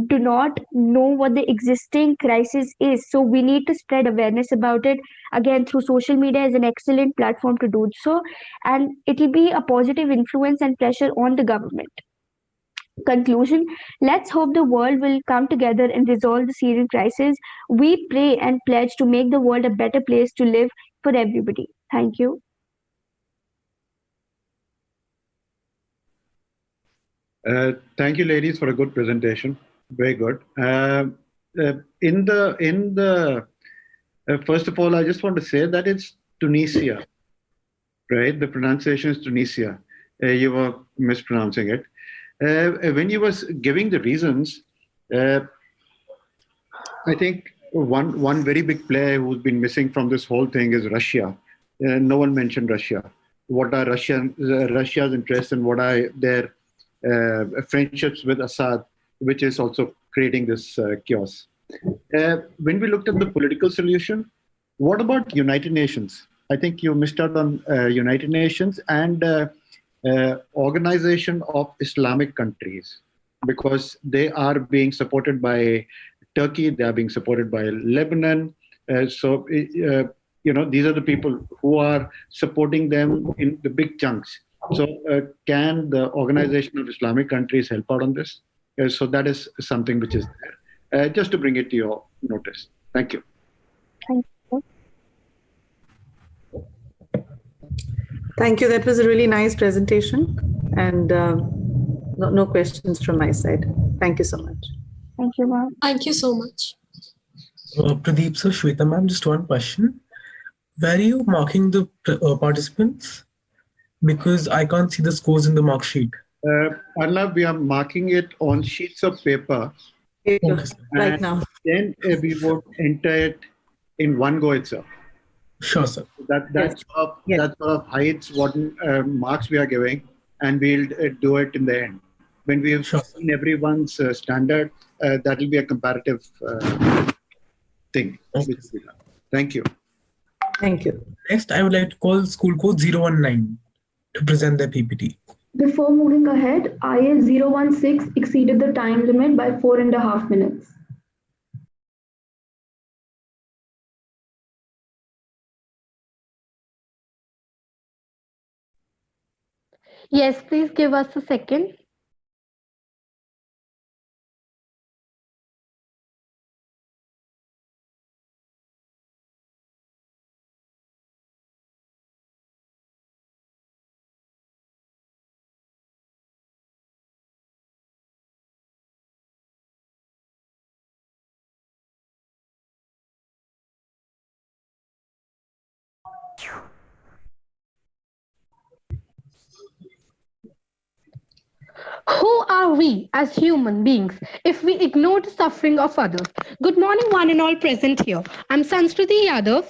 do not know what the existing crisis is. So we need to spread awareness about it. Again, through social media is an excellent platform to do so, and it will be a positive influence and pressure on the government. Conclusion: let's hope the world will come together and resolve the Syrian crisis. We pray and pledge to make the world a better place to live for everybody. Thank you.
Thank you, ladies, for a good presentation. Very good. First of all, I just want to say that it's Tunisia, right? The pronunciation is Tunisia. You were mispronouncing it. When you was giving the reasons, I think one very big player who's been missing from this whole thing is Russia. No one mentioned Russia. What are Russia's interests, and what are their friendships with Assad, which is also creating this chaos. When we looked at the political solution, what about United Nations? I think you missed out on United Nations and Organization of Islamic Countries, because they are being supported by Turkey, they are being supported by Lebanon. These are the people who are supporting them in the big chunks. So can the Organization of Islamic Countries help out on this? So that is something which is there. Just to bring it to your notice. Thank you.
Thank you.
Thank you. That was a really nice presentation, and no questions from my side. Thank you so much.
Thank you, ma'am.
Thank you so much.
Pradeep sir, Shweta ma'am, just one question. Were you marking the participants? Because I can't see the scores in the mark sheet.
Arnav, we are marking it on sheets of paper.
Right now.
Then we would enter it in one go itself.
Sure, sir.
That sort of hides what marks we are giving, and we'll do it in the end. When we have seen everyone's standard, that will be a comparative thing.
Okay.
Thank you.
Thank you.
Next, I would like to call school code 019 to present their PPT.
Before moving ahead, IA016 exceeded the time limit by 4.5 minutes.
Yes, please give us a second. Who are we as human beings if we ignore the suffering of others? Good morning, one and all present here. I'm Sanskriti Yadav.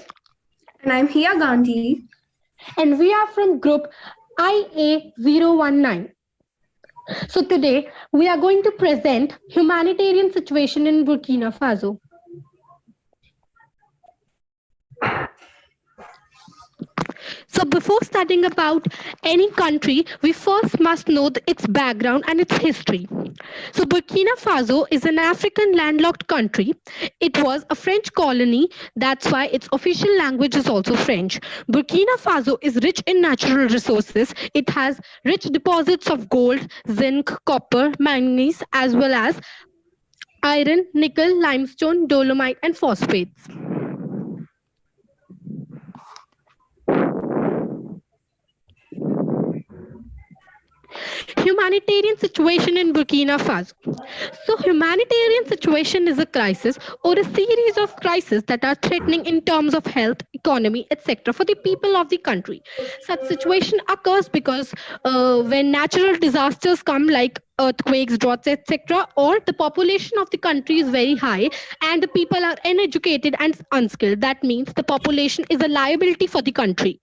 And I'm Hiya Gandhi.
And we are from group IA019. So today we are going to present humanitarian situation in Burkina Faso. So before studying about any country, we first must know its background and its history. So Burkina Faso is an African landlocked country. It was a French colony. That's why its official language is also French. Burkina Faso is rich in natural resources. It has rich deposits of gold, zinc, copper, manganese, as well as iron, nickel, limestone, dolomite, and phosphates. Humanitarian situation in Burkina Faso. So humanitarian situation is a crisis or a series of crises that are threatening in terms of health, economy, etc. for the people of the country. Such situation occurs because when natural disasters come like earthquakes, droughts, etc., or the population of the country is very high and the people are uneducated and unskilled. That means the population is a liability for the country.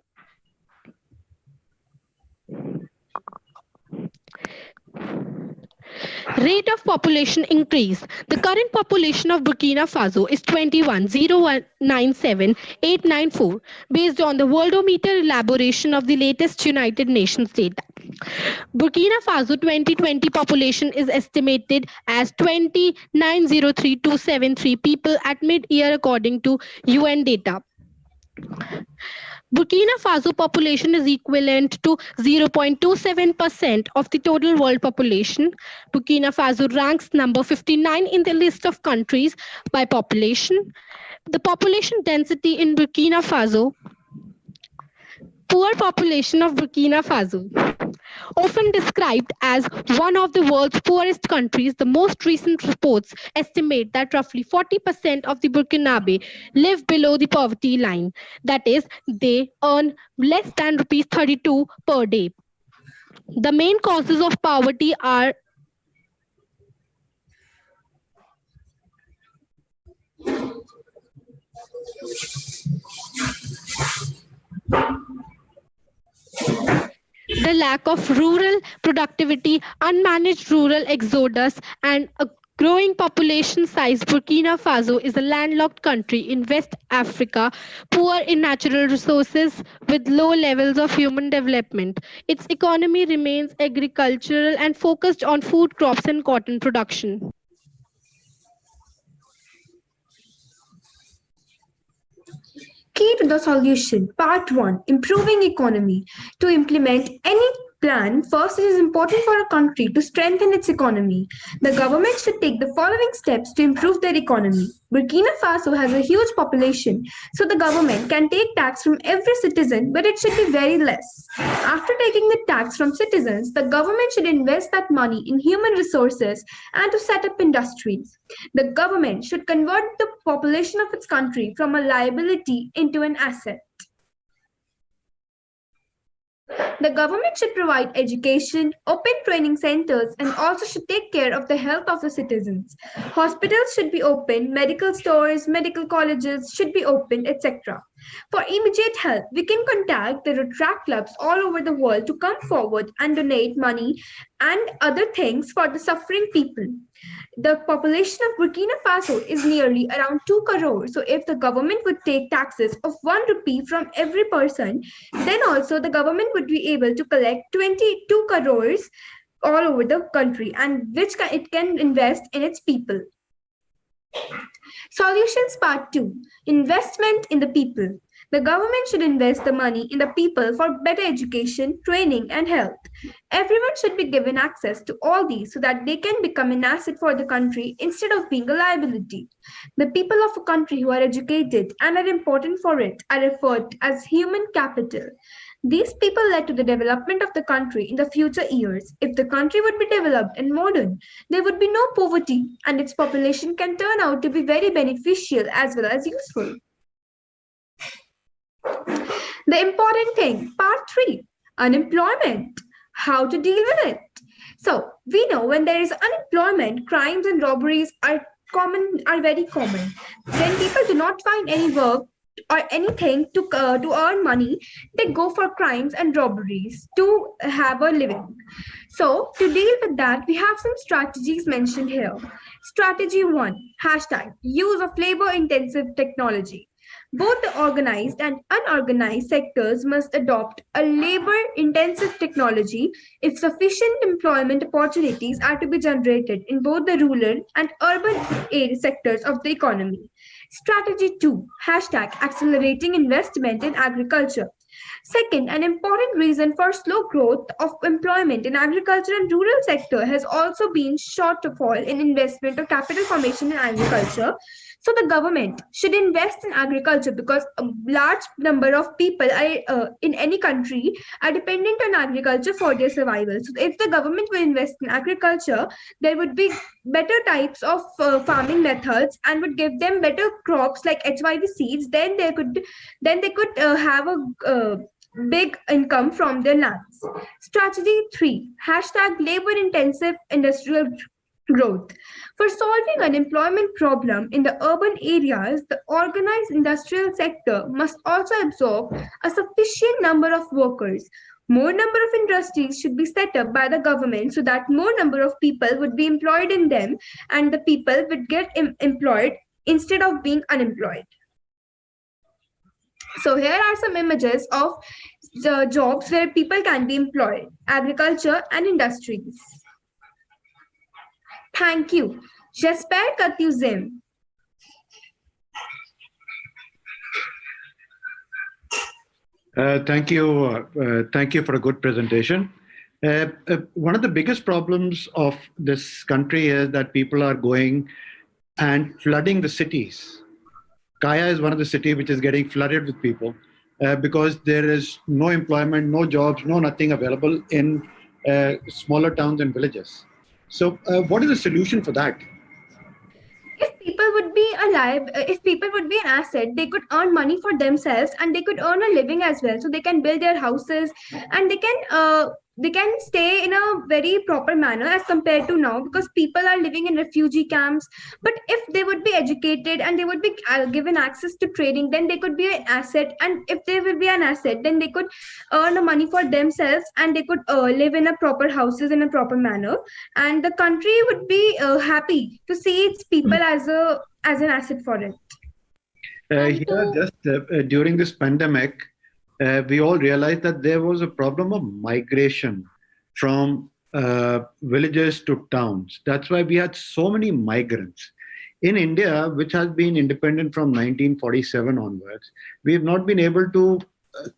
Rate of population increase. The current population of Burkina Faso is 21,097,894 based on the Worldometer elaboration of the latest United Nations data. Burkina Faso 2020 population is estimated as 29,03273 people at mid-year according to UN data. Burkina Faso population is equivalent to 0.27% of the total world population. Burkina Faso ranks number 59 in the list of countries by population. The population density in Burkina Faso, poor population of Burkina Faso, often described as one of the world's poorest countries, the most recent reports estimate that roughly 40% of the Burkinabe live below the poverty line. That is, they earn less than rupees 32 per day. The main causes of poverty are the lack of rural productivity, unmanaged rural exodus, and a growing population size. Burkina Faso is a landlocked country in West Africa, poor in natural resources with low levels of human development. Its economy remains agricultural and focused on food crops and cotton production.
Key to the solution. Part 1. Improving economy. To implement any plan, first it is important for a country to strengthen its economy. The government should take the following steps to improve their economy. Burkina Faso has a huge population, so the government can take tax from every citizen, but it should be very less. After taking the tax from citizens, the government should invest that money in human resources and to set up industries. The government should convert the population of its country from a liability into an asset. The government should provide education, open training centers, and also should take care of the health of the citizens. Hospitals should be open, medical stores, medical colleges should be open, etc. For immediate help, we can contact the Rotaract clubs all over the world to come forward and donate money and other things for the suffering people. The population of Burkina Faso is nearly around 2 crores. So if the government would take taxes of 1 rupee from every person, then also the government would be able to collect 22 crores all over the country, and which it can invest in its people. Solutions Part 2. Investment in the people. The government should invest the money in the people for better education, training, and health. Everyone should be given access to all these so that they can become an asset for the country instead of being a liability. The people of a country who are educated and are important for it are referred to as human capital. These people led to the development of the country in the future years. If the country would be developed and modern, there would be no poverty, and its population can turn out to be very beneficial as well as useful. The important thing, Part 3, unemployment. How to deal with it. So we know when there is unemployment, crimes and robberies are very common. When people do not find any work or anything to earn money, they go for crimes and robberies to have a living. So to deal with that, we have some strategies mentioned here. Strategy 1, hashtag use of labor-intensive technology. Both the organized and unorganized sectors must adopt a labor-intensive technology if sufficient employment opportunities are to be generated in both the rural and urban area sectors of the economy. Strategy 2, hashtag accelerating investment in agriculture. Second, an important reason for slow growth of employment in agriculture and rural sector has also been shortfall in investment or capital formation in agriculture. So the government should invest in agriculture because a large number of people in any country are dependent on agriculture for their survival. So if the government will invest in agriculture, there would be better types of farming methods and would give them better crops like HYV seeds. Then they could have a big income from their lands. Strategy 3, hashtag labor-intensive industrial growth. For solving unemployment problem in the urban areas, the organized industrial sector must also absorb a sufficient number of workers. More number of industries should be set up by the government so that more number of people would be employed in them and the people would get employed instead of being unemployed. So here are some images of the jobs where people can be employed: agriculture and industries. Thank you. J'espère que tu aimes.
Thank you. Thank you for a good presentation. One of the biggest problems of this country is that people are going and flooding the cities. Kaya is one of the cities which is getting flooded with people because there is no employment, no jobs, no nothing available in smaller towns and villages. So what is the solution for that?
If people would be alive, if people would be an asset, they could earn money for themselves and they could earn a living as well. So they can build their houses and they can stay in a very proper manner as compared to now, because people are living in refugee camps. But if they would be educated and they would be given access to trading, then they could be an asset. And if they will be an asset, then they could earn money for themselves and they could live in a proper houses in a proper manner. And the country would be happy to see its people as an asset for it.
During this pandemic, we all realized that there was a problem of migration from villages to towns. That's why we had so many migrants. In India, which has been independent from 1947 onwards, we have not been able to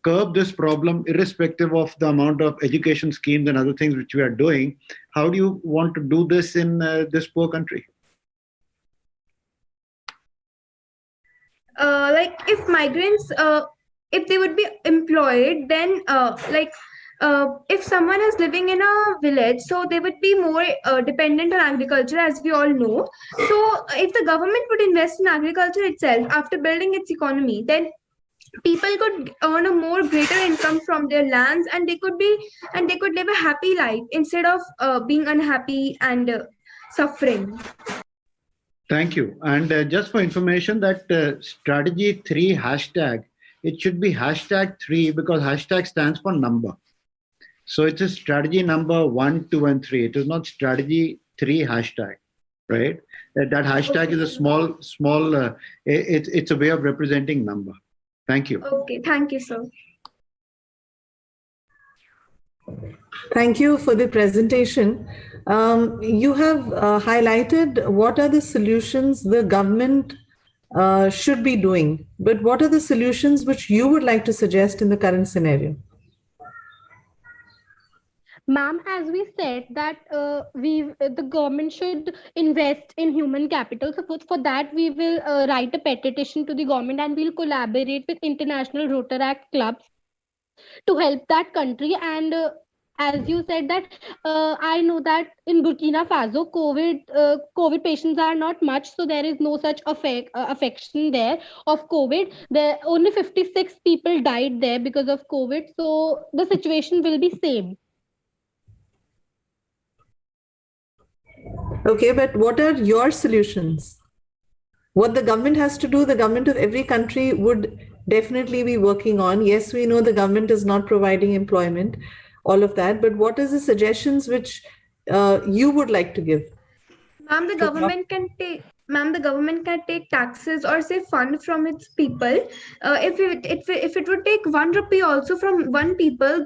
curb this problem irrespective of the amount of education schemes and other things which we are doing. How do you want to do this in this poor country?
Like if migrants, if they would be employed, then if someone is living in a village, so they would be more dependent on agriculture, as we all know. So if the government would invest in agriculture itself after building its economy, then people could earn a more greater income from their lands and they could live a happy life instead of being unhappy and suffering.
Thank you. And just for information, that strategy 3 hashtag, it should be hashtag 3 because hashtag stands for number. So it's a strategy number 1, 2, and 3. It is not strategy 3 hashtag, right? That hashtag is a small, it's a way of representing number. Thank you.
Okay, thank you, sir.
Thank you for the presentation. You have highlighted what are the solutions the government should be doing, but what are the solutions which you would like to suggest in the current scenario?
Ma'am, as we said that the government should invest in human capital. So for that, we will write a petition to the government and we'll collaborate with international Rotaract clubs to help that country. And as you said that, I know that in Burkina Faso, COVID patients are not much, so there is no such affection there of COVID. There only 56 people died there because of COVID, so the situation will be same.
Okay, but what are your solutions? What the government has to do, the government of every country would definitely be working on. Yes, we know the government is not providing employment, all of that, but what is the suggestions which you would like to give?
Ma'am, the government can take taxes or say fund from its people. If it would take 1 rupee also from one people,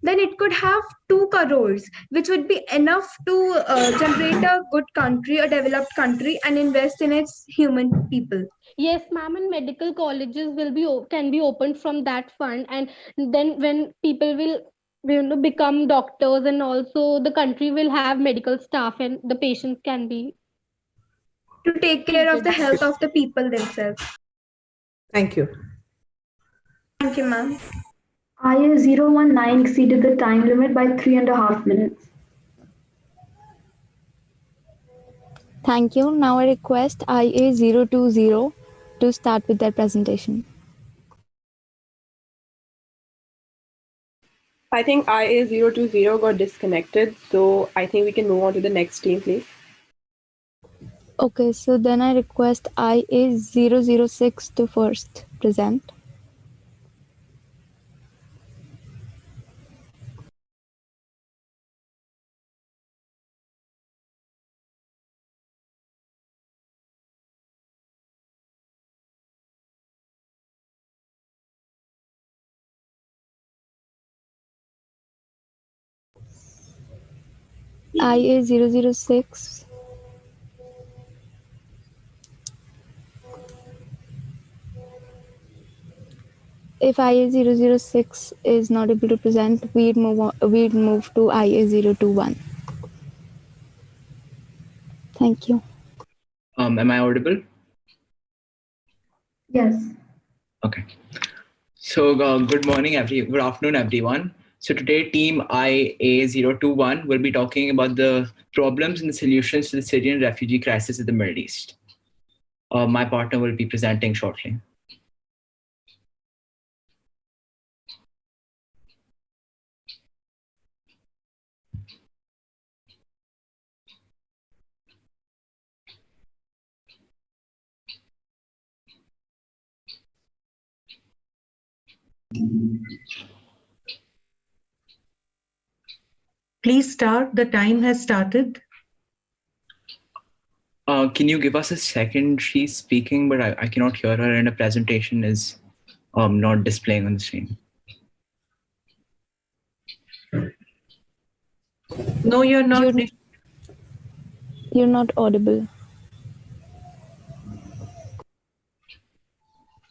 then it could have 2 crores, which would be enough to generate a good country, a developed country, and invest in its human people.
Yes, ma'am, and medical colleges can be opened from that fund, and then when people will become doctors, and also the country will have medical staff, and the patients can be
to take care of the health of the people themselves.
Thank you.
Thank you, ma'am.
IA019 exceeded the time limit by 3.5 minutes.
Thank you. Now I request IA020 to start with their presentation.
I think IA020 got disconnected, so I think we can move on to the next team, please.
Okay, so then I request IA006 to first present. IA006. If IA006 is not able to present, we'd move to IA021. Thank you.
Am I audible?
Yes.
Okay. So good afternoon, everyone. So today, team IA021 will be talking about the problems and the solutions to the Syrian refugee crisis in the Middle East. My partner will be presenting shortly.
Please start. The time has started.
Can you give us a second? She's speaking, but I cannot hear her, and the presentation is not displaying on the screen.
No, you're not.
You're not audible.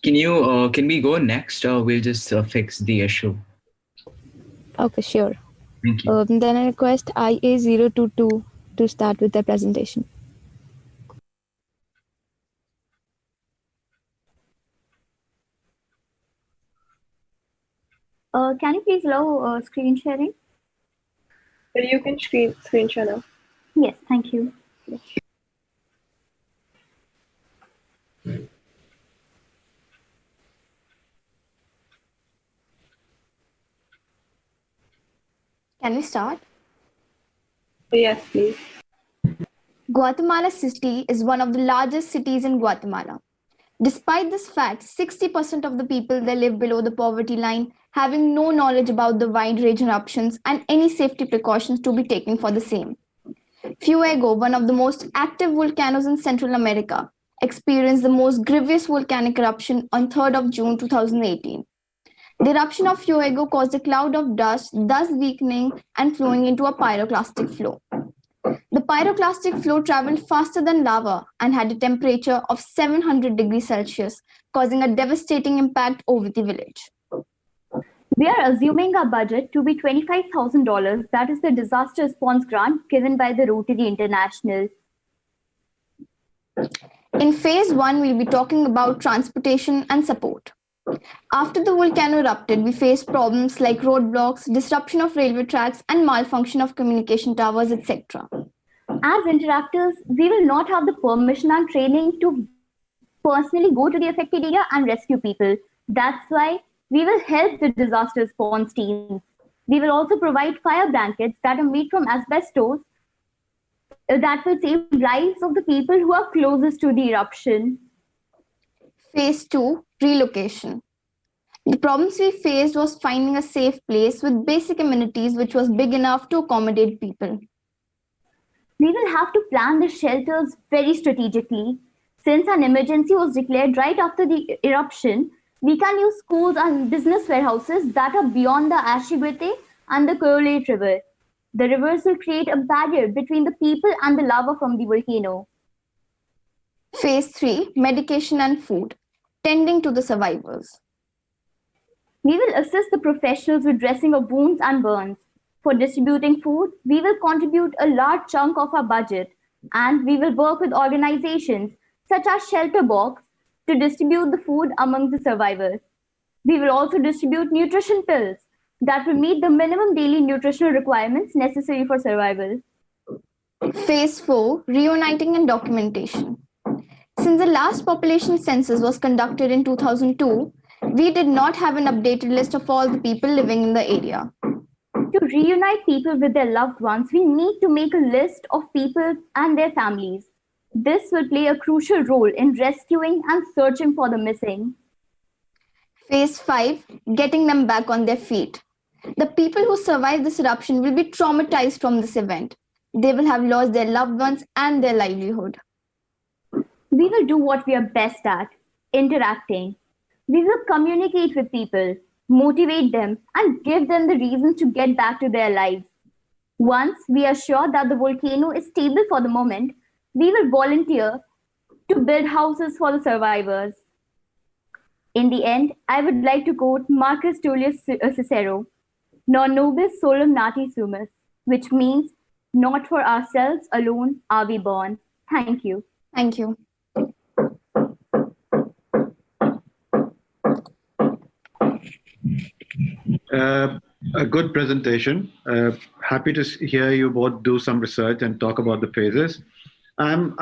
Can we go next, or we'll just fix the issue?
Okay, sure.
Thank you.
Then I request IA022 to start with the presentation.
Can you please allow screen sharing?
You can screen share now.
Yes, thank you.
Can we start?
Yes, please.
Guatemala City is one of the largest cities in Guatemala. Despite this fact, 60% of the people there live below the poverty line, having no knowledge about the wide range eruptions and any safety precautions to be taken for the same. Fuego, one of the most active volcanoes in Central America, experienced the most grievous volcanic eruption on 3rd of June 2018. The eruption of Fuego caused a cloud of dust, thus weakening and flowing into a pyroclastic flow. The pyroclastic flow traveled faster than lava and had a temperature of 700 degrees Celsius, causing a devastating impact over the village.
We are assuming our budget to be $25,000. That is the disaster response grant given by the Rotary International.
In phase 1, we'll be talking about transportation and support. After the volcano erupted, we faced problems like roadblocks, disruption of railway tracks, and malfunction of communication towers, etc.
As interactors, we will not have the permission and training to personally go to the affected area and rescue people. That's why we will help the disaster response teams. We will also provide fire blankets that are made from asbestos that will save lives of the people who are closest to the eruption.
Phase 2, relocation. The problems we faced was finding a safe place with basic amenities which was big enough to accommodate people.
We will have to plan the shelters very strategically. Since an emergency was declared right after the eruption, we can use schools and business warehouses that are beyond the Ashiguete and the Corolate River. The rivers will create a barrier between the people and the lava from the volcano.
Phase 3, medication and food, tending to the survivors.
We will assist the professionals with dressing of wounds and burns. For distributing food, we will contribute a large chunk of our budget, and we will work with organizations such as Shelter Box to distribute the food among the survivors. We will also distribute nutrition pills that will meet the minimum daily nutritional requirements necessary for survival.
Phase 4, reuniting and documentation. Since the last population census was conducted in 2002, we did not have an updated list of all the people living in the area.
To reunite people with their loved ones, we need to make a list of people and their families. This will play a crucial role in rescuing and searching for the missing.
Phase 5, getting them back on their feet. The people who survived this eruption will be traumatized from this event. They will have lost their loved ones and their livelihood.
We will do what we are best at, interacting. We will communicate with people, motivate them, and give them the reasons to get back to their lives. Once we are sure that the volcano is stable for the moment, we will volunteer to build houses for the survivors. In the end, I would like to quote Marcus Tullius Cicero, non nobis solum nati sumus, which means not for ourselves alone are we born. Thank you.
Thank you.
A good presentation. Happy to hear you both do some research and talk about the phases. I'm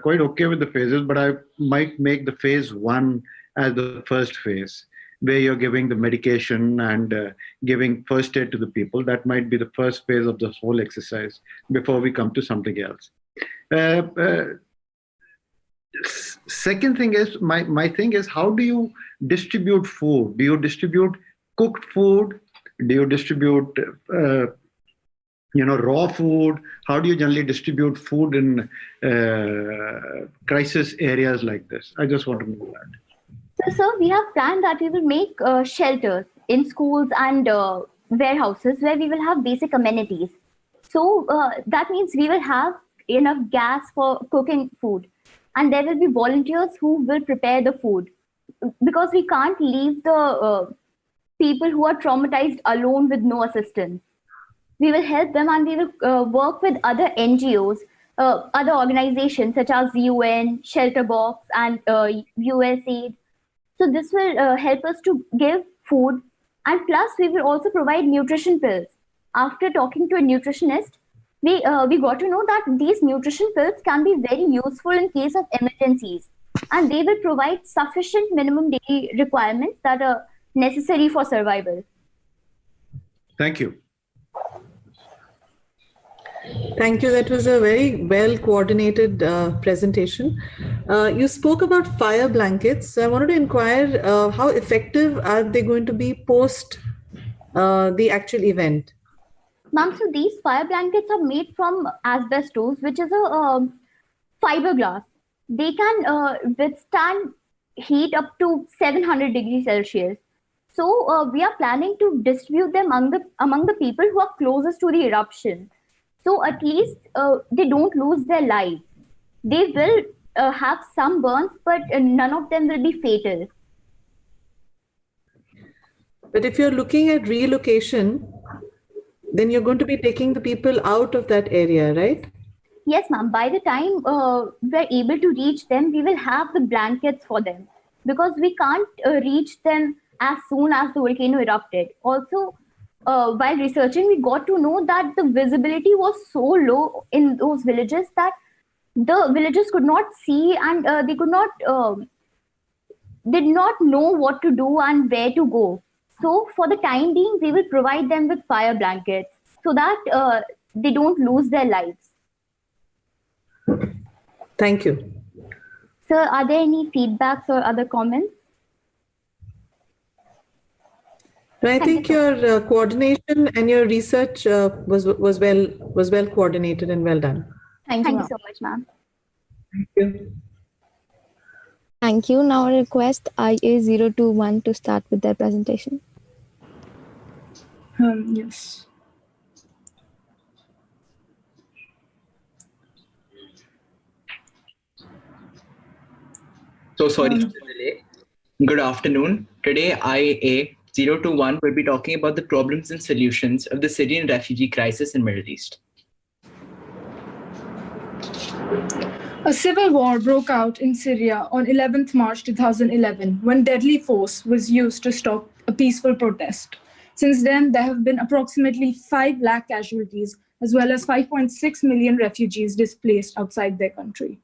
quite okay with the phases, but I might make the phase 1 as the first phase, where you're giving the medication and giving first aid to the people. That might be the first phase of the whole exercise before we come to something else. Second thing is, my thing is, how do you distribute food? Do you distribute cooked food? Do you distribute raw food? How do you generally distribute food in crisis areas like this? I just want to know that.
So, sir, we have planned that we will make shelters in schools and warehouses where we will have basic amenities. So that means we will have enough gas for cooking food, and there will be volunteers who will prepare the food, because we can't leave the people who are traumatized alone with no assistance. We will help them, and we will work with other NGOs, other organizations such as UN, Shelter Box, and USAID. So this will help us to give food, and plus we will also provide nutrition pills. After talking to a nutritionist, we got to know that these nutrition pills can be very useful in case of emergencies, and they will provide sufficient minimum daily requirements that are necessary for survival.
Thank you.
Thank you. That was a very well coordinated presentation. You spoke about fire blankets. So I wanted to inquire how effective are they going to be post the actual event?
Ma'am, so these fire blankets are made from asbestos, which is a fiberglass. They can withstand heat up to 700 degrees Celsius. So we are planning to distribute them among the people who are closest to the eruption. So at least they don't lose their lives. They will have some burns, but none of them will be fatal.
But if you're looking at relocation, then you're going to be taking the people out of that area, right?
Yes, ma'am. By the time we're able to reach them, we will have the blankets for them, because we can't reach them as soon as the volcano erupted. Also, while researching, we got to know that the visibility was so low in those villages that the villagers could not see, and they did not know what to do and where to go. So for the time being, we will provide them with fire blankets so that they don't lose their lives.
Thank you.
Sir, are there any feedbacks or other comments?
I think your coordination and your research was well coordinated and well done.
Thank you so much, ma'am.
Thank you.
Thank you. Now I request IA021 to start with their presentation.
Yes.
So sorry for the delay. Good afternoon. Today, IA021 will be talking about the problems and solutions of the Syrian refugee crisis in Middle East.
A civil war broke out in Syria on 11th March 2011 when deadly force was used to stop a peaceful protest. Since then, there have been approximately 5 lakh casualties, as well as 5.6 million refugees displaced outside their country.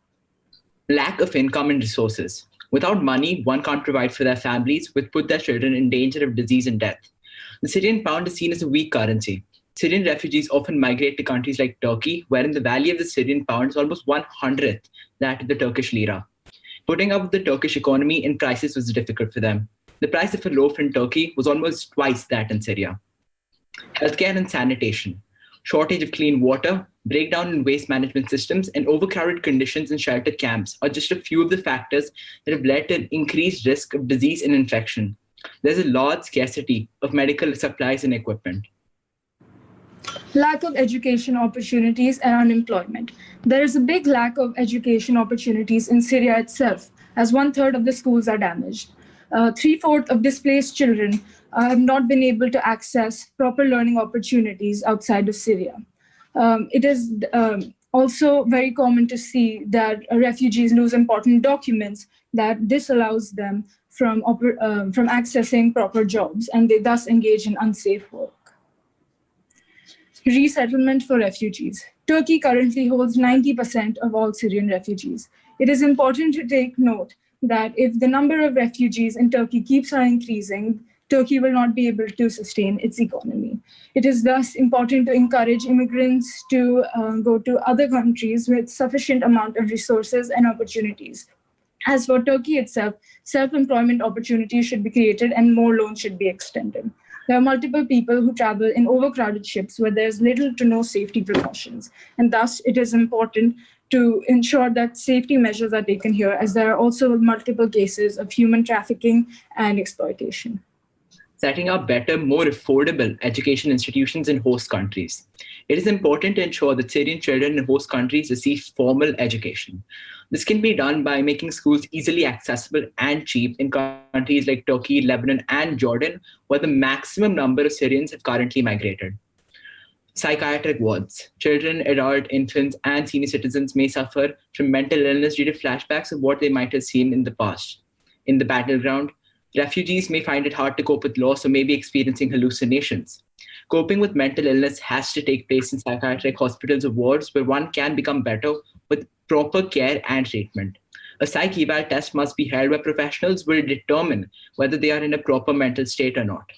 Lack of income and resources. Without money, one can't provide for their families, which put their children in danger of disease and death. The Syrian pound is seen as a weak currency. Syrian refugees often migrate to countries like Turkey, wherein the value of the Syrian pound is almost 1/100th that of the Turkish lira. Putting up with the Turkish economy in crisis was difficult for them. The price of a loaf in Turkey was almost twice that in Syria. Healthcare and sanitation. Shortage of clean water, breakdown in waste management systems, and overcrowded conditions in shelter camps are just a few of the factors that have led to an increased risk of disease and infection. There's a large scarcity of medical supplies and equipment.
Lack of education opportunities and unemployment. There is a big lack of education opportunities in Syria itself, as 1/3 of the schools are damaged. 3/4 of displaced children have not been able to access proper learning opportunities outside of Syria. It is also very common to see that refugees lose important documents that disallows them from accessing proper jobs, and they thus engage in unsafe work. Resettlement for refugees. Turkey currently holds 90% of all Syrian refugees. It is important to take note that if the number of refugees in Turkey keeps on increasing, Turkey will not be able to sustain its economy. It is thus important to encourage immigrants to go to other countries with sufficient amount of resources and opportunities. As for Turkey itself, self-employment opportunities should be created and more loans should be extended. There are multiple people who travel in overcrowded ships where there's little to no safety precautions, and thus it is important to ensure that safety measures are taken here, as there are also multiple cases of human trafficking and exploitation.
Setting up better, more affordable education institutions in host countries. It is important to ensure that Syrian children in host countries receive formal education. This can be done by making schools easily accessible and cheap in countries like Turkey, Lebanon, and Jordan, where the maximum number of Syrians have currently migrated. Psychiatric wards. Children, adult, infants, and senior citizens may suffer from mental illness due to flashbacks of what they might have seen in the past. In the battleground, refugees may find it hard to cope with loss or may be experiencing hallucinations. Coping with mental illness has to take place in psychiatric hospitals or wards where one can become better with proper care and treatment. A psych eval test must be held where professionals will determine whether they are in a proper mental state or not.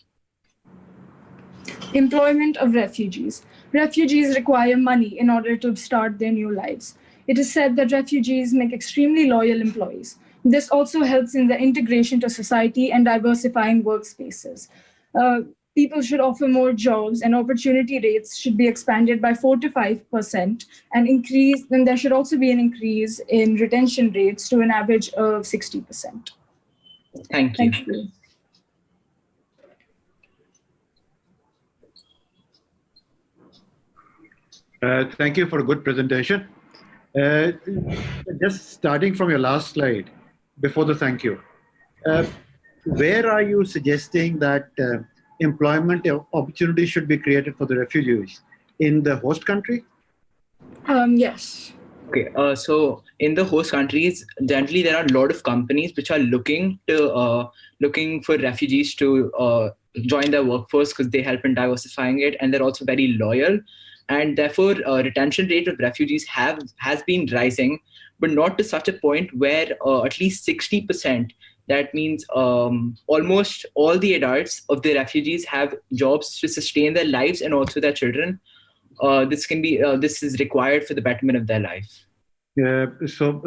Employment of refugees. Refugees require money in order to start their new lives. It is said that refugees make extremely loyal employees. This also helps in the integration to society and diversifying workspaces. People should offer more jobs, and opportunity rates should be expanded by 4 to 5% and there should also be an increase in retention rates to an average of 60%.
Thank you.
Thank you.
Thank you for a good presentation. Just starting from your last slide, before the thank you, where are you suggesting that employment opportunities should be created for the refugees? In the host country?
Yes.
Okay, so in the host countries, generally there are a lot of companies which are looking for refugees to join their workforce because they help in diversifying it, and they're also very loyal. And therefore, retention rate of refugees has been rising, but not to such a point where at least 60%, that means almost all the adults of the refugees have jobs to sustain their lives and also their children. This is required for the betterment of their life.
So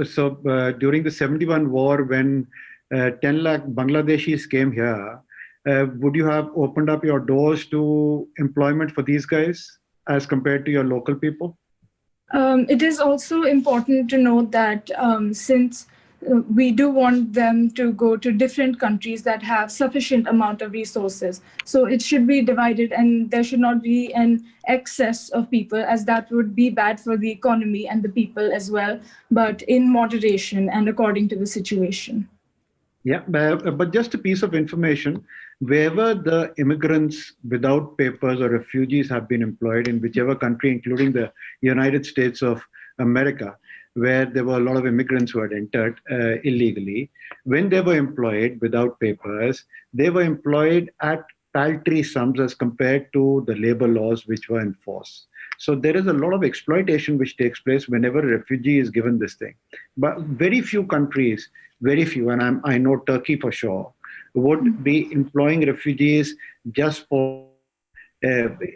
during the 71 war, when 10 lakh Bangladeshis came here, would you have opened up your doors to employment for these guys as compared to your local people?
It is also important to note that since we do want them to go to different countries that have sufficient amount of resources, so it should be divided and there should not be an excess of people, as that would be bad for the economy and the people as well, but in moderation and according to the situation.
Yeah, but just a piece of information, wherever the immigrants without papers or refugees have been employed in whichever country, including the United States of America, where there were a lot of immigrants who had entered illegally, when they were employed without papers, they were employed at paltry sums as compared to the labor laws which were in force. So there is a lot of exploitation which takes place whenever a refugee is given this thing. But very few countries, very few, and I know Turkey for sure, would be employing refugees just for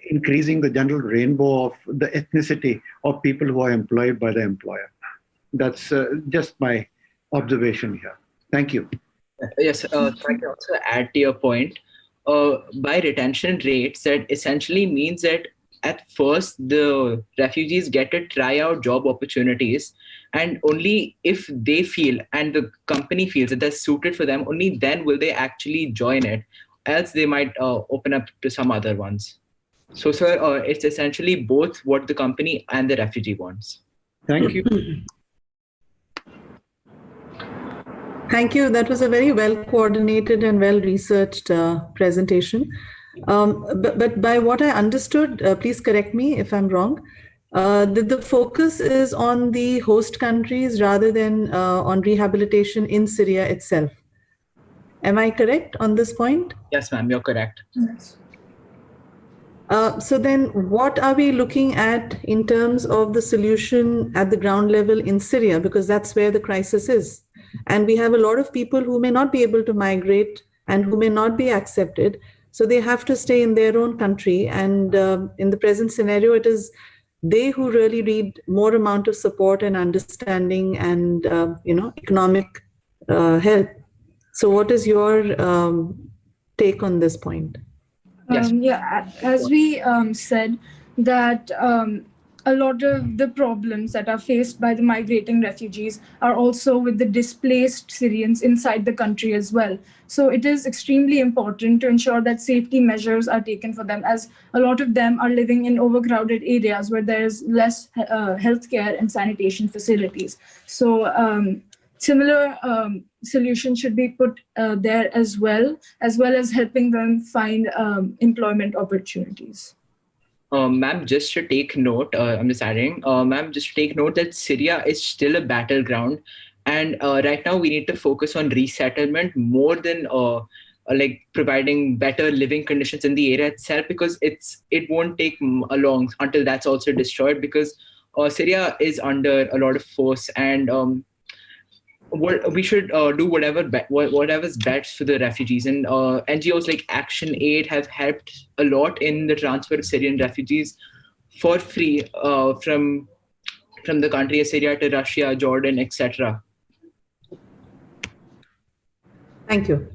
increasing the general rainbow of the ethnicity of people who are employed by the employer. That's just my observation here. Thank you.
Yes, so I can also add to your point. By retention rates, that essentially means that at first the refugees get to try out job opportunities, and only if they feel and the company feels that they're suited for them, only then will they actually join it. Else they might open up to some other ones. So, sir, it's essentially both what the company and the refugee wants.
Thank you.
Thank you. That was a very well coordinated and well researched presentation. But by what I understood, please correct me if I'm wrong, the focus is on the host countries rather than on rehabilitation in Syria itself. Am I correct on this point?
Yes, ma'am, you're correct.
Yes.
So then what are we looking at in terms of the solution at the ground level in Syria? Because that's where the crisis is. And we have a lot of people who may not be able to migrate and who may not be accepted. So they have to stay in their own country. And in the present scenario, it is they who really need more amount of support and understanding and economic help. So what is your take on this point?
Yes.
As we said that a lot of the problems that are faced by the migrating refugees are also with the displaced Syrians inside the country as well. So it is extremely important to ensure that safety measures are taken for them, as a lot of them are living in overcrowded areas where there is less healthcare and sanitation facilities. So similar solutions should be put there as well as helping them find employment opportunities.
Ma'am, just to take note, I'm just adding, ma'am, just to take note that Syria is still a battleground. And right now we need to focus on resettlement more than like providing better living conditions in the area itself, because it won't take long until that's also destroyed, because Syria is under a lot of force, and we should do whatever's best for the refugees. And NGOs like Action Aid have helped a lot in the transfer of Syrian refugees for free from the country of Syria to Russia, Jordan, etc.
Thank you.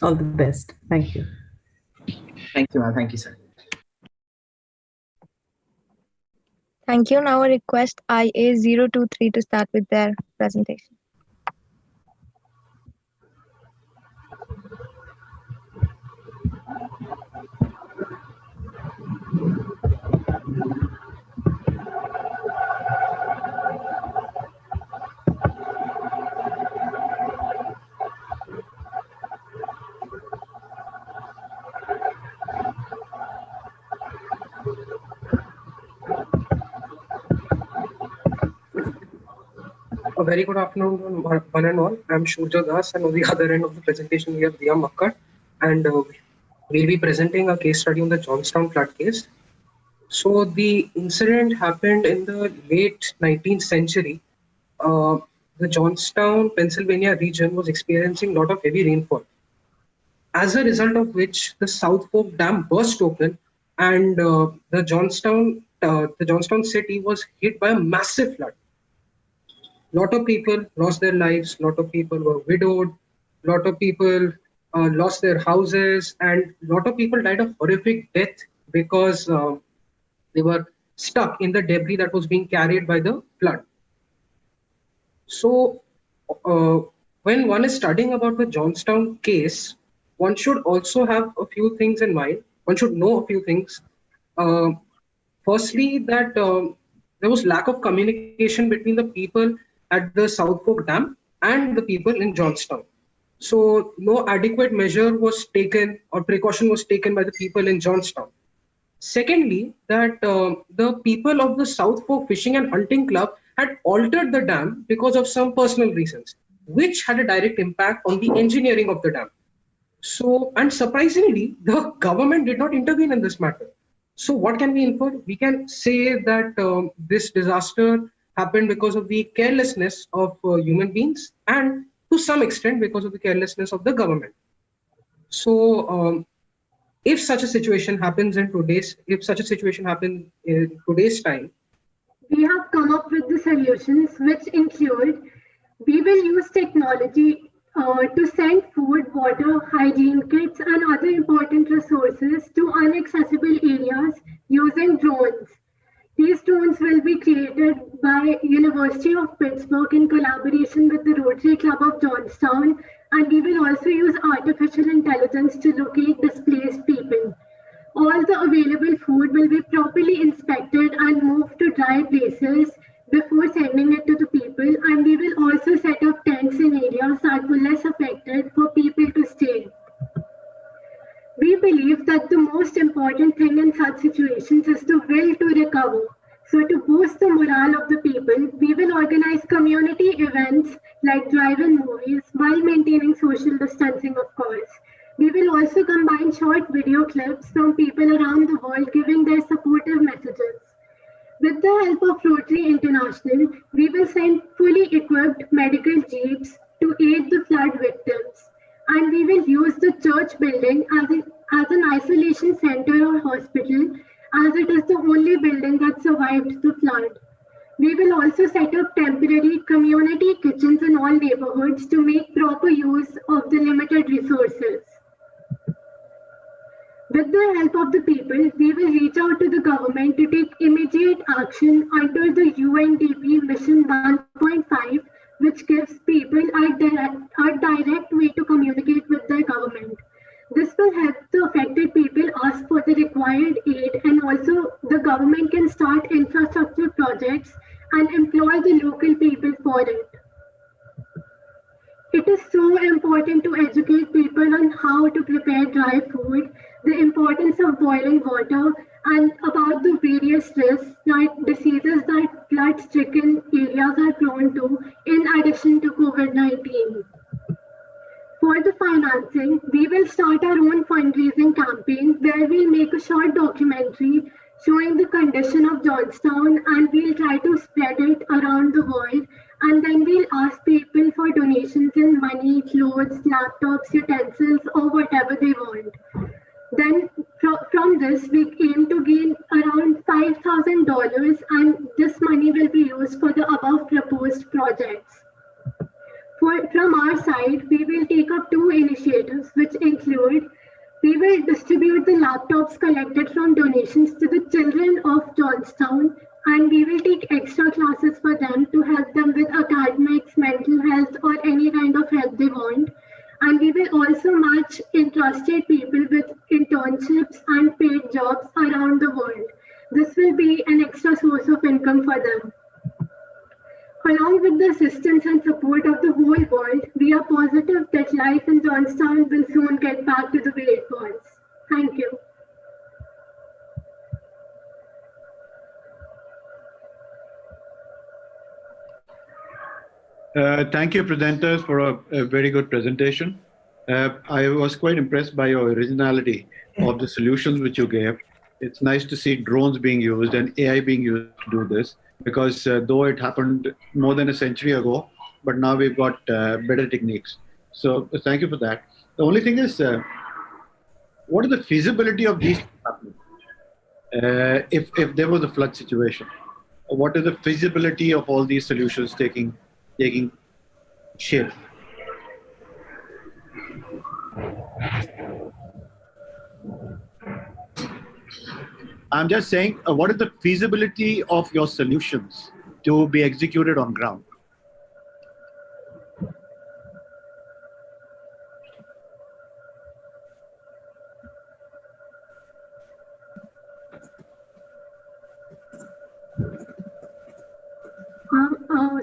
All the best. Thank you.
Thank you, ma'am. Thank you, sir.
Thank you. Now I request IA023 to start with their presentation.
A very good afternoon, one and all. I'm Shurja Das, and on the other end of the presentation, we have Diya Makkar, and we'll be presenting a case study on the Johnstown flood case. So the incident happened in the late 19th century. The Johnstown, Pennsylvania region was experiencing a lot of heavy rainfall, as a result of which the South Fork Dam burst open, and the Johnstown city was hit by a massive flood. Lot of people lost their lives, lot of people were widowed, lot of people lost their houses, and lot of people died of horrific death because they were stuck in the debris that was being carried by the flood. So when one is studying about the Johnstown case, one should also have a few things in mind. One should know a few things. Firstly, that there was lack of communication between the people at the South Fork Dam and the people in Johnstown. So no adequate measure was taken or precaution was taken by the people in Johnstown. Secondly, that the people of the South Fork Fishing and Hunting Club had altered the dam because of some personal reasons, which had a direct impact on the engineering of the dam. So, and surprisingly, the government did not intervene in this matter. So what can we infer? We can say that this disaster happened because of the carelessness of human beings, and to some extent because of the carelessness of the government. So if such a situation happens in today's time,
we have come up with the solutions, which include we will use technology to send food, water, hygiene kits, and other important resources to inaccessible areas using drones. These drones will be created by University of Pittsburgh in collaboration with the Rotary Club of Johnstown, and we will also use artificial intelligence to locate displaced people.
All the available food will be properly inspected and moved to dry places before sending it to the people, and we will also set up tents in areas that were less affected for people to stay. We believe that the most important thing in such situations is the will to recover. So to boost the morale of the people, we will organize community events like drive-in movies while maintaining social distancing, of course. We will also combine short video clips from people around the world giving their supportive messages. With the help of Rotary International, we will send fully equipped medical jeeps to aid the flood victims. And we will use the church building as an isolation center or hospital, as it is the only building that survived the flood. We will also set up temporary community kitchens in all neighborhoods to make proper use of the limited resources. With the help of the people, we will reach out to the government to take immediate action under the UNDP Mission 1.5, which gives people a direct way to communicate with their government. This will help the affected people ask for the required aid, and also the government can start infrastructure projects and employ the local people for it. It is so important to educate people on how to prepare dry food, the importance of boiling water, and about the various risks that diseases that flood-stricken areas are prone to, in addition to COVID-19. For the financing, we will start our own fundraising campaign where we'll make a short documentary showing the condition of Johnstown, and we'll try to spread it around the world, and then we'll ask people for donations in money, clothes, laptops, utensils, or whatever they want. Then from this, we aim to gain around $5,000, and this money will be used for the above proposed projects. From our side, we will take up two initiatives, which include we will distribute the laptops collected from donations to the children of Johnstown, and we will take extra classes for them to help them with academics, mental health, or any kind of help they want. And we will also match interested people with internships and paid jobs around the world. This will be an extra source of income for them. Along with the assistance and support of the whole world, we are positive that life in Johnstown will soon get back to the way it was. Thank you.
Thank you, presenters, for a very good presentation. I was quite impressed by your originality of the solutions which you gave. It's nice to see drones being used and AI being used to do this, because though it happened more than a century ago, but now we've got better techniques. So thank you for that. The only thing is, what is the feasibility of these happening? If there was a flood situation, what is the feasibility of all these solutions taking shape? I'm just saying, what is the feasibility of your solutions to be executed on ground?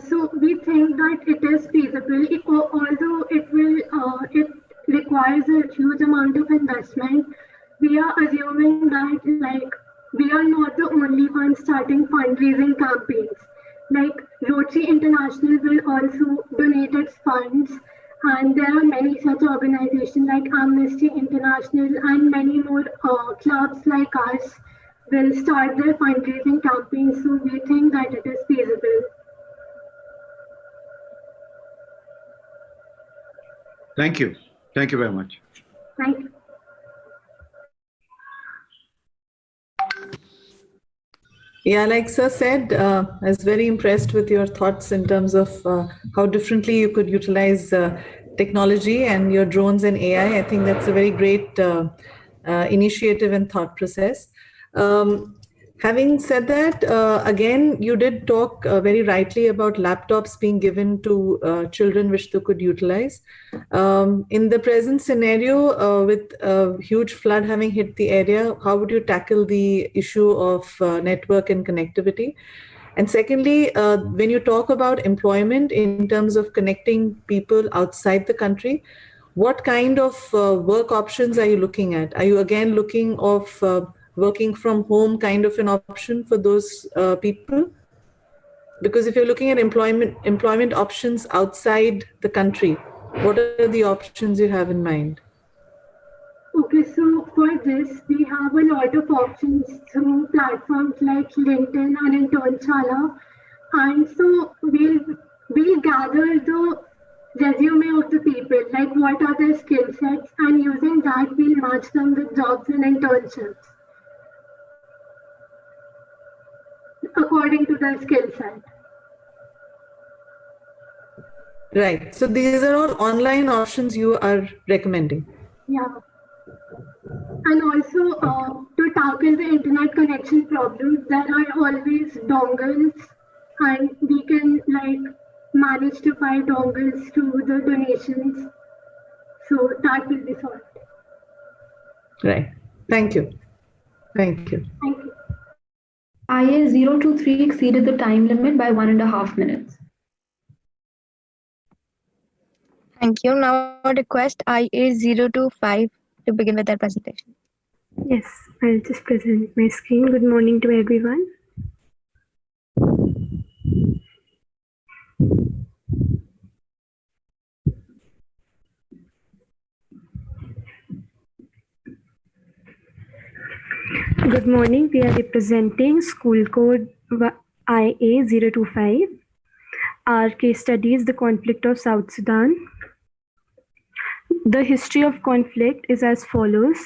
So we think that it is feasible, although it requires a huge amount of investment. We are assuming that we are not the only ones starting fundraising campaigns. Like Rotary International will also donate its funds, and there are many such organizations like Amnesty International and many more clubs like us will start their fundraising campaigns. So we think that it is feasible.
Thank you. Thank you very much.
Thank you.
Yeah, like Sir said, I was very impressed with your thoughts in terms of how differently you could utilize technology and your drones and AI. I think that's a very great initiative and thought process. Having said that, again, you did talk very rightly about laptops being given to children which they could utilize. In the present scenario, with a huge flood having hit the area, how would you tackle the issue of network and connectivity? And secondly, when you talk about employment in terms of connecting people outside the country, what kind of work options are you looking at? Are you again looking of working from home kind of an option for those people? Because if you're looking at employment options outside the country, what are the options you have in mind?
Okay, so for this, we have a lot of options through platforms like LinkedIn and Internshala. And so we'll gather the resume of the people, like what are their skill sets, and using that, we'll match them with jobs and internships according to their skill set.
Right. So these are all online options you are recommending.
Yeah. And also to tackle the internet connection problems, there are always dongles, and we can manage to buy dongles to the donations. So that will be solved.
Right. Thank you. Thank you.
Thank you.
IA 023 exceeded the time limit by 1.5 minutes.
Thank you. Now I request IA 025 to begin with their presentation.
Yes, I'll just present my screen. Good morning to everyone. Good morning. We are representing school code IA 025. Our case study is the conflict of South Sudan. The history of conflict is as follows.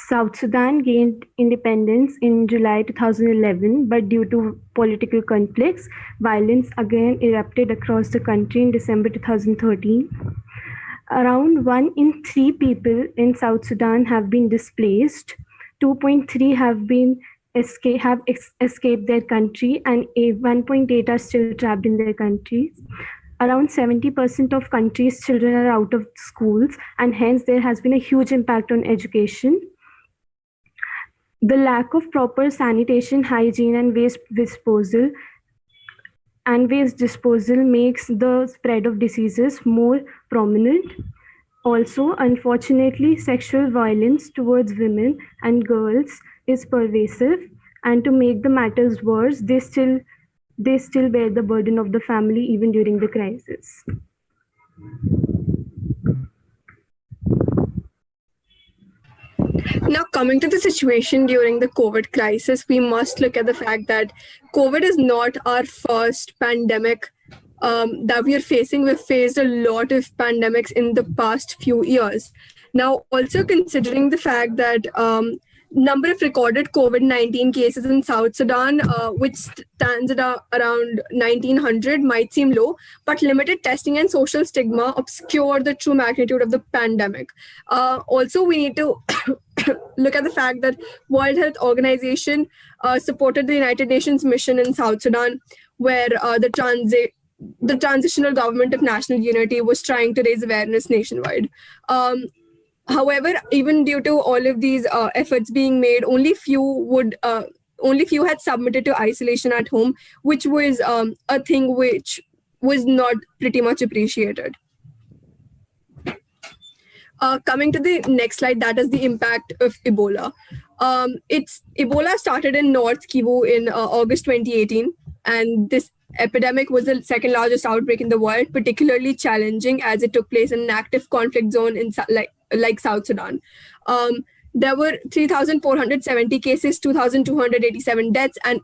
South Sudan gained independence in July 2011, but due to political conflicts, violence again erupted across the country in December 2013. Around 1 in 3 people in South Sudan have been displaced. 2.3 have escaped their country, and 1.8 are still trapped in their countries. Around 70% of countries' children are out of schools, and hence there has been a huge impact on education. The lack of proper sanitation, hygiene, and waste disposal makes the spread of diseases more prominent. Also, unfortunately, sexual violence towards women and girls is pervasive, and to make the matters worse, they still bear the burden of the family even during the crisis.
Now, coming to the situation during the COVID crisis, we must look at the fact that COVID is not our first pandemic that we are facing. We've faced a lot of pandemics in the past few years. Now, also considering the fact that number of recorded COVID-19 cases in South Sudan, which stands at around 1,900, might seem low, but limited testing and social stigma obscure the true magnitude of the pandemic. Also, we need to look at the fact that World Health Organization supported the United Nations mission in South Sudan, where the transitional government of national unity was trying to raise awareness nationwide. However, even due to all of these efforts being made, only few had submitted to isolation at home, which was a thing which was not pretty much appreciated. Coming to the next slide, that is the impact of Ebola. Ebola started in North Kivu in August 2018, and this epidemic was the second largest outbreak in the world, particularly challenging as it took place in an active conflict zone in like South Sudan. There were 3,470 cases, 2,287 deaths, and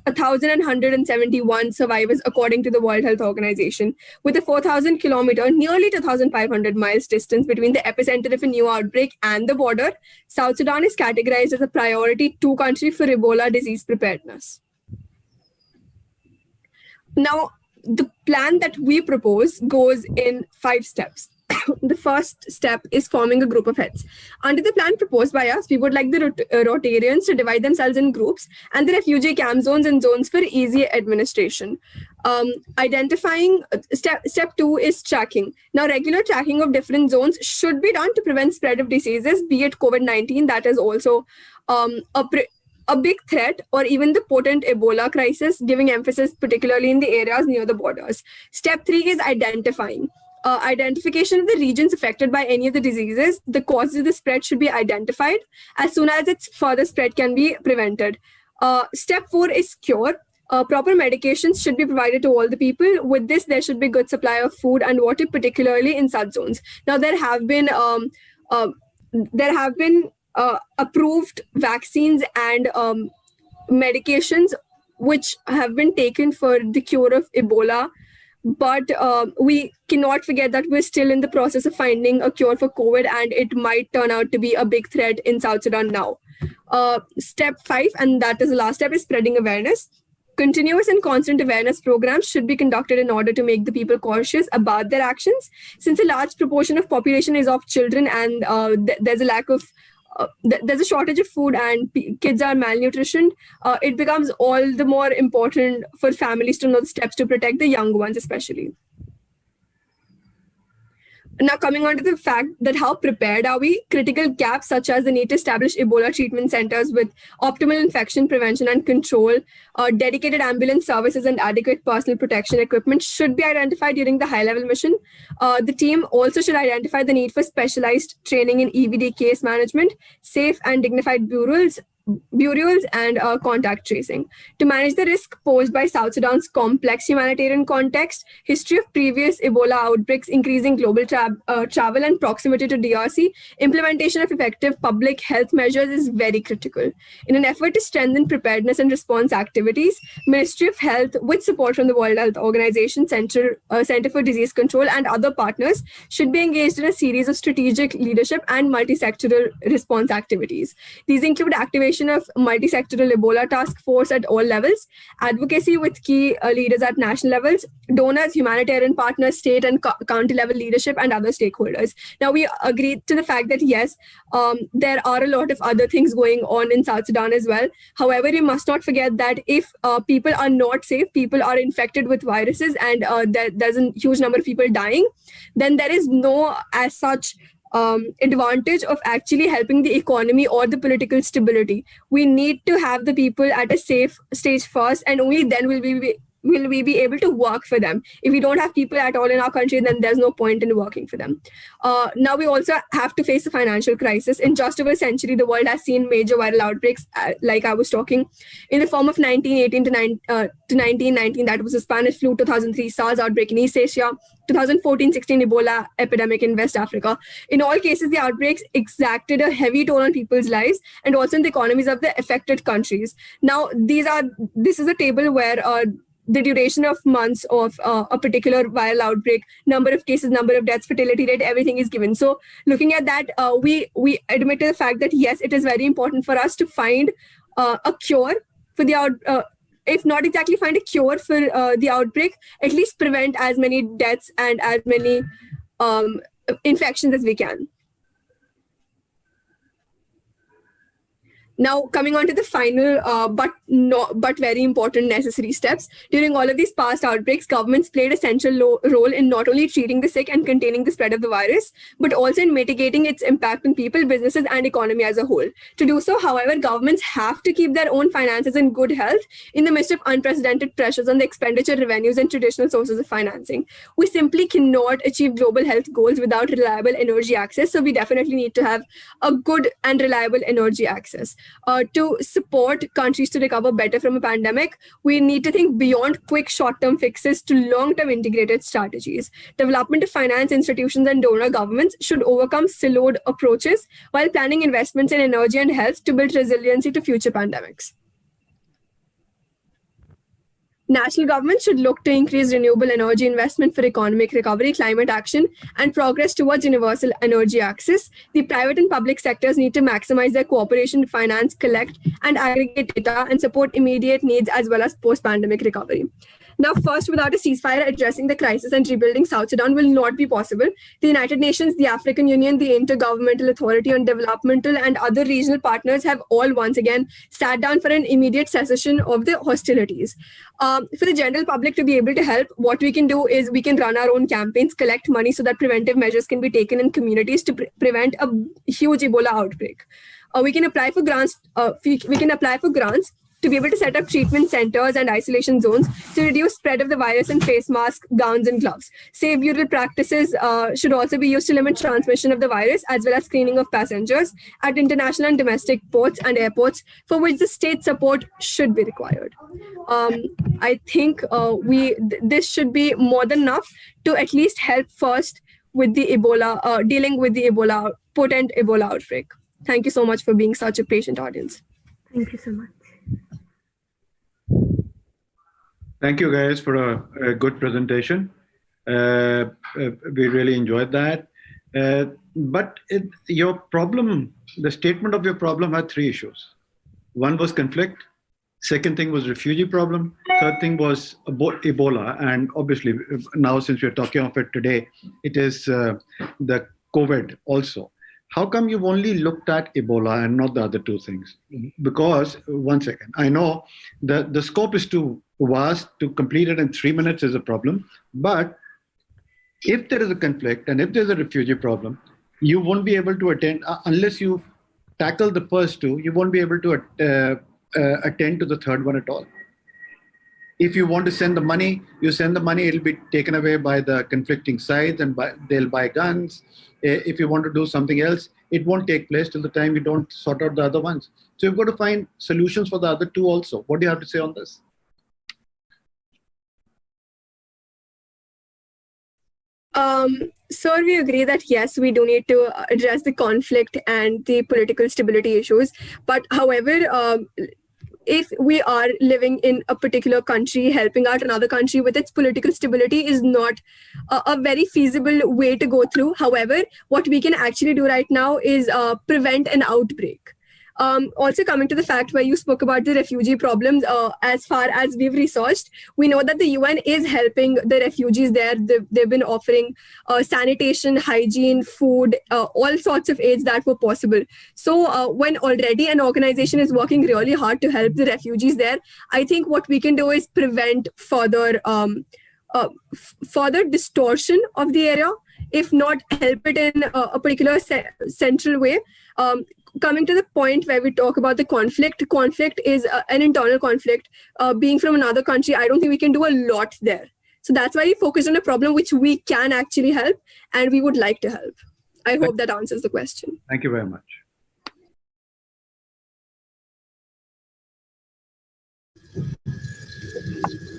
1,171 survivors, according to the World Health Organization. With a 4,000 kilometer, nearly 2,500 miles distance between the epicenter of a new outbreak and the border, South Sudan is categorized as a priority 2 country for Ebola disease preparedness. Now, the plan that we propose goes in 5 steps. the first step is forming a group of heads. Under the plan proposed by us, we would like the Rotarians to divide themselves in groups and the refugee camp zones in zones for easy administration. Identifying, step 2 is tracking. Now, regular tracking of different zones should be done to prevent spread of diseases, be it COVID-19, that is also a big threat, or even the potent Ebola crisis, giving emphasis particularly in the areas near the borders. Step 3 is identifying. Identification of the regions affected by any of the diseases. The causes of the spread should be identified as soon as its further spread can be prevented. Step 4 is cure. Proper medications should be provided to all the people. With this, there should be good supply of food and water, particularly in such zones. Now, there have been approved vaccines and medications which have been taken for the cure of Ebola. But we cannot forget that we're still in the process of finding a cure for COVID, and it might turn out to be a big threat in South Sudan now. Step 5, and that is the last step, is spreading awareness. Continuous and constant awareness programs should be conducted in order to make the people cautious about their actions. Since a large proportion of population is of children, and there's a lack of there's a shortage of food and kids are malnutritioned, it becomes all the more important for families to know the steps to protect the young ones especially. Now, coming on to the fact that how prepared are we, critical gaps such as the need to establish Ebola treatment centers with optimal infection prevention and control, dedicated ambulance services and adequate personal protection equipment should be identified during the high-level mission. The team also should identify the need for specialized training in EVD case management, safe and dignified burials and contact tracing. To manage the risk posed by South Sudan's complex humanitarian context, history of previous Ebola outbreaks, increasing global travel and proximity to DRC, implementation of effective public health measures is very critical. In an effort to strengthen preparedness and response activities, Ministry of Health, with support from the World Health Organization, Center for Disease Control and other partners, should be engaged in a series of strategic leadership and multi-sectoral response activities. These include activation of multi-sectoral Ebola task force at all levels, advocacy with key leaders at national levels, donors, humanitarian partners, state and county level leadership, and other stakeholders. Now, we agreed to the fact that yes, there are a lot of other things going on in South Sudan as well. However, we must not forget that if people are not safe, people are infected with viruses, and there's a huge number of people dying, then there is no as such advantage of actually helping the economy or the political stability. We need to have the people at a safe stage first, and only then will we be able to work for them. If we don't have people at all in our country, then there's no point in working for them. Now, we also have to face a financial crisis. In just over a century, the world has seen major viral outbreaks, like I was talking, in the form of 1918 to 1919, that was the Spanish flu, 2003 SARS outbreak in East Asia, 2014-16 Ebola epidemic in West Africa. In all cases, the outbreaks exacted a heavy toll on people's lives and also in the economies of the affected countries. Now, this is a table where the duration of months of a particular viral outbreak, number of cases, number of deaths, fatality rate, everything is given. So looking at that, we admit to the fact that yes, it is very important for us to find a cure for the if not exactly find a cure for the outbreak, at least prevent as many deaths and as many infections as we can. Now, coming on to the final but very important necessary steps. During all of these past outbreaks, governments played a central role in not only treating the sick and containing the spread of the virus, but also in mitigating its impact on people, businesses, and economy as a whole. To do so, however, governments have to keep their own finances in good health in the midst of unprecedented pressures on the expenditure revenues and traditional sources of financing. We simply cannot achieve global health goals without reliable energy access, so we definitely need to have a good and reliable energy access. To support countries to recover better from a pandemic, we need to think beyond quick short-term fixes to long-term integrated strategies. Development of finance institutions and donor governments should overcome siloed approaches while planning investments in energy and health to build resiliency to future pandemics. National governments should look to increase renewable energy investment for economic recovery, climate action, and progress towards universal energy access. The private and public sectors need to maximize their cooperation to finance, collect, and aggregate data and support immediate needs as well as post-pandemic recovery. Now, first, without a ceasefire, addressing the crisis and rebuilding South Sudan will not be possible. The United Nations, the African Union, the Intergovernmental Authority on Developmental and other regional partners have all once again sat down for an immediate cessation of the hostilities. For the general public to be able to help, what we can do is we can run our own campaigns, collect money so that preventive measures can be taken in communities to prevent a huge Ebola outbreak. We can apply for grants. To be able to set up treatment centers and isolation zones to reduce spread of the virus in face masks, gowns, and gloves. Safe burial practices should also be used to limit transmission of the virus, as well as screening of passengers at international and domestic ports and airports, for which the state support should be required. I think this should be more than enough to at least help first with the Ebola, dealing with the potent Ebola outbreak. Thank you so much for being such a patient audience.
Thank you so much.
Thank you guys for a good presentation. We really enjoyed that. Your problem, the statement of your problem had three issues. One was conflict. Second thing was refugee problem. Third thing was Ebola. And obviously now, since we're talking of it today, it is the COVID also. How come you've only looked at Ebola and not the other two things? Because, one second, I know the scope is too vast. To complete it in 3 minutes is a problem. But if there is a conflict and if there's a refugee problem, you won't be able to attend, unless you tackle the first two, you won't be able to attend to the third one at all. If you want to send the money, you send the money, it'll be taken away by the conflicting sides and they'll buy guns. If you want to do something else, it won't take place till the time you don't sort out the other ones. So you've got to find solutions for the other two also. What do you have to say on this?
Sir, we agree that yes, we do need to address the conflict and the political stability issues. But however, if we are living in a particular country, helping out another country with its political stability is not a very feasible way to go through. However, what we can actually do right now is prevent an outbreak. Also coming to the fact where you spoke about the refugee problems, as far as we've researched, we know that the UN is helping the refugees there. They've been offering sanitation, hygiene, food, all sorts of aids that were possible. So when already an organization is working really hard to help the refugees there, I think what we can do is prevent further distortion of the area, if not help it in a particular central way. Coming to the point where we talk about the conflict is an internal conflict. Being from another country, I don't think we can do a lot there. So that's why we focus on a problem which we can actually help and we would like to help. I hope that answers the question.
Thank you very much.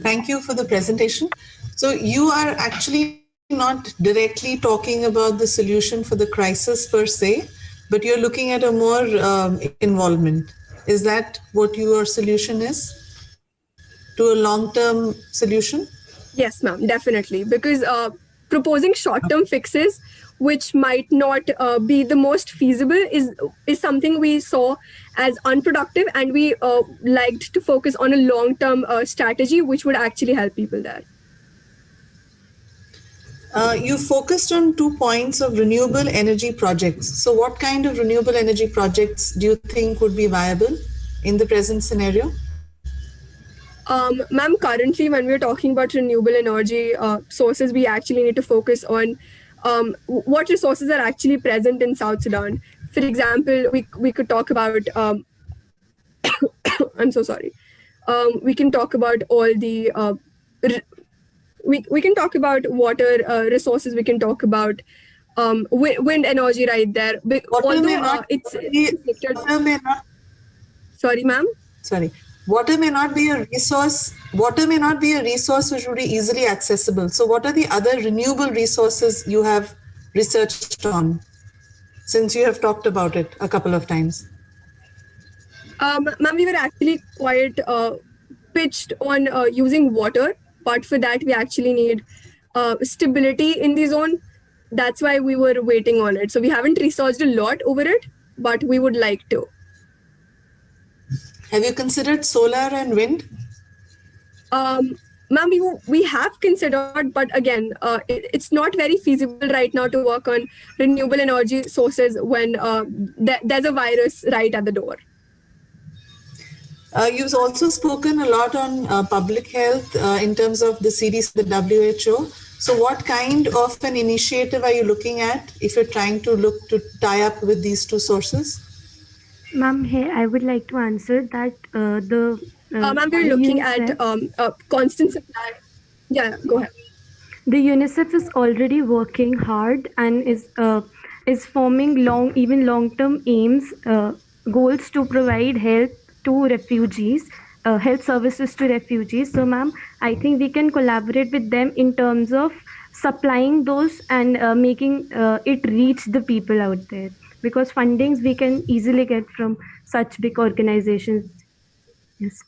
Thank you for the presentation. So you are actually not directly talking about the solution for the crisis per se, but you're looking at a more involvement. Is that what your solution is to a long-term solution?
Yes, ma'am, definitely. Because proposing short-term fixes, which might not be the most feasible, is something we saw as unproductive, and we liked to focus on a long-term strategy, which would actually help people there.
You focused on 2 points of renewable energy projects. So what kind of renewable energy projects do you think would be viable in the present scenario?
Ma'am, currently when we're talking about renewable energy sources, we actually need to focus on what resources are actually present in South Sudan. For example, we could talk about, I'm so sorry. We can talk about all the, we can talk about water resources, we can talk about wind energy right there. Sorry, ma'am?
Sorry. Water may not be a resource. Water may not be a resource which would be easily accessible. So what are the other renewable resources you have researched on, since you have talked about it a couple of times?
Ma'am, we were actually quite pitched on using water, but for that we actually need stability in the zone. That's why we were waiting on it. So we haven't researched a lot over it, but we would like to.
Have you considered solar and wind?
Ma'am, we have considered, but again, it's not very feasible right now to work on renewable energy sources when there's a virus right at the door.
You've also spoken a lot on public health in terms of the CDC, the WHO. So what kind of an initiative are you looking at if you're trying to look to tie up with these two sources?
Ma'am, hey, I would like to answer that
Ma'am, we're looking at constant supply. Yeah, go ahead.
The UNICEF is already working hard and is forming long-term aims, goals to provide health to refugees, health services to refugees. So, ma'am, I think we can collaborate with them in terms of supplying those and making it reach the people out there. Because fundings we can easily get from such big organizations. Yes.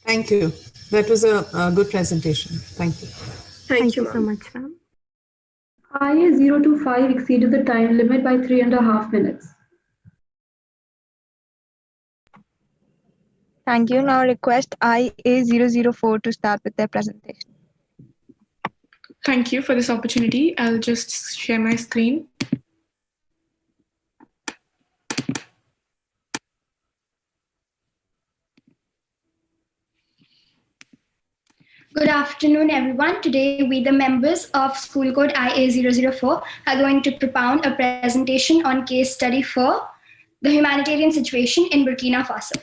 Thank you. That was a good presentation. Thank you.
Thank you so much, ma'am.
IA025 exceeded the time limit by 3.5 minutes.
Thank you. Now request IA004 to start with their presentation.
Thank you for this opportunity. I'll just share my screen.
Good afternoon, everyone. Today, we, the members of School Code IA004, are going to propound a presentation on case study for the humanitarian situation in Burkina Faso.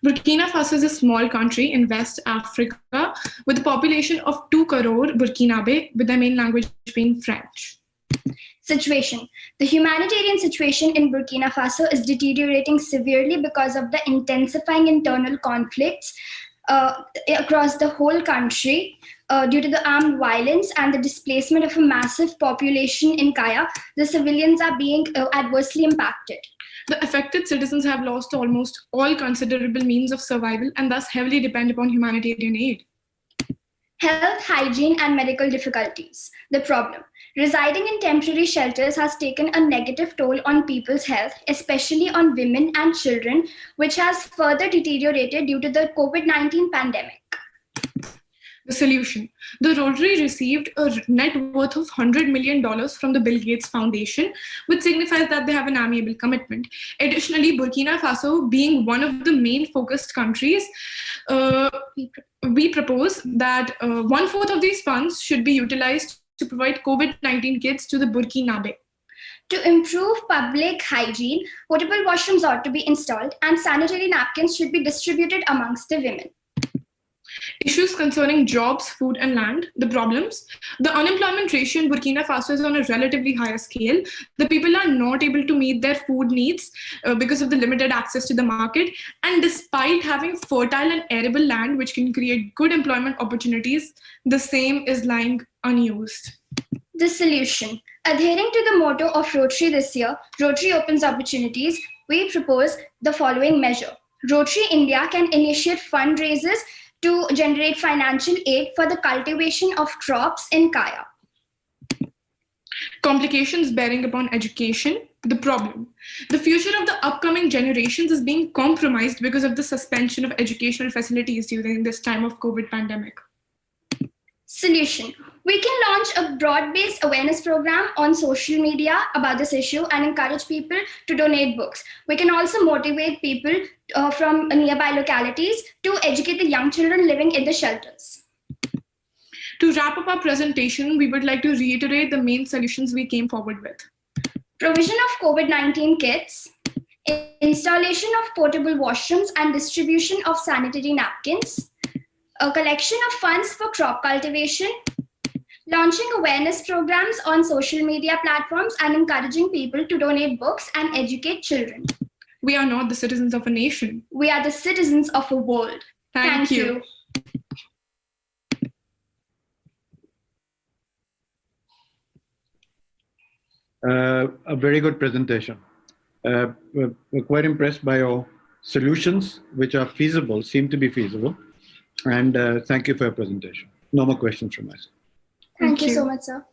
Burkina Faso is a small country in West Africa with a population of 2 crore Burkinabe, with their main language being French.
Situation. The humanitarian situation in Burkina Faso is deteriorating severely because of the intensifying internal conflicts across the whole country due to the armed violence and the displacement of a massive population in Kaya. The civilians are being adversely impacted.
The affected citizens have lost almost all considerable means of survival and thus heavily depend upon humanitarian aid.
Health, hygiene, and medical difficulties. The problem. Residing in temporary shelters has taken a negative toll on people's health, especially on women and children, which has further deteriorated due to the COVID-19 pandemic.
The solution. The Rotary received a net worth of $100 million from the Bill Gates Foundation, which signifies that they have an amiable commitment. Additionally, Burkina Faso, being one of the main focused countries, we propose that 1/4 of these funds should be utilized to provide COVID-19 kits to the Burkinabe.
To improve public hygiene, portable washrooms ought to be installed and sanitary napkins should be distributed amongst the women.
Issues concerning jobs, food, and land. The problems. The unemployment ratio in Burkina Faso is on a relatively higher scale. The people are not able to meet their food needs because of the limited access to the market. And despite having fertile and arable land, which can create good employment opportunities, the same is lying unused.
The solution. Adhering to the motto of Rotary this year, Rotary opens opportunities, we propose the following measure. Rotary India can initiate fundraisers to generate financial aid for the cultivation of crops in Kaya.
Complications bearing upon education. The problem. The future of the upcoming generations is being compromised because of the suspension of educational facilities during this time of COVID pandemic.
Solution. We can launch a broad-based awareness program on social media about this issue and encourage people to donate books. We can also motivate people from nearby localities to educate the young children living in the shelters.
To wrap up our presentation, we would like to reiterate the main solutions we came forward with.
Provision of COVID-19 kits, installation of portable washrooms and distribution of sanitary napkins, a collection of funds for crop cultivation, launching awareness programs on social media platforms and encouraging people to donate books and educate children.
We are not the citizens of a nation.
We are the citizens of a world.
Thank you.
A very good presentation. We're quite impressed by your solutions, which are feasible, seem to be feasible. And thank you for your presentation. No more questions from us.
Thank you so much, sir.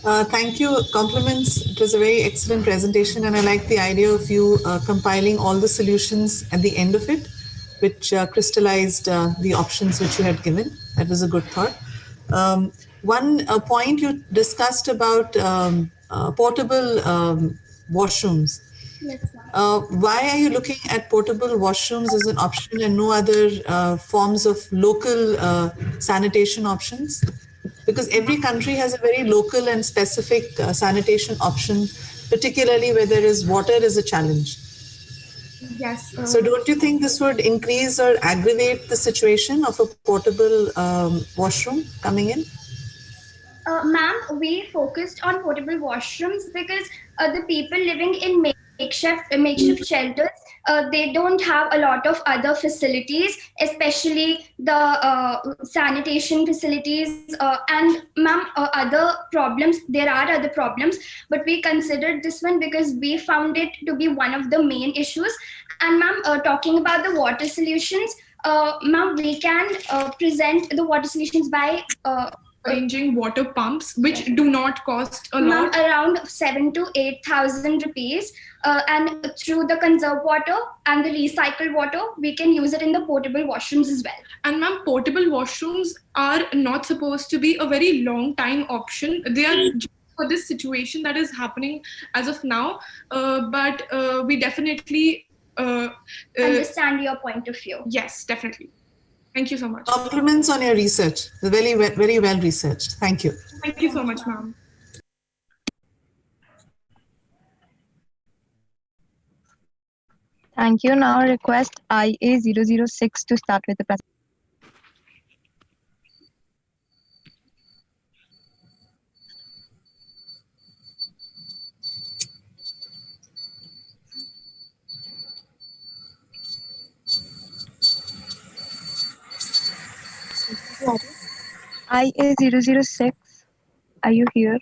Thank you. Compliments. It was a very excellent presentation, and I like the idea of you compiling all the solutions at the end of it, which crystallized the options which you had given. That was a good thought. One point you discussed about portable washrooms. Why are you looking at portable washrooms as an option and no other forms of local sanitation options? Because every country has a very local and specific sanitation option, particularly where there is water is a challenge.
Yes.
So don't you think this would increase or aggravate the situation of a portable washroom coming in?
Ma'am, we focused on portable washrooms because the people living in makeshift shelters, they don't have a lot of other facilities, especially the sanitation facilities and ma'am, other problems. There are other problems, but we considered this one because we found it to be one of the main issues. And ma'am, talking about the water solutions, ma'am, we can present the water solutions by
arranging water pumps, which do not cost a lot.
Around 7,000 to 8,000 rupees. And through the conserved water and the recycled water, we can use it in the portable washrooms as well.
And ma'am, portable washrooms are not supposed to be a very long time option. They are just for this situation that is happening as of now. But we definitely
understand your point of view.
Yes, definitely. Thank you so much.
Compliments on your research. Very well researched. Thank you.
Thank you so much, ma'am.
Thank you. Now request IA006 to start with the presentation. IA006, are you here?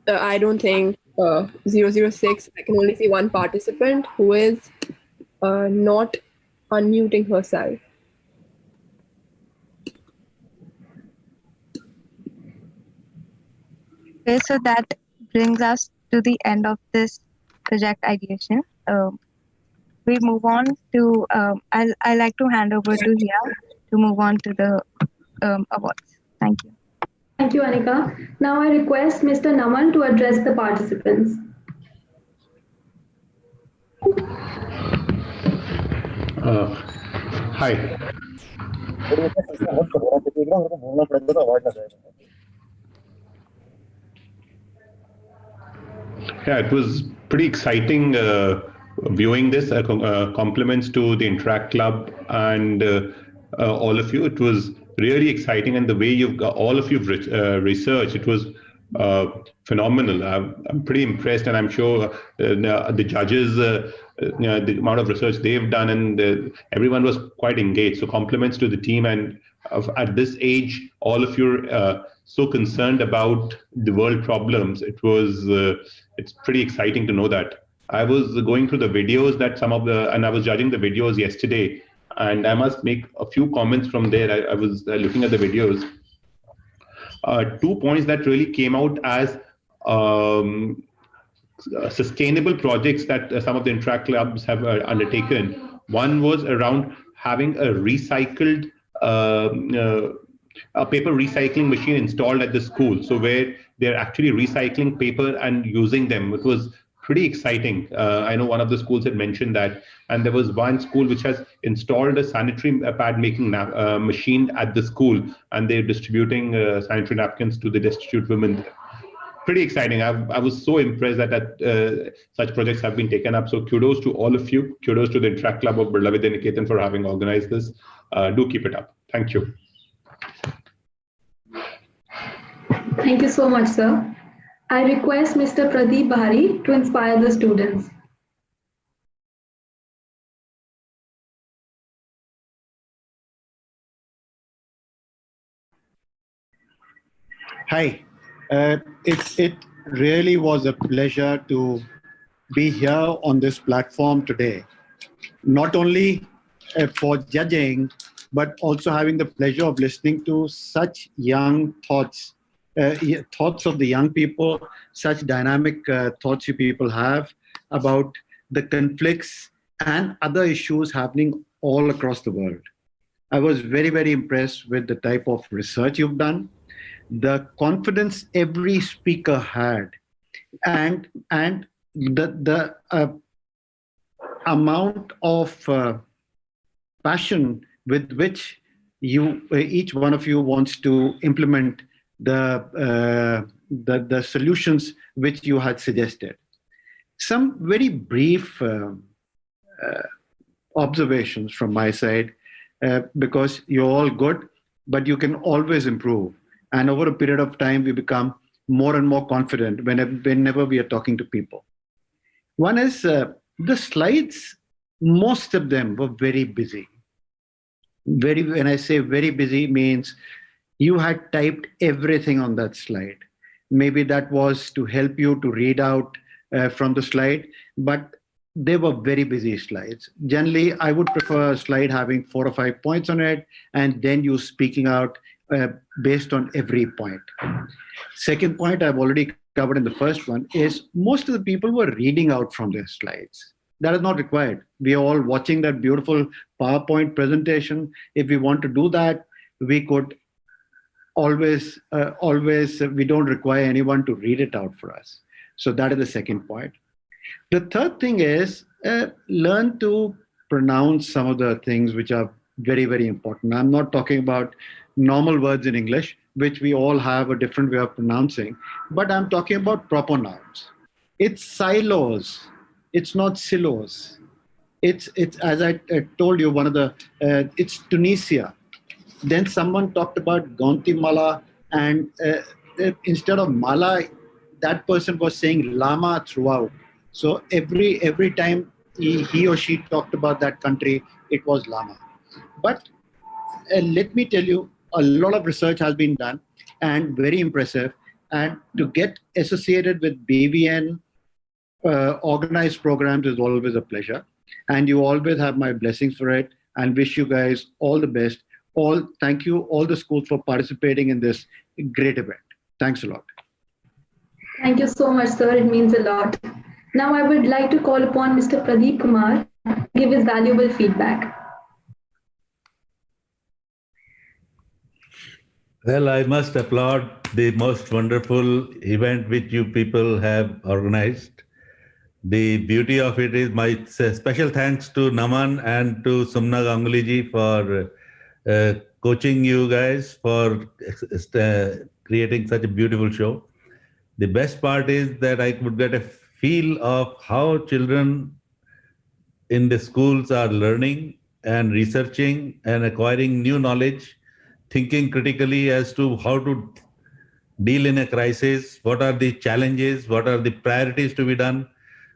I don't think 006, I can only see one participant who is not unmuting herself.
Okay, so that brings us to the end of this project ideation. We move on to, I like to hand over to Hia to move on to the awards. Thank you.
Thank you, Anika. Now I request Mr. Naman to address the participants.
Hi. Yeah, it was pretty exciting viewing this. Compliments to the Interact Club and all of you. It was really exciting, and the way all of you've researched, it was phenomenal. I'm pretty impressed, and I'm sure the judges, the amount of research they've done, and everyone was quite engaged. So compliments to the team, and at this age, all of you are so concerned about the world problems. It's pretty exciting to know that. I was going through the videos and I was judging the videos yesterday, and I must make a few comments from there. I was looking at the videos. 2 points that really came out as sustainable projects that some of the Interact clubs have undertaken. One was around having a recycled a paper recycling machine installed at the school, so where they're actually recycling paper and using them. It was pretty exciting. I know one of the schools had mentioned that, and there was one school which has installed a sanitary pad making machine at the school, and they're distributing sanitary napkins to the destitute women. Pretty exciting. I was so impressed that such projects have been taken up. So kudos to all of you. Kudos to the Interact Club of Birla Vidya Niketan for having organized this. Do keep it up. Thank you.
Thank you so much, sir. I request Mr. Pradeep Bahari to inspire the students.
Hi. really was a pleasure to be here on this platform today. Not only for judging, but also having the pleasure of listening to such young thoughts, thoughts of the young people, such dynamic thoughts you people have about the conflicts and other issues happening all across the world. I was very, very impressed with the type of research you've done, the confidence every speaker had, and the amount of passion with which you each one of you wants to implement the solutions which you had suggested. Some very brief observations from my side, because you're all good, but you can always improve. And over a period of time, we become more and more confident whenever we are talking to people. One is the slides, most of them were very busy. When I say very busy, means you had typed everything on that slide. Maybe that was to help you to read out from the slide, but they were very busy slides. Generally, I would prefer a slide having 4 or 5 points on it, and then you speaking out based on every point. Second point I've already covered in the first one is most of the people were reading out from their slides. That is not required. We are all watching that beautiful PowerPoint presentation. If we want to do that, we could always, we don't require anyone to read it out for us. So that is the second point. The third thing is learn to pronounce some of the things which are very, very important. I'm not talking about normal words in English, which we all have a different way of pronouncing, but I'm talking about proper nouns. It's silos. It's not silos. It's as I told you, one of the, it's Tunisia. Then someone talked about Guatemala, and instead of Mala, that person was saying Lama throughout. So every time he or she talked about that country, it was Lama. But let me tell you, a lot of research has been done and very impressive. And to get associated with BVN organized programs is always a pleasure. And you always have my blessings for it, and wish you guys all the best. Thank you, all the schools, for participating in this great event. Thanks a lot.
Thank you so much, sir. It means a lot. Now I would like to call upon Mr. Pradeep Kumar to give his valuable feedback.
Well, I must applaud the most wonderful event which you people have organized. The beauty of it is my special thanks to Naman and to Sumna Ganguly ji for coaching you guys, for creating such a beautiful show. The best part is that I could get a feel of how children in the schools are learning and researching and acquiring new knowledge, thinking critically as to how to deal in a crisis, what are the challenges, what are the priorities to be done.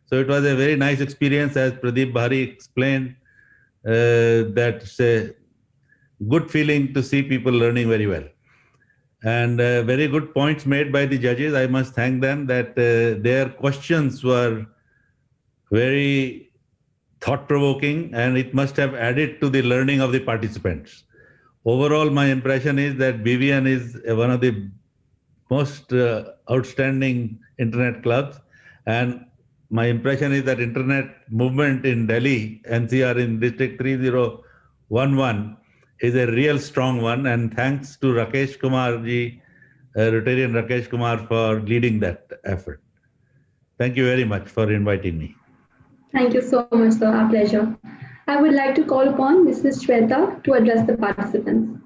So it was a very nice experience, as Pradeep Bhari explained. That's a good feeling to see people learning very well. And very good points made by the judges. I must thank them that their questions were very thought-provoking, and it must have added to the learning of the participants. Overall, my impression is that BVN is one of the most outstanding internet clubs, and my impression is that internet movement in Delhi, NCR in District 3011, is a real strong one, and thanks to Rakesh Kumar ji, Rotarian Rakesh Kumar, for leading that effort. Thank you very much for inviting me.
Thank you so much, sir. Our pleasure. I would like to call upon Mrs. Shweta to address the participants.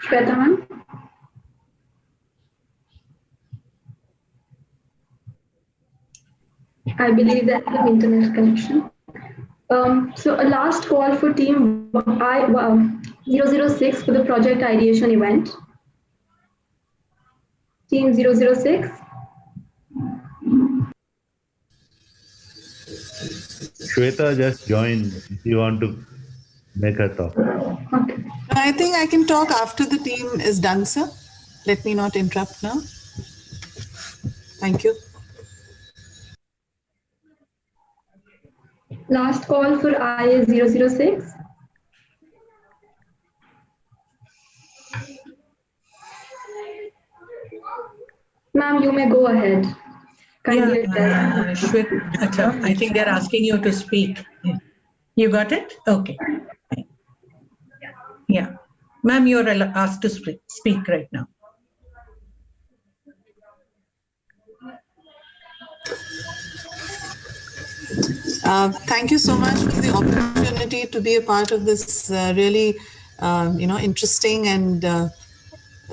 Shweta, ma'am. I believe that the internet connection. So a last call for team
006 for the project ideation event. Team 006.
Shweta just joined. If you want to make her talk.
Okay.
I think I can talk after the team is done, sir. Let me not interrupt now. Thank you.
Last call for IA 006. Ma'am, you may go ahead. Kindly
Shweta, I think they're asking you to speak. You got it? Okay. Yeah. Ma'am, you're asked to speak right now.
Thank you so much for the opportunity to be a part of this really, interesting and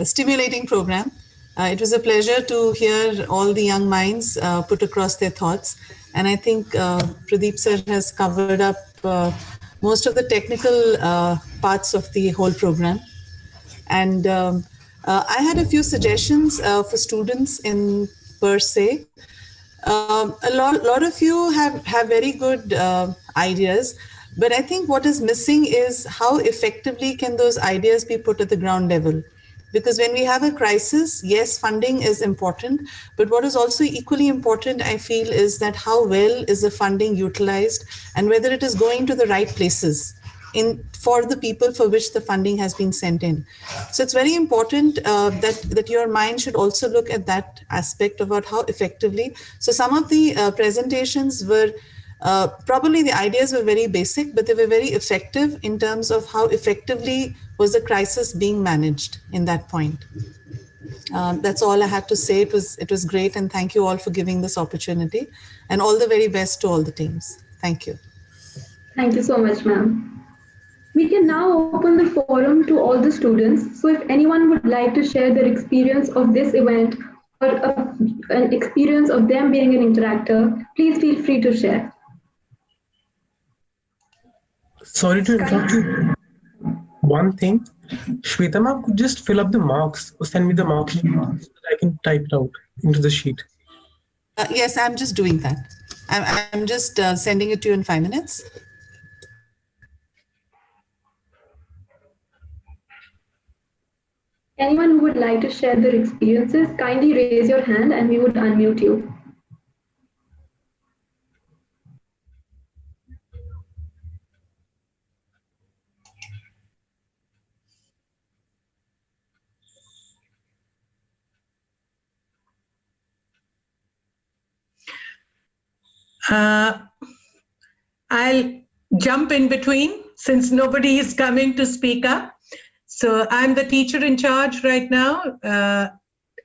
stimulating program. It was a pleasure to hear all the young minds put across their thoughts. And I think Pradeep sir has covered up most of the technical parts of the whole program. And I had a few suggestions for students in per se. A lot of you have very good ideas, but I think what is missing is how effectively can those ideas be put at the ground level? Because when we have a crisis, yes, funding is important, but what is also equally important, I feel, is that how well is the funding utilized and whether it is going to the right places for the people for which the funding has been sent in. So it's very important that your mind should also look at that aspect about how effectively. So some of the presentations were probably the ideas were very basic, but they were very effective in terms of how effectively was the crisis being managed in that point. That's all I had to say. It was great, and thank you all for giving this opportunity, and all the very best to all the teams. Thank you.
Thank you so much, ma'am. We can now open the forum to all the students. So if anyone would like to share their experience of this event or an experience of them being an interactor, please feel free to share.
Sorry to interrupt you. One thing, Shweta ma'am could just fill up the marks or send me the mark sheet so that I can type it out into the sheet.
Yes, I'm just doing that. I'm just sending it to you in 5 minutes.
Anyone who would like to share their experiences, kindly raise your hand and we would unmute you.
I'll jump in between since nobody is coming to speak up. So I'm the teacher in charge right now.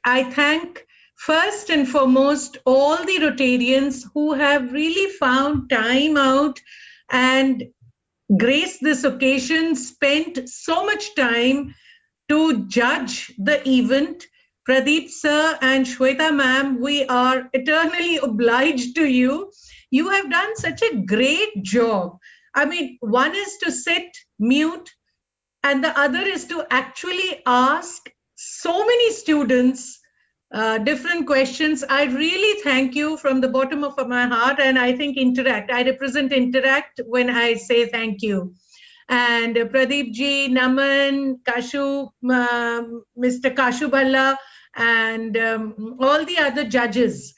I thank first and foremost all the Rotarians who have really found time out and graced this occasion, spent so much time to judge the event. Pradeep sir and Shweta ma'am, we are eternally obliged to you. You have done such a great job. I mean, one is to sit mute and the other is to actually ask so many students different questions. I really thank you from the bottom of my heart, and I think InterAct. I represent InterAct when I say thank you. And Pradeep ji, Naman, Kashu, Mr. Kashu Bhalla, and all the other judges.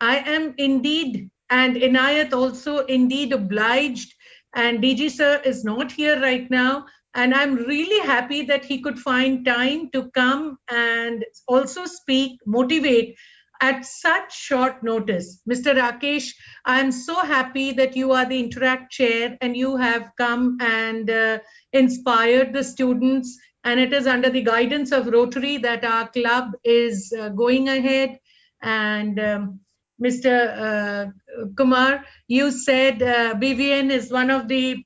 I am indeed, and Inayat also indeed obliged, and DG sir is not here right now. And I'm really happy that he could find time to come and also speak, motivate at such short notice. Mr. Rakesh, I'm so happy that you are the InterAct chair and you have come and inspired the students. And it is under the guidance of Rotary that our club is going ahead. And Mr. Kumar, you said BVN is one of the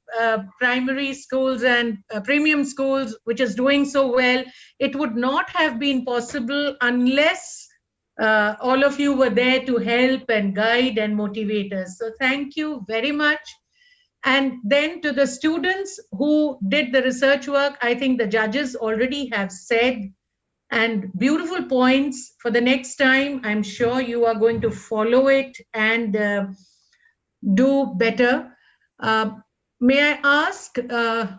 primary schools and premium schools which is doing so well. It would not have been possible unless all of you were there to help and guide and motivate us. So thank you very much. And then to the students who did the research work, I think the judges already have said and beautiful points for the next time. I'm sure you are going to follow it and do better. May I ask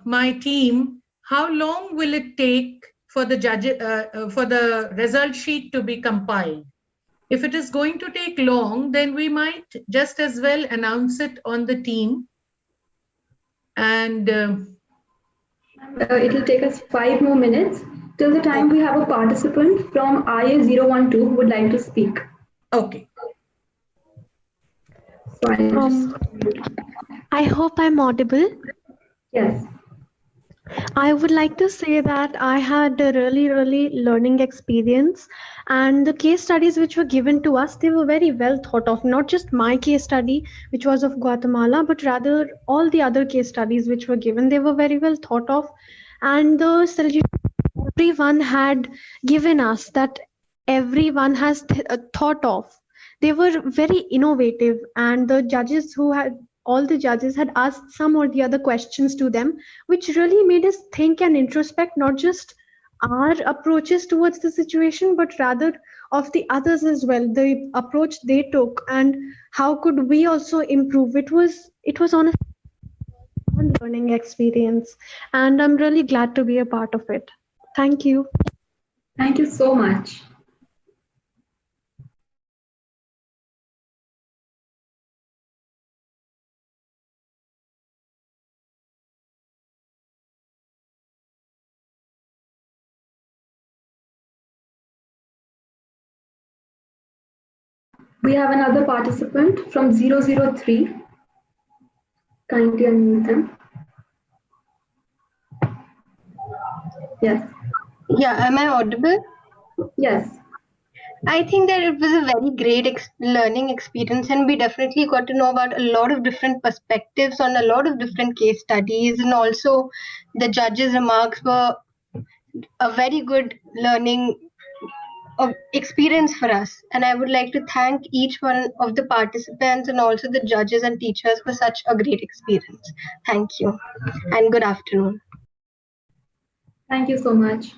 my team, how long will it take for the for the result sheet to be compiled? If it is going to take long, then we might just as well announce it on the team. And
it will take us 5 more minutes till the time we have a participant from IA012 who would like to speak.
Okay.
So
I hope I'm audible.
Yes.
I would like to say that I had a really learning experience, and the case studies which were given to us, they were very well thought of. Not just my case study, which was of Guatemala, but rather all the other case studies which were given, they were very well thought of. And the solution everyone had given us, that everyone has thought of, they were very innovative. And the judges all the judges had asked some or the other questions to them, which really made us think and introspect not just our approaches towards the situation, but rather of the others as well, the approach they took and how could we also improve. It was honestly a learning experience, and I'm really glad to be a part of it. Thank you.
Thank you so much. We have another participant from 003. Kindly unmute them. Yes.
Yeah, am I audible?
Yes.
I think that it was a very great learning experience, and we definitely got to know about a lot of different perspectives on a lot of different case studies, and also the judges' remarks were a very good learning experience for us. And I would like to thank each one of the participants and also the judges and teachers for such a great experience. Thank you, and good afternoon.
Thank you so much.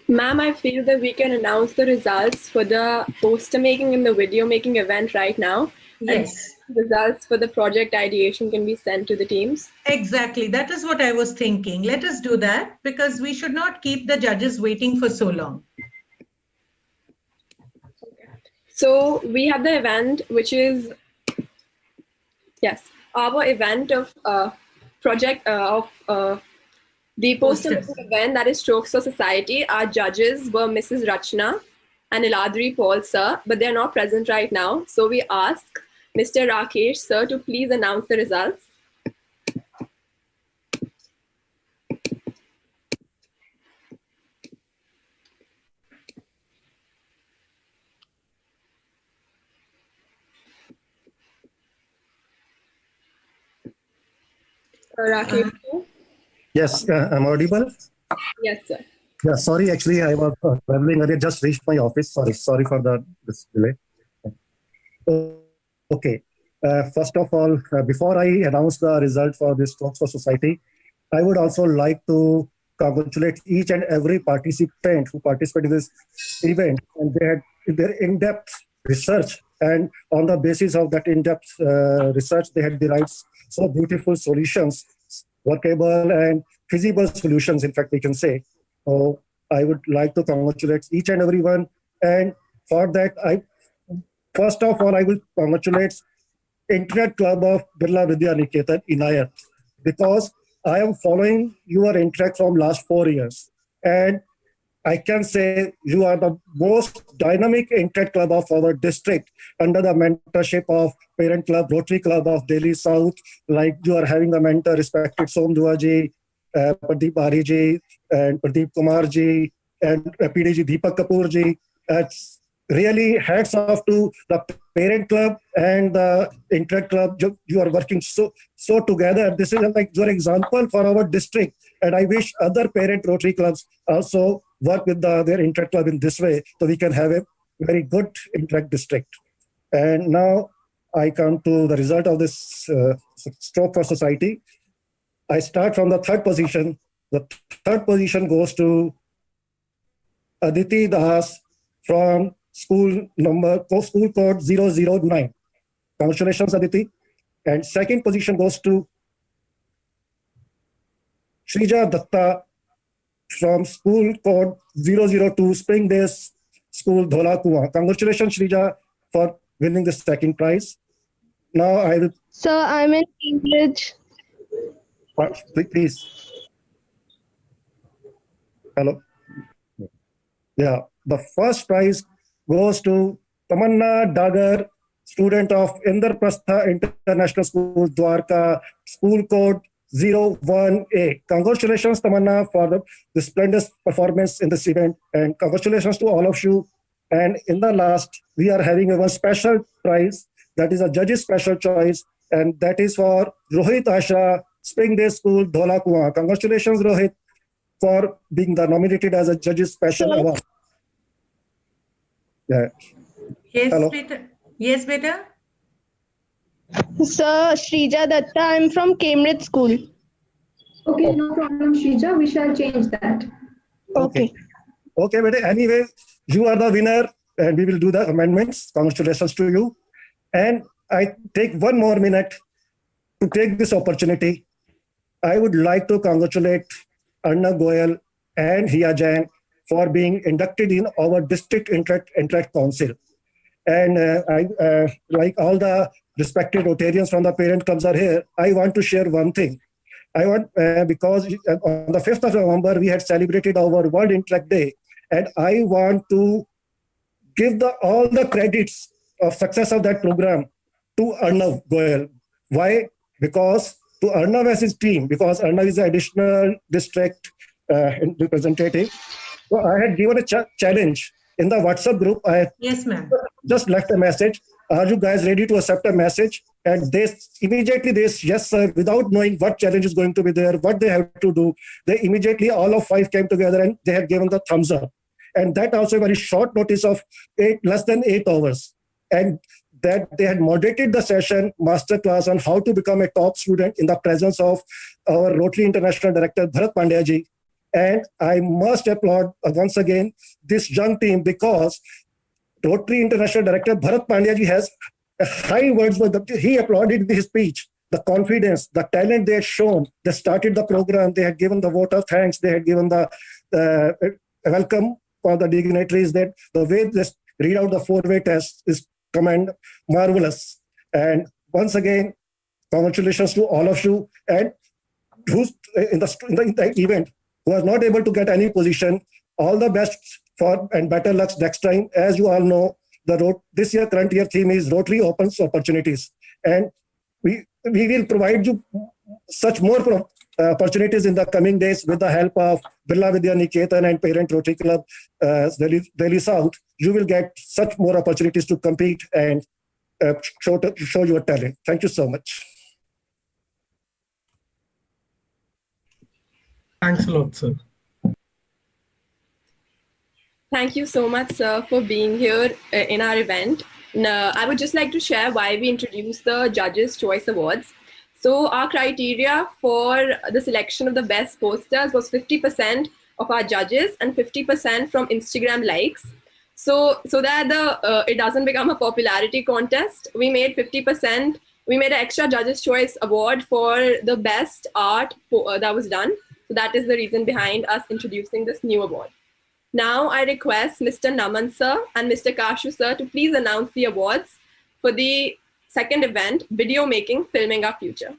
Ma'am, I feel that we can announce the results for the poster making and the video making event right now.
Yes.
And results for the project ideation can be sent to the teams.
Exactly. That is what I was thinking. Let us do that, because we should not keep the judges waiting for so long.
So we have the event, which is, yes, our event of the poster making event, that is Strokes for Society. Our judges were Mrs. Rachna and Iladri Paul, sir, but they're not present right now. So we ask Mr. Rakesh, sir, to please announce the results. Rakesh.
Yes, I'm audible.
Yes, sir.
Yeah, sorry, actually, I was traveling earlier, just reached my office. Sorry for this delay. Okay. First of all, before I announce the result for this Strokes for Society, I would also like to congratulate each and every participant who participated in this event, and they had their in-depth research And on the basis of that in-depth research, they had derived so beautiful solutions, workable and feasible solutions, in fact, we can say. So I would like to congratulate each and everyone. And for that, first of all, I will congratulate Internet Club of Birla Vidya Niketan, Inayat, because I am following your Interact from last 4 years. And I can say you are the most dynamic Interact Club of our district under the mentorship of Parent Club, Rotary Club of Delhi South. Like you are having the mentor, respected Som Dua ji, Pradeep Bari ji, and Pradeep Kumar ji, and PDG Deepak Kapoor ji. It's really hats off to the Parent Club and the Interact Club. You are working so together. This is like your example for our district. And I wish other parent Rotary clubs also work with their Interact Club in this way, so we can have a very good Interact district. And now I come to the result of this Stroke for Society. I start from the third position. The third position goes to Aditi Das from school code 009. Congratulations, Aditi. And second position goes to Shrija Datta from school code 002, Spring Days School, Dhola Kuan. Congratulations, Shrija, for winning the second prize. Now I will...
Sir, I'm in Cambridge.
Please. Hello. Yeah, the first prize goes to Tamanna Dagar, student of Indraprastha International School, Dwarka, school code 01A. Congratulations, Tamanna, for the splendid performance in this event, and congratulations to all of you. And in the last, we are having a one special prize, that is a judge's special choice, and that is for Rohit Asha, Spring Day School, Dhola Kuan. Congratulations, Rohit, for being nominated as a judge's special award. Yeah.
Yes,
Hello.
beta. Yes, beta.
Sir, Shrija Datta, I'm from Cambridge School.
Okay, no problem, Shrija. We shall change that.
Okay.
Okay, but anyway, you are the winner, and we will do the amendments. Congratulations to you. And I take 1 more minute to take this opportunity. I would like to congratulate Anna Goyal and Hiya Jain for being inducted in our district Interact Council. And like all the respected Rotarians from the parent clubs are here, I want to share one thing. I want, because on the 5th of November, we had celebrated our World Interact Day. And I want to give all the credits of success of that program to Arnav Goyal. Why? Because to Arnav as his team, because Arnav is the additional district representative. So I had given a challenge in the WhatsApp group. I
Yes, ma'am.
just left a message. Are you guys ready to accept a message? And they immediately, yes, sir, without knowing what challenge is going to be there, what they have to do. They immediately, all of 5 came together and they had given the thumbs up. And that also a very short notice of less than 8 hours. And that they had moderated the session, masterclass on how to become a top student in the presence of our Rotary International Director, Bharat Pandya ji. And I must applaud once again this young team, because Rotary International Director Bharat Pandya ji has high words, but he applauded his speech. The confidence, the talent they had shown. They started the program. They had given the vote of thanks. They had given the welcome for the dignitaries. That the way they read out the 4-way test is marvelous. And once again, congratulations to all of you. And who's in the event who was not able to get any position, all the best for and better luck next time. As you all know, this year current year theme is Rotary Opens Opportunities, and we will provide you such more opportunities in the coming days with the help of Birla Vidya Niketan and Parent Rotary Club Delhi South. You will get such more opportunities to compete and show your talent. Thank you so much.
Thanks a lot, sir.
Thank you so much, sir, for being here in our event. Now, I would just like to share why we introduced the Judges' Choice Awards. So our criteria for the selection of the best posters was 50% of our judges and 50% from Instagram likes. So that it doesn't become a popularity contest, we made 50%. We made an extra Judges' Choice Award for the best art that was done. So that is the reason behind us introducing this new award. Now I request Mr. Naman sir and Mr. Kashu sir to please announce the awards for the second event, Video Making, Filming Our Future.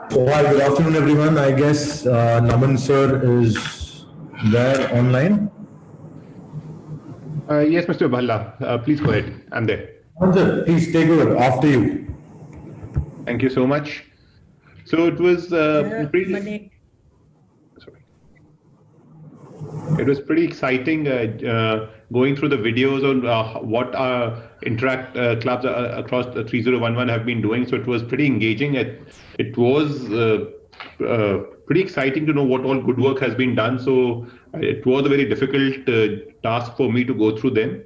So, hi, good afternoon, everyone. I guess Naman sir is there online.
Yes, Mr. Bhalla, please go ahead. I'm there.
Naman sir, please take over. After you.
Thank you so much. So it was pretty. It was pretty exciting going through the videos on what our Interact clubs across the 3011 have been doing. So it was pretty engaging. It was pretty exciting to know what all good work has been done. So it was a very difficult task for me to go through them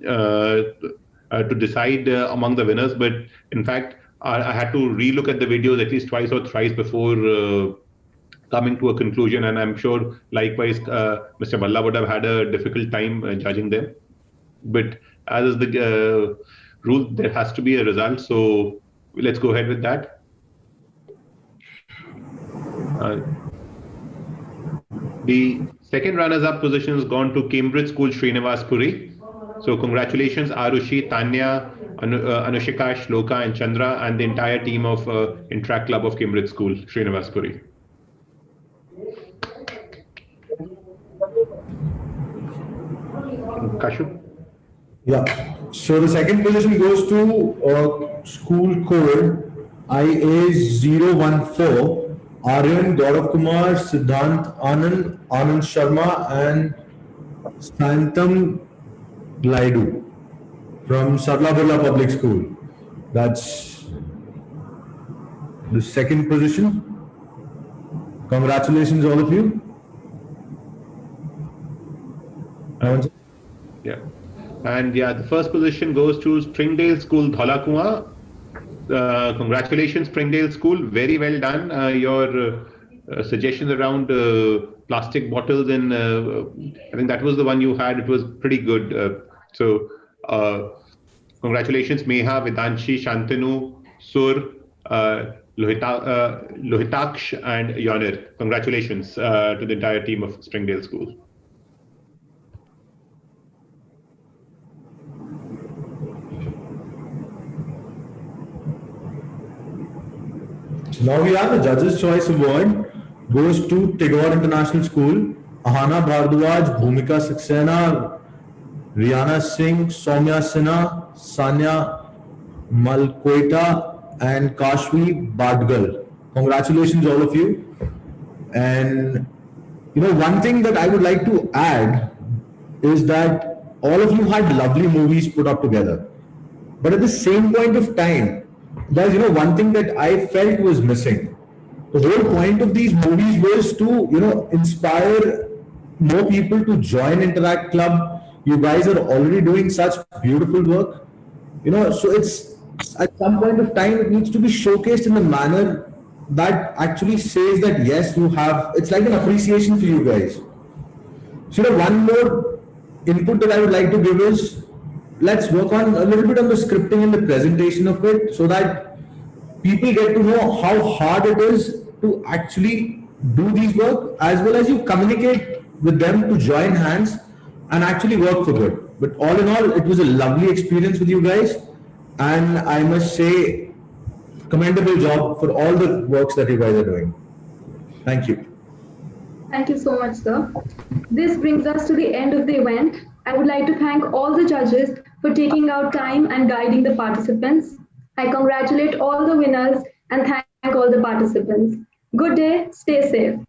to decide among the winners. But in fact, I had to relook at the videos at least twice or thrice before coming to a conclusion, and I'm sure likewise Mr. Bhalla would have had a difficult time judging them. But as is the rule, there has to be a result, so let's go ahead with that. The second runners-up position has gone to Cambridge School Srinivas Puri. So congratulations Arushi, Tanya, Anushika, Shloka and Chandra and the entire team of Interact Club of Cambridge School Srinivas Puri. Kashu?
Yeah. So the second position goes to school code IA014, Aryan, Gaurav Kumar, Siddhant Anand, Anand Sharma and Santam Glaidu from Birla Vidya Public School. That's the second position. Congratulations all of you.
Yeah. And yeah, the first position goes to Springdale School, Dholakua. Congratulations, Springdale School. Very well done. Your suggestions around plastic bottles and I think that was the one you had. It was pretty good. So congratulations, Meha, Vedanshi, Shantanu, Sur, Lohitaksh and Yonir. Congratulations to the entire team of Springdale School.
Now we have the Judges' Choice Award goes to Tagore International School, Ahana Bhardwaj, Bhumika Saxena, Rihanna Singh, Soumya Sinha, Sanya Malkoita and Kashvi Badgal. Congratulations all of you. And you know, one thing that I would like to add is that all of you had lovely movies put up together. But at the same point of time, there's one thing that I felt was missing. The whole point of these movies was to inspire more people to join Interact Club. You guys are already doing such beautiful work. So it's at some point of time it needs to be showcased in a manner that actually says that yes, you have. It's like an appreciation for you guys. So one more input that I would like to give is, let's work on a little bit on the scripting and the presentation of it so that people get to know how hard it is to actually do these work, as well as you communicate with them to join hands and actually work for good. But all in all, it was a lovely experience with you guys, and I must say commendable job for all the works that you guys are doing. Thank you.
Thank you so much, sir. This brings us to the end of the event. I would like to thank all the judges for taking out time and guiding the participants. I congratulate all the winners and thank all the participants. Good day, stay safe.